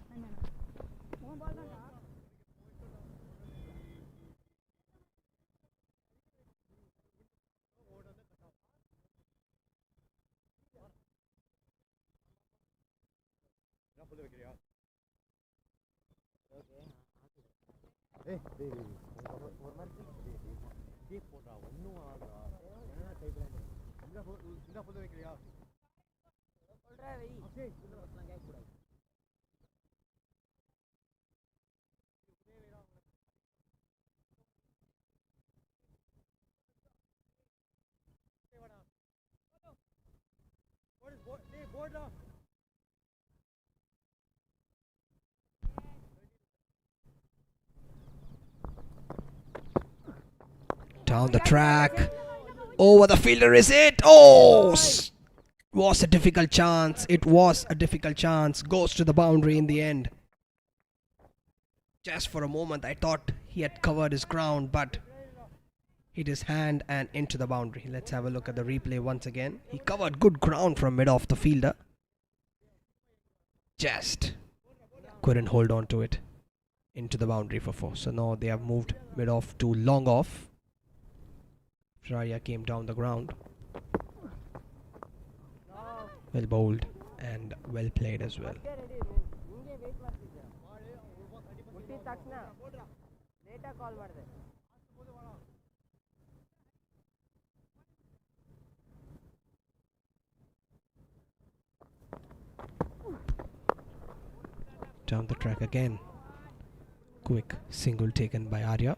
Down the track. Over the fielder is it? Oh! Was a difficult chance. It was a difficult chance. Goes to the boundary in the end. Just for a moment I thought he had covered his ground, but hit his hand and into the boundary. Let's have a look at the replay once again. He covered good ground from mid off the fielder. Just couldn't hold on to it. Into the boundary for 4. So now they have moved mid off to long off. Raya came down the ground. Well bowled and well played as well. Down the track again. Quick single taken by Arya.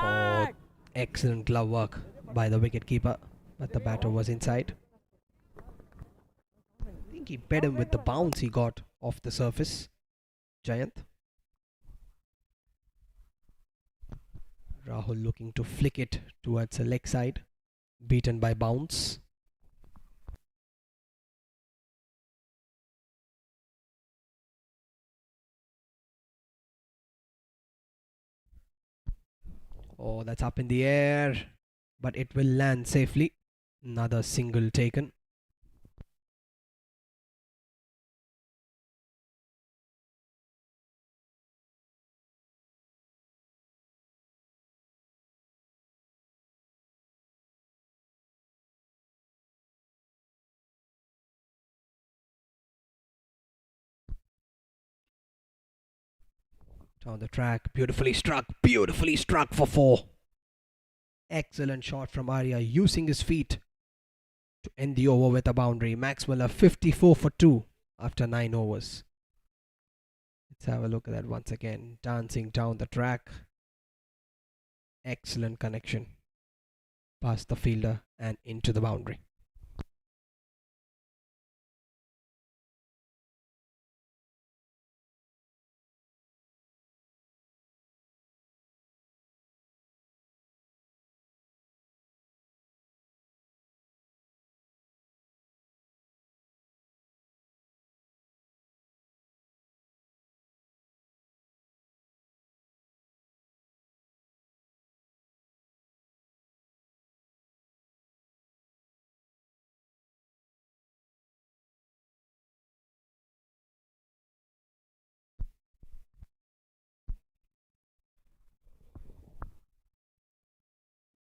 Oh, excellent glove work by the wicketkeeper, but the batter was inside. I think he bet him with the bounce he got off the surface. Jayant. Rahul looking to flick it towards the leg side, beaten by bounce. Oh, that's up in the air, but it will land safely. Another single taken. Down the track, beautifully struck for 4. Excellent shot from Arya, using his feet to end the over with a boundary. Max Muller 54 for 2 after 9 overs. Let's have a look at that once again. Dancing down the track. Excellent connection. Past the fielder and into the boundary.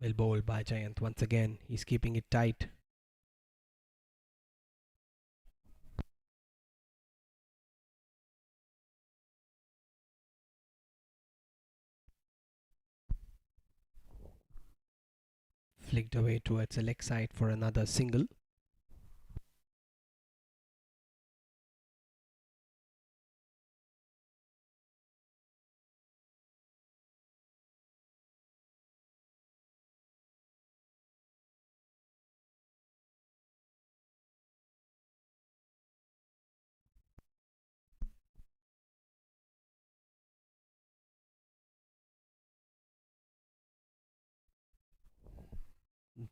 Well bowled by Jayant once again. He's keeping it tight. Flicked away towards the leg side for another single.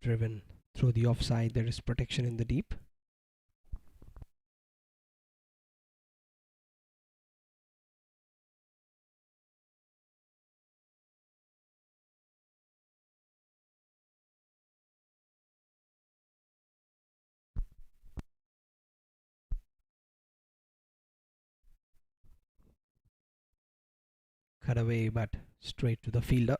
Driven through the offside. There is protection in the deep. Cut away, but straight to the fielder.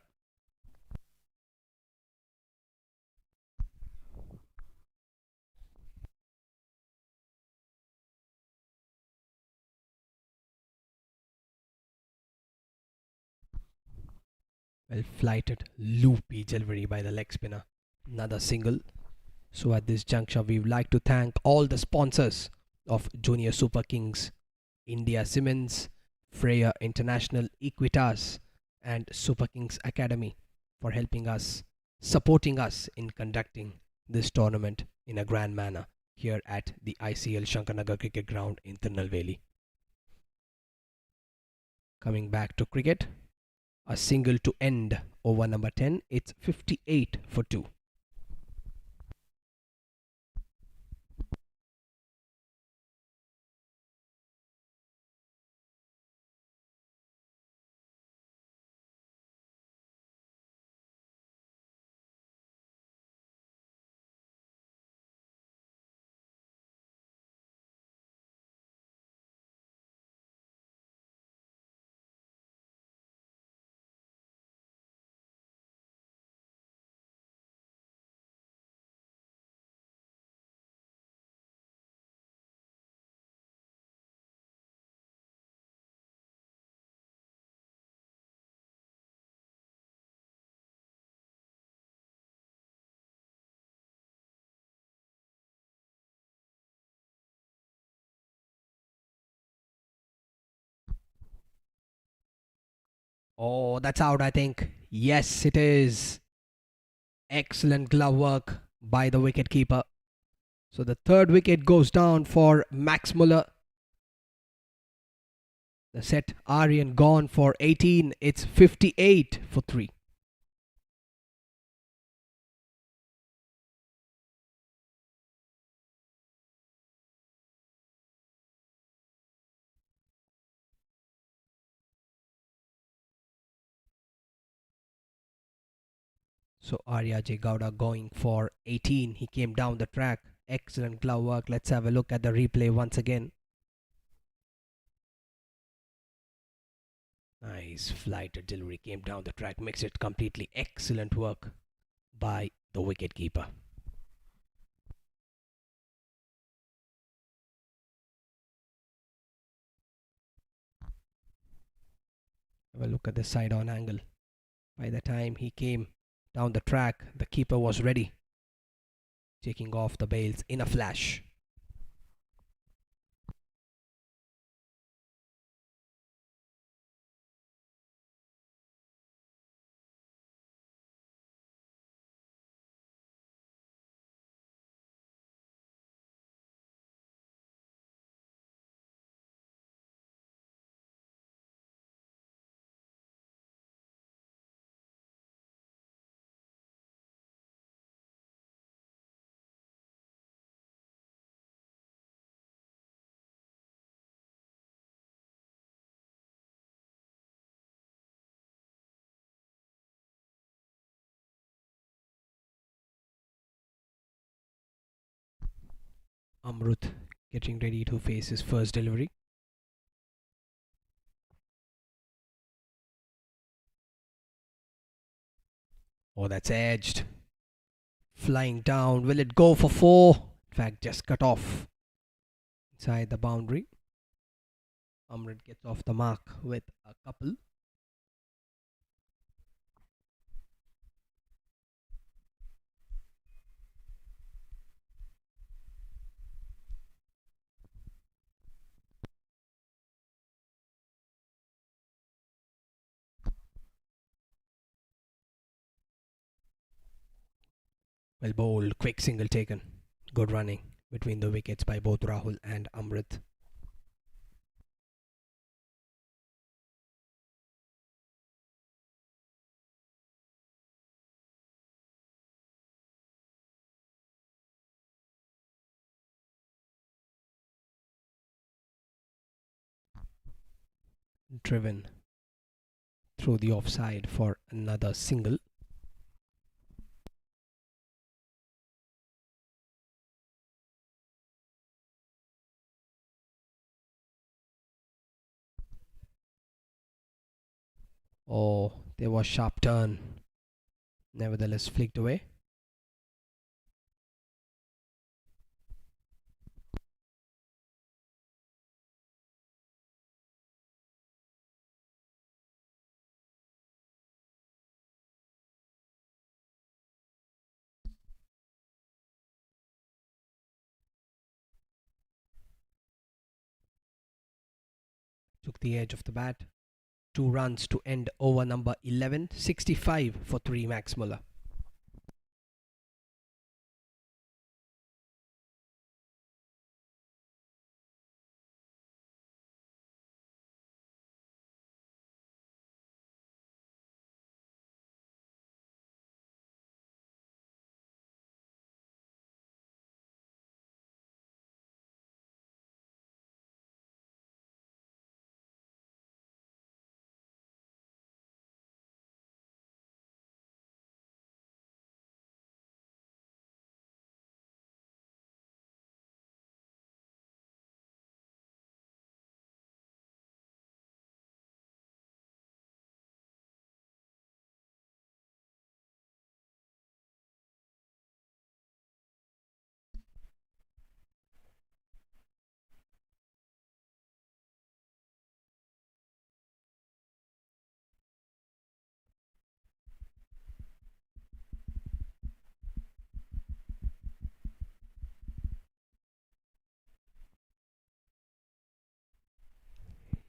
Well flighted, loopy delivery by the leg spinner. Another single. So at this juncture, we would like to thank all the sponsors of Junior Super Kings: India Siemens, Freya International, Equitas, and Super Kings Academy for helping us, supporting us in conducting this tournament in a grand manner here at the ICL Shankanagar Cricket Ground in Tirunelveli. Coming back to cricket, a single to end over number 10. It's 58 for 2. Oh, that's out, I think. Yes, it is. Excellent glove work by the wicketkeeper. So the third wicket goes down for Max Muller. The set Aryan gone for 18. It's 58 for 3. So Arya J. Gowda going for 18. He came down the track. Excellent glove work. Let's have a look at the replay once again. Nice flight delivery. Came down the track. Makes it completely excellent work by the wicketkeeper. Have a look at the side on angle. By the time he came down the track, the keeper was ready, taking off the bails in a flash. Amrut getting ready to face his first delivery. Oh, that's edged. Flying down. Will it go for 4? In fact, just cut off inside the boundary. Amrut gets off the mark with a couple. Well bowled. Quick single taken. Good running between the wickets by both Rahul and Amrit. Driven through the offside for another single. Oh, there was sharp turn. Nevertheless, flicked away. Took the edge of the bat. 2 runs to end over number 11. 65 for 3 Max Muller.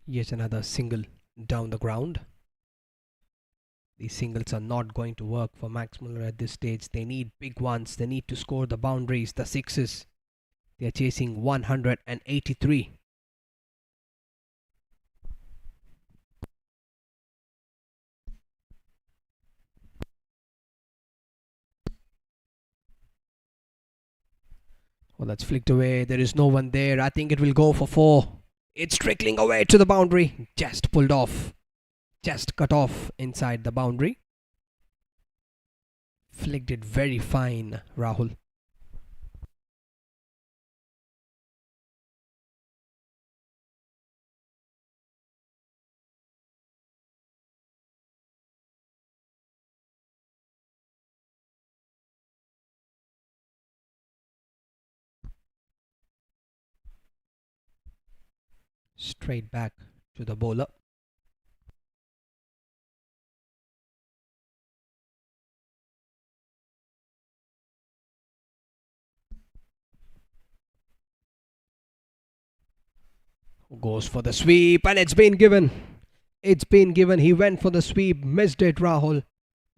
Yet another single down the ground. These singles are not going to work for Max Muller at this stage. They need big ones. They need to score the boundaries, the sixes. They are chasing 183. Well, that's flicked away. There is no one there. I think it will go for 4. It's trickling away to the boundary. Just pulled off. Just cut off inside the boundary. Flicked it very fine, Rahul. Straight back to the bowler. Goes for the sweep and it's been given. It's been given. He went for the sweep, missed it, Rahul.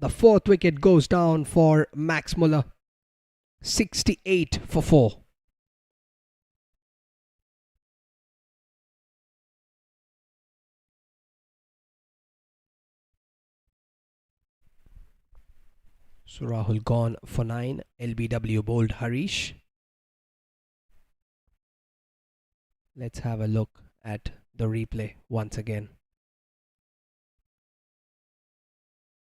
The 4th wicket goes down for Max Muller. 68 for 4. So Rahul gone for 9. LBW bowled Harish. Let's have a look at the replay once again.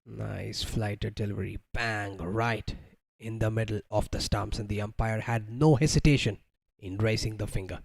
Nice flighted delivery. Bang, right in the middle of the stumps, and the umpire had no hesitation in raising the finger.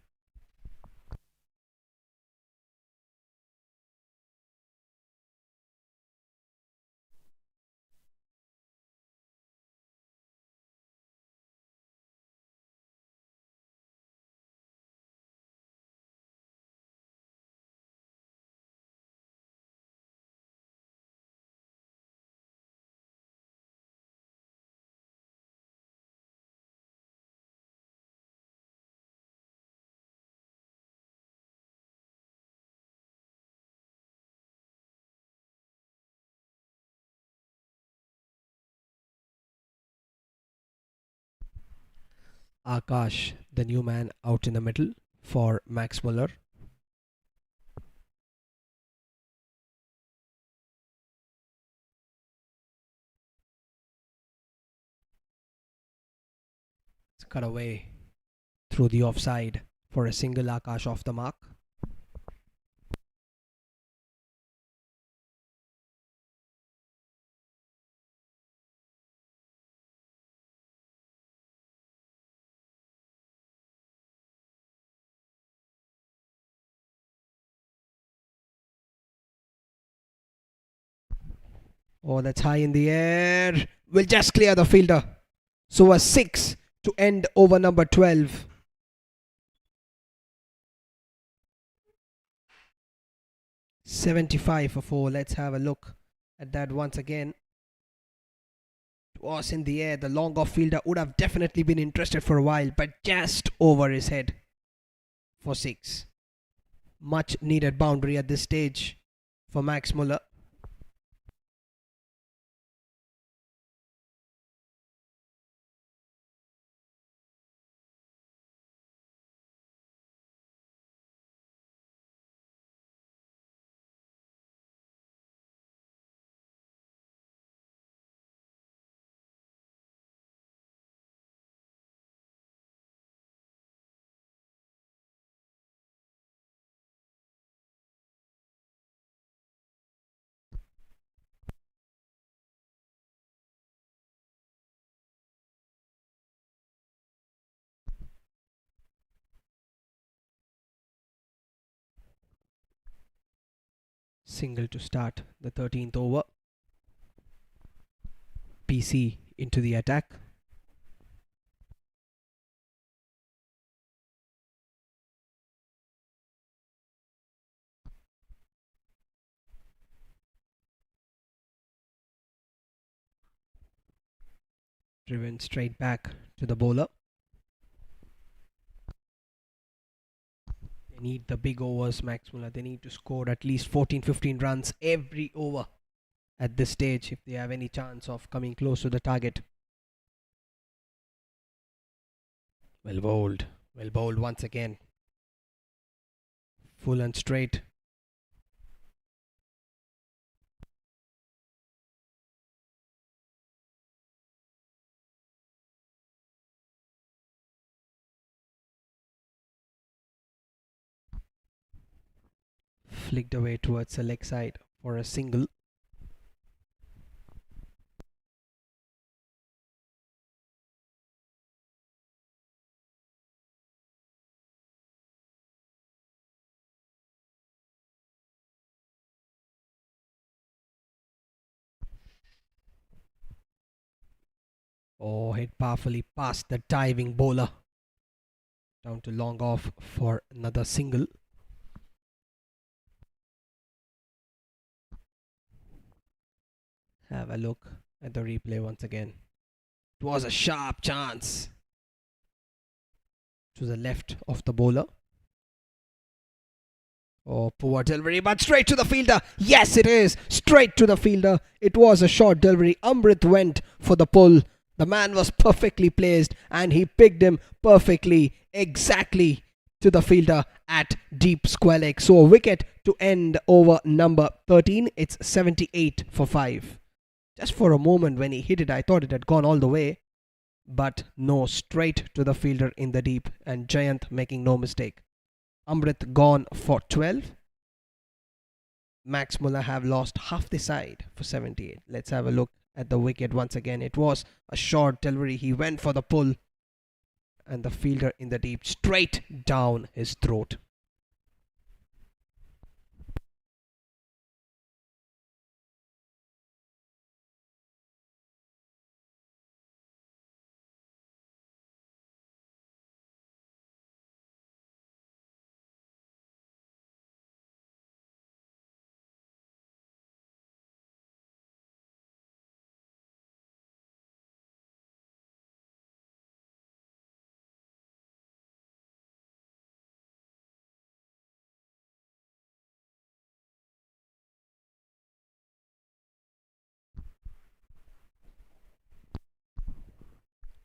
Akash, the new man, out in the middle for Max Muller. It's cut away through the offside for a single. Akash off the mark. Oh, that's high in the air. Will just clear the fielder. So a 6 to end over number 12. $75 for 4. Let's have a look at that once again. It was in the air. The long off fielder would have definitely been interested for a while, but just over his head for 6. Much needed boundary at this stage for Max Muller. Single to start the 13th over. PC into the attack. Driven straight back to the bowler. They need the big overs, Max Muller. They need to score at least 14-15 runs every over at this stage if they have any chance of coming close to the target. Well bowled once again. Full and straight. Flicked away towards the leg side for a single. Oh, hit powerfully past the diving bowler. Down to long off for another single. Have a look at the replay once again. It was a sharp chance to the left of the bowler. Oh, poor delivery, but straight to the fielder. Yes, it is. Straight to the fielder. It was a short delivery. Amrit went for the pull. The man was perfectly placed and he picked him perfectly, exactly to the fielder at deep square leg. So a wicket to end over number 13. It's 78 for 5. Just for a moment when he hit it, I thought it had gone all the way. But no, straight to the fielder in the deep, and Jayant making no mistake. Amrit gone for 12. Max Muller have lost half the side for 78. Let's have a look at the wicket once again. It was a short delivery. He went for the pull, and the fielder in the deep straight down his throat.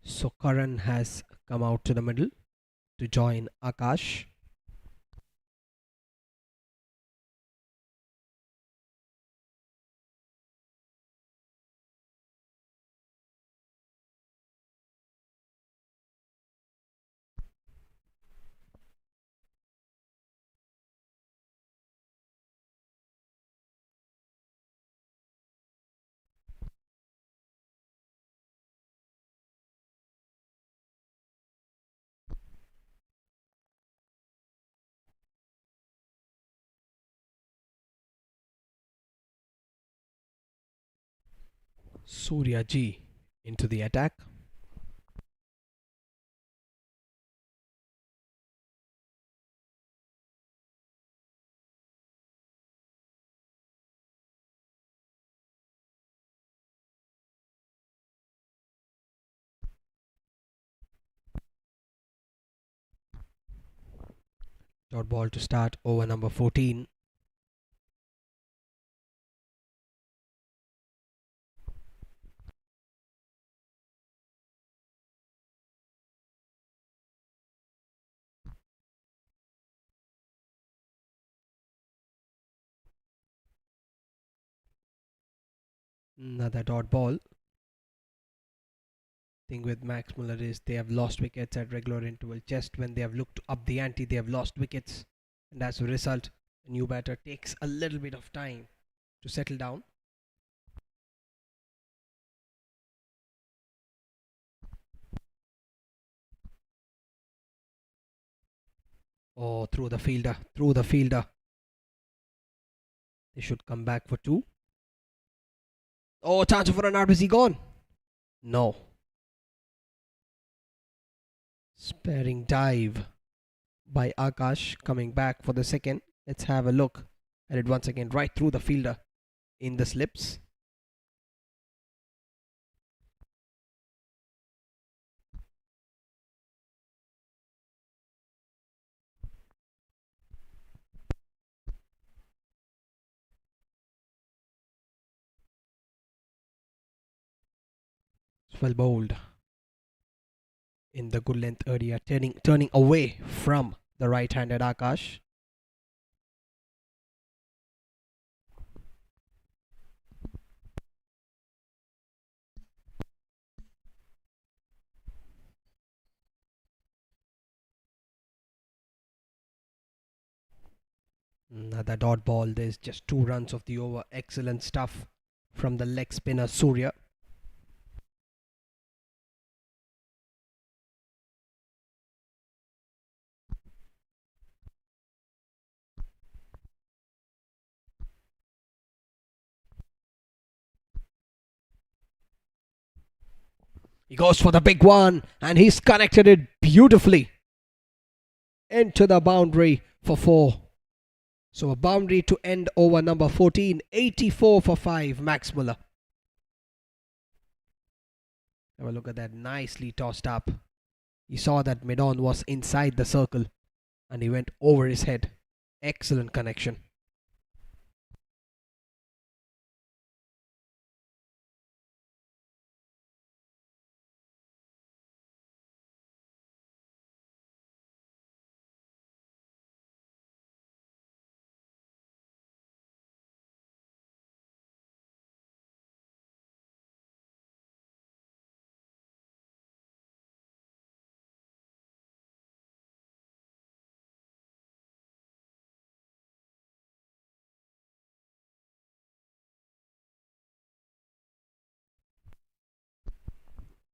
So Karan has come out to the middle to join Akash. Surya Ji into the attack. Dot ball to start over number 14. Another dot ball. Thing with Max Muller is they have lost wickets at regular interval. Just when they have looked up the ante, they have lost wickets. And as a result, a new batter takes a little bit of time to settle down. Oh, through the fielder, through the fielder. They should come back for 2. Oh, chance for an RBC gone. No. Sparing dive by Akash coming back for the second. Let's have a look at it once again. Right through the fielder in the slips. It's well bowled in the good length area, turning away from the right-handed Akash. Another dot ball. There's just 2 runs of the over. Excellent stuff from the leg spinner Surya. He goes for the big one and he's connected it beautifully into the boundary for 4. So a boundary to end over number 14. 84 for 5, Max Muller. Have a look at that, nicely tossed up. He saw that mid-on was inside the circle and he went over his head. Excellent connection.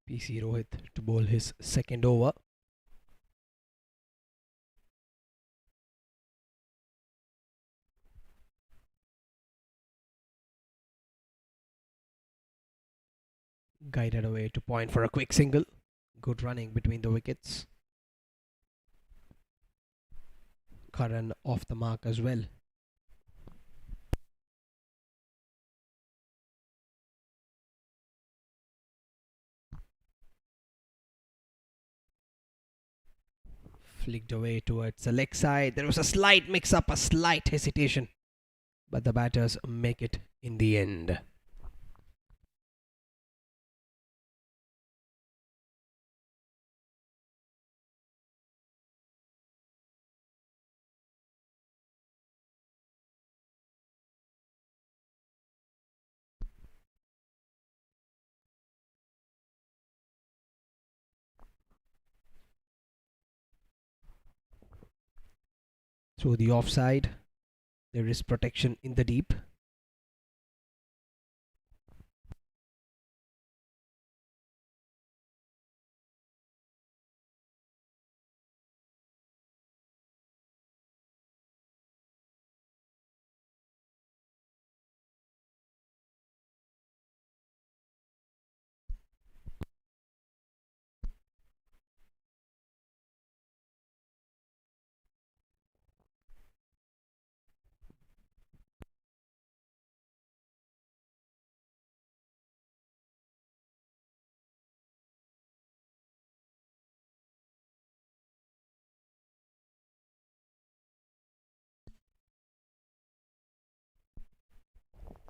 PC Rohit to bowl his second over. Guided away to point for a quick single. Good running between the wickets. Karan off the mark as well. Flicked away towards the leg side. There was a slight mix-up, a slight hesitation. But the batters make it in the end. Through the offside, there is protection in the deep.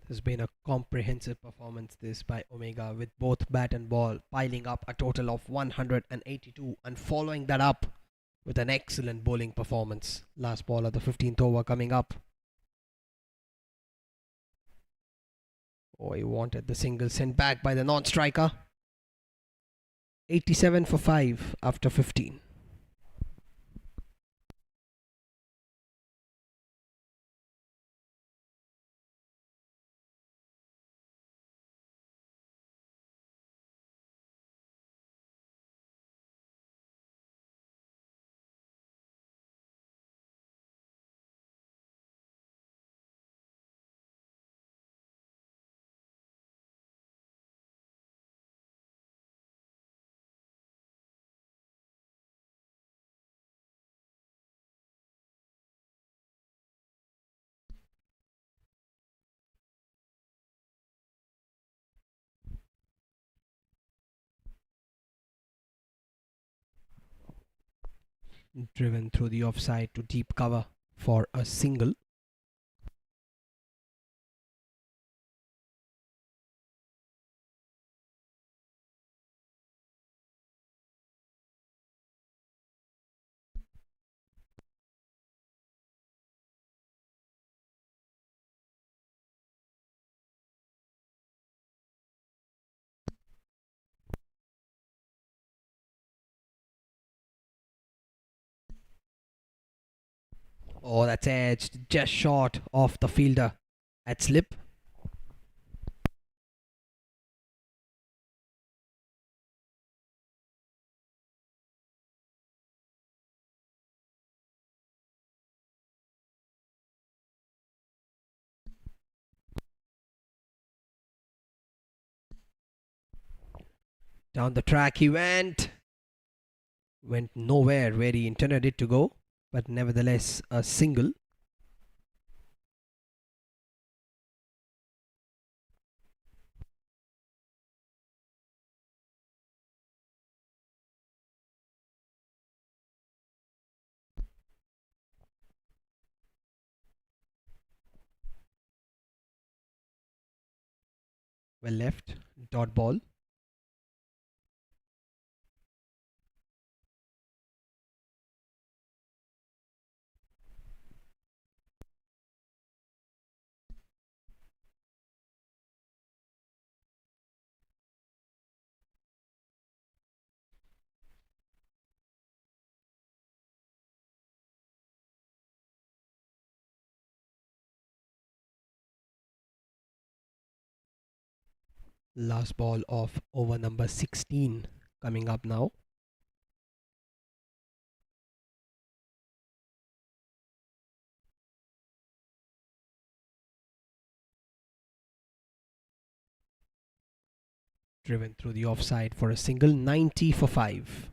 There's been a comprehensive performance this by Omega, with both bat and ball piling up a total of 182 and following that up with an excellent bowling performance. Last ball of the 15th over coming up. Oh, he wanted the single sent back by the non-striker. 87 for 5 after 15. Driven through the offside to deep cover for a single. Oh, that's edged just short of the fielder at slip. Down the track he went. Went nowhere where he intended it to go, but nevertheless a single. Well left, dot ball. Last ball of over number 16 coming up now. Driven through the offside for a single, 90 for 5.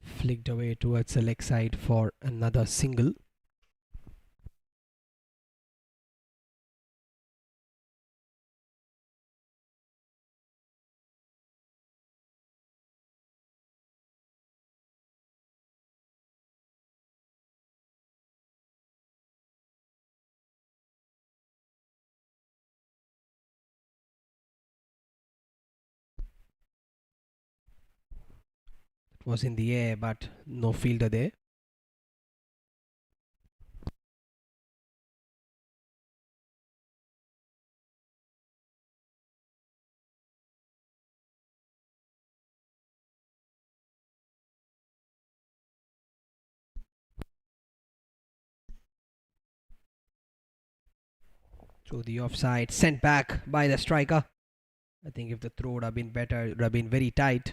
Flicked away towards the leg side for another single. It was in the air, but no fielder there. Through the offside, sent back by the striker. I think if the throw would have been better, it would have been very tight.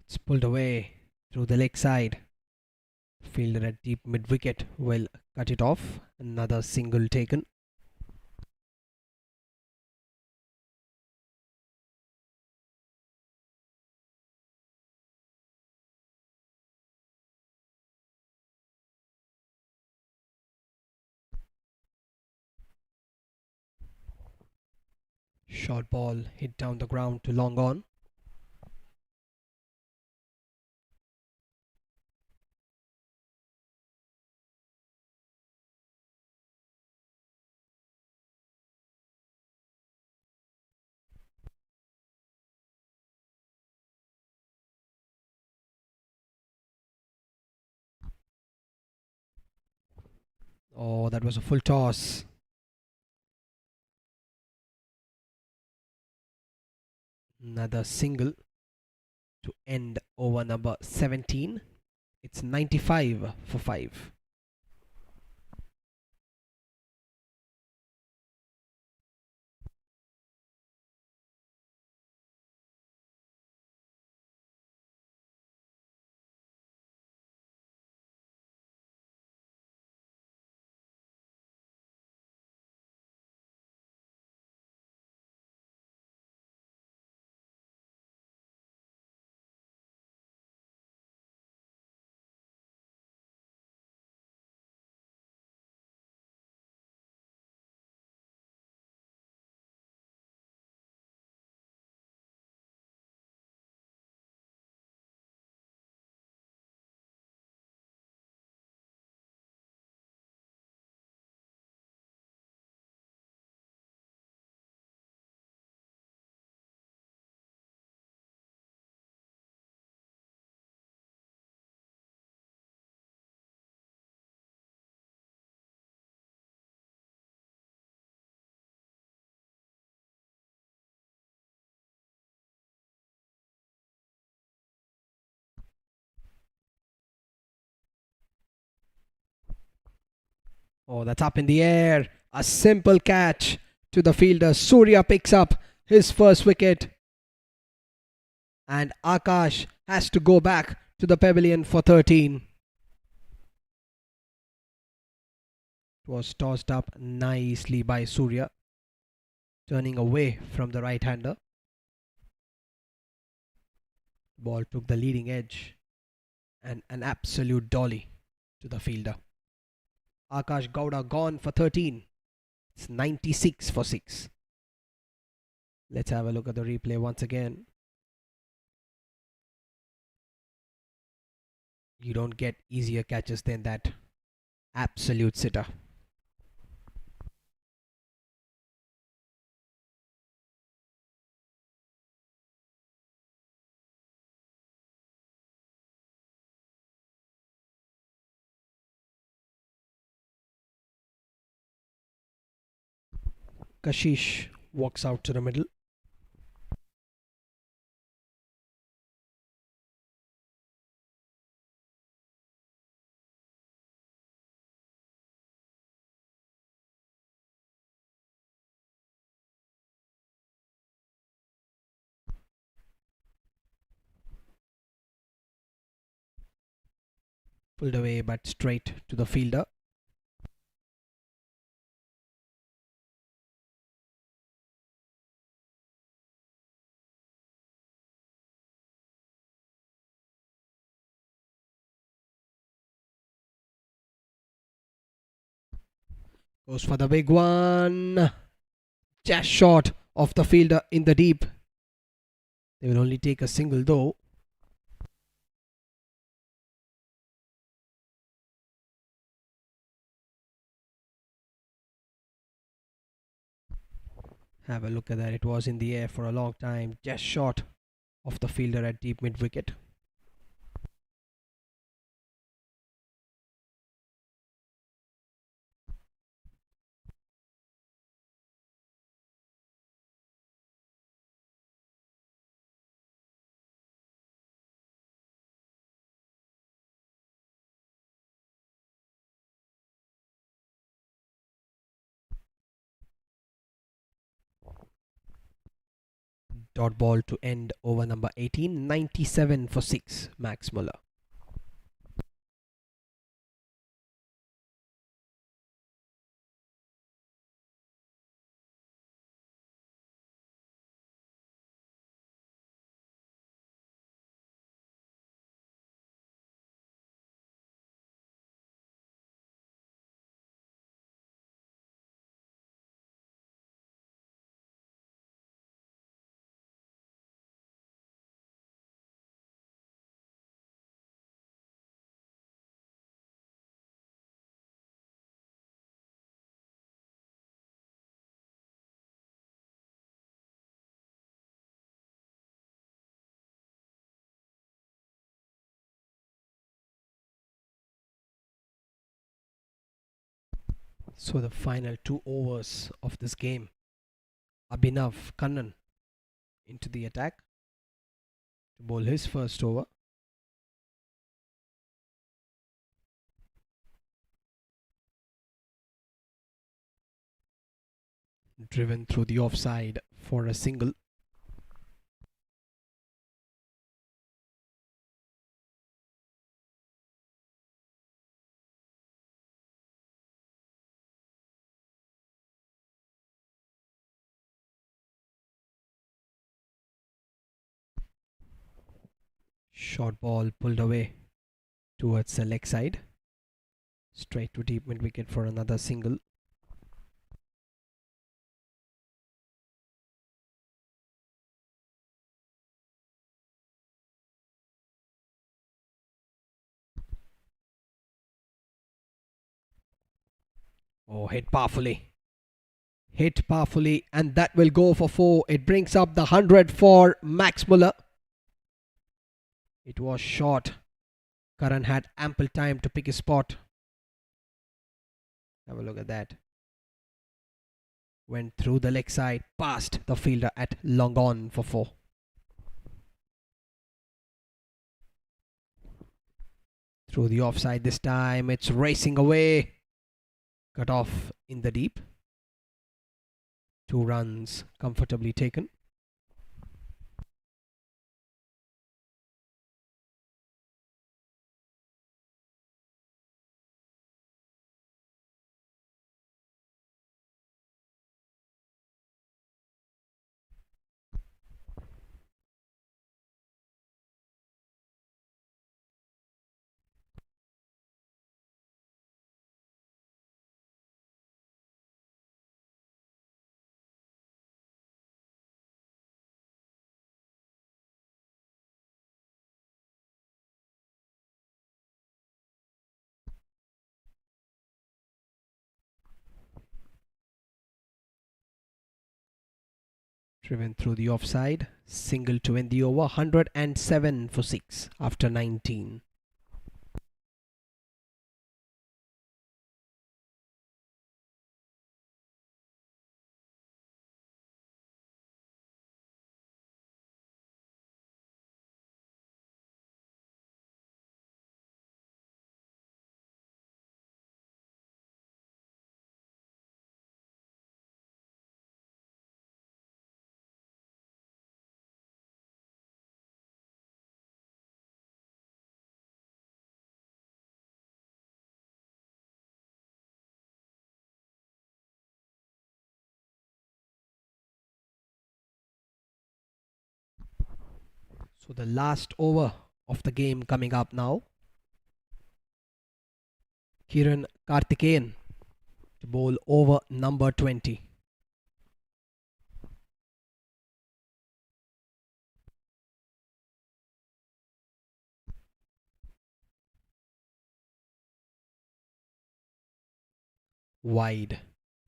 It's pulled away through the leg side. Fielder at deep mid wicket will cut it off. Another single taken. Short ball hit down the ground to long on. Oh, that was a full toss. Another single to end over number 17. It's 95 for 5. Oh, that's up in the air. A simple catch to the fielder. Surya picks up his first wicket. And Akash has to go back to the pavilion for 13. It was tossed up nicely by Surya, turning away from the right-hander. Ball took the leading edge and an absolute dolly to the fielder. Akash Gowda gone for 13. It's 96 for 6. Let's have a look at the replay once again. You don't get easier catches than that. Absolute sitter. Kashish walks out to the middle. Pulled away but straight to the fielder. Goes for the big one. Just short of the fielder in the deep. They will only take a single though. Have a look at that. It was in the air for a long time. Just short of the fielder at deep mid wicket. Dot ball to end over number 18. 97 for 6. Max Muller. So the final 2 overs of this game. Abhinav Kannan into the attack to bowl his first over. Driven through the offside for a single. Short ball pulled away towards the leg side. Straight to deep mid wicket for another single. Oh, hit powerfully. Hit powerfully, and that will go for 4. It brings up the 100 for Max Muller. It was short. Karan had ample time to pick his spot. Have a look at that. Went through the leg side, past the fielder at long on for 4. Through the offside this time, it's racing away. Cut off in the deep. 2 runs comfortably taken. Driven through the offside. Single to end the over. 107 for 6 after 19. So the last over of the game coming up now. Kiran Karthikeyan to bowl over number 20. Wide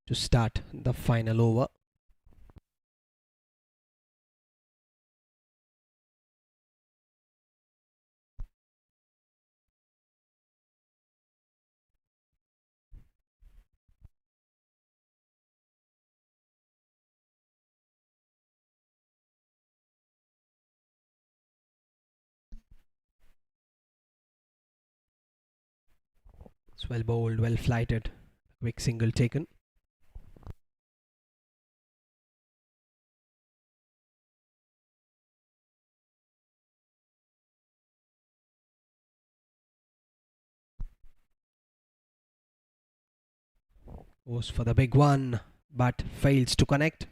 to start the final over. It's well bowled, well flighted. Quick single taken. Goes for the big one, but fails to connect.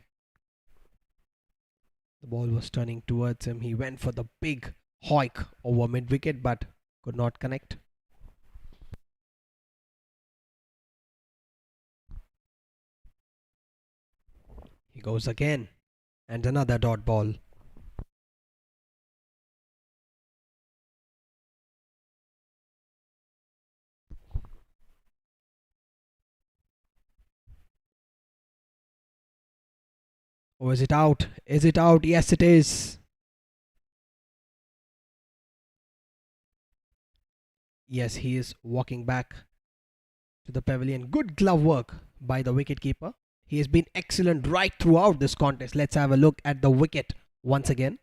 The ball was turning towards him. He went for the big hoik over mid wicket, but could not connect. He goes again, and another dot ball. Oh, is it out? Is it out? Yes, it is. Yes, he is walking back to the pavilion. Good glove work by the wicketkeeper. He has been excellent right throughout this contest. Let's have a look at the wicket once again.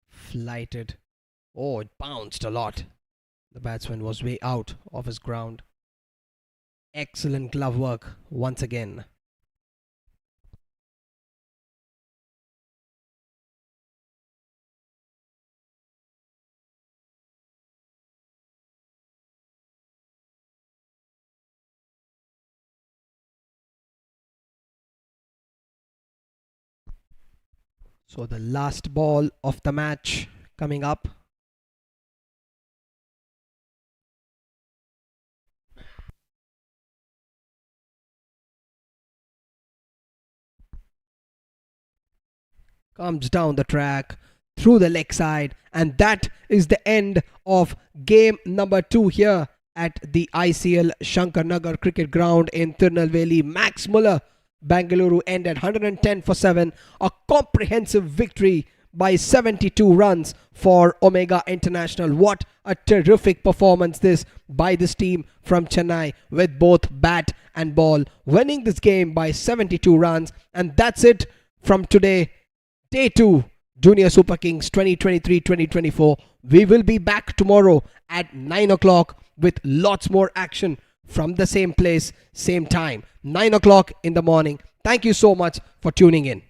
Flighted. Oh, it bounced a lot. The batsman was way out of his ground. Excellent glove work once again. So the last ball of the match coming up. Comes down the track through the leg side, and that is the end of game number 2 here at the ICL Shankarnagar Cricket Ground in Tirunelveli. Max Muller, Bengaluru ended 110 for 7, a comprehensive victory by 72 runs for Omega International. What a terrific performance this by this team from Chennai, with both bat and ball winning this game by 72 runs. And that's it from today, Day 2, Junior Super Kings 2023-2024. We will be back tomorrow at 9 o'clock with lots more action from the same place, same time, 9 o'clock in the morning. Thank you so much for tuning in.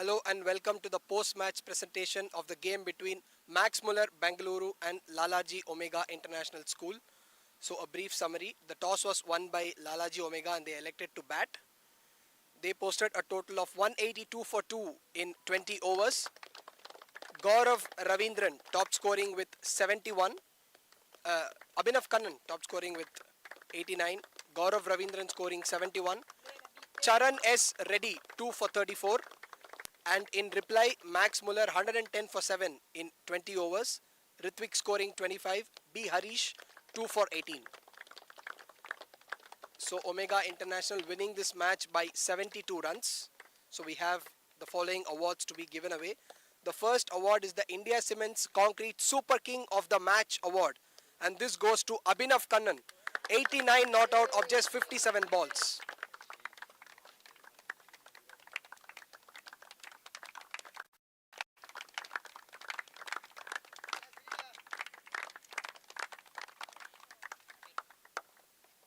Hello and welcome to the post-match presentation of the game between Max Muller, Bengaluru and Lalaji Omega International School. So a brief summary. The toss was won by Lalaji Omega and they elected to bat. They posted a total of 182 for 2 in 20 overs. Gaurav Ravindran top scoring with 71. Abhinav Kannan top scoring with 89. Gaurav Ravindran scoring 71. Charan S. Reddy 2 for 34. And in reply, Max Muller 110 for 7 in 20 overs. Ritwik scoring 25. B. Harish 2 for 18. So Omega International winning this match by 72 runs. So we have the following awards to be given away. The first award is the India Cements Concrete Super King of the Match award. And this goes to Abhinav Kannan. 89 not out of just 57 balls.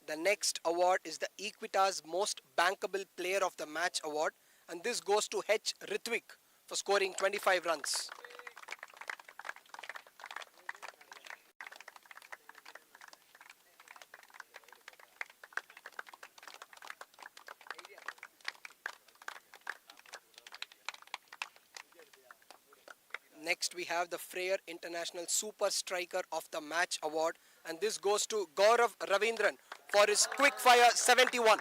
The next award is the Equitas Most Bankable Player of the Match award, and this goes to H. Ritwik for scoring 25 runs. Next we have the Freyr International Super Striker of the Match award, and this goes to Gaurav Ravindran for his quick fire 71.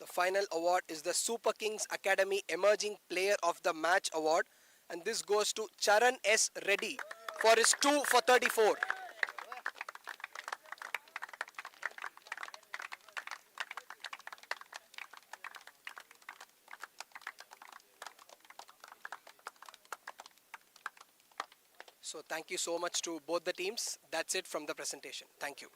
The final award is the Super Kings Academy Emerging Player of the Match award, and this goes to Charan S. Reddy for his 2 for 34. So thank you so much to both the teams. That's it from the presentation. Thank you.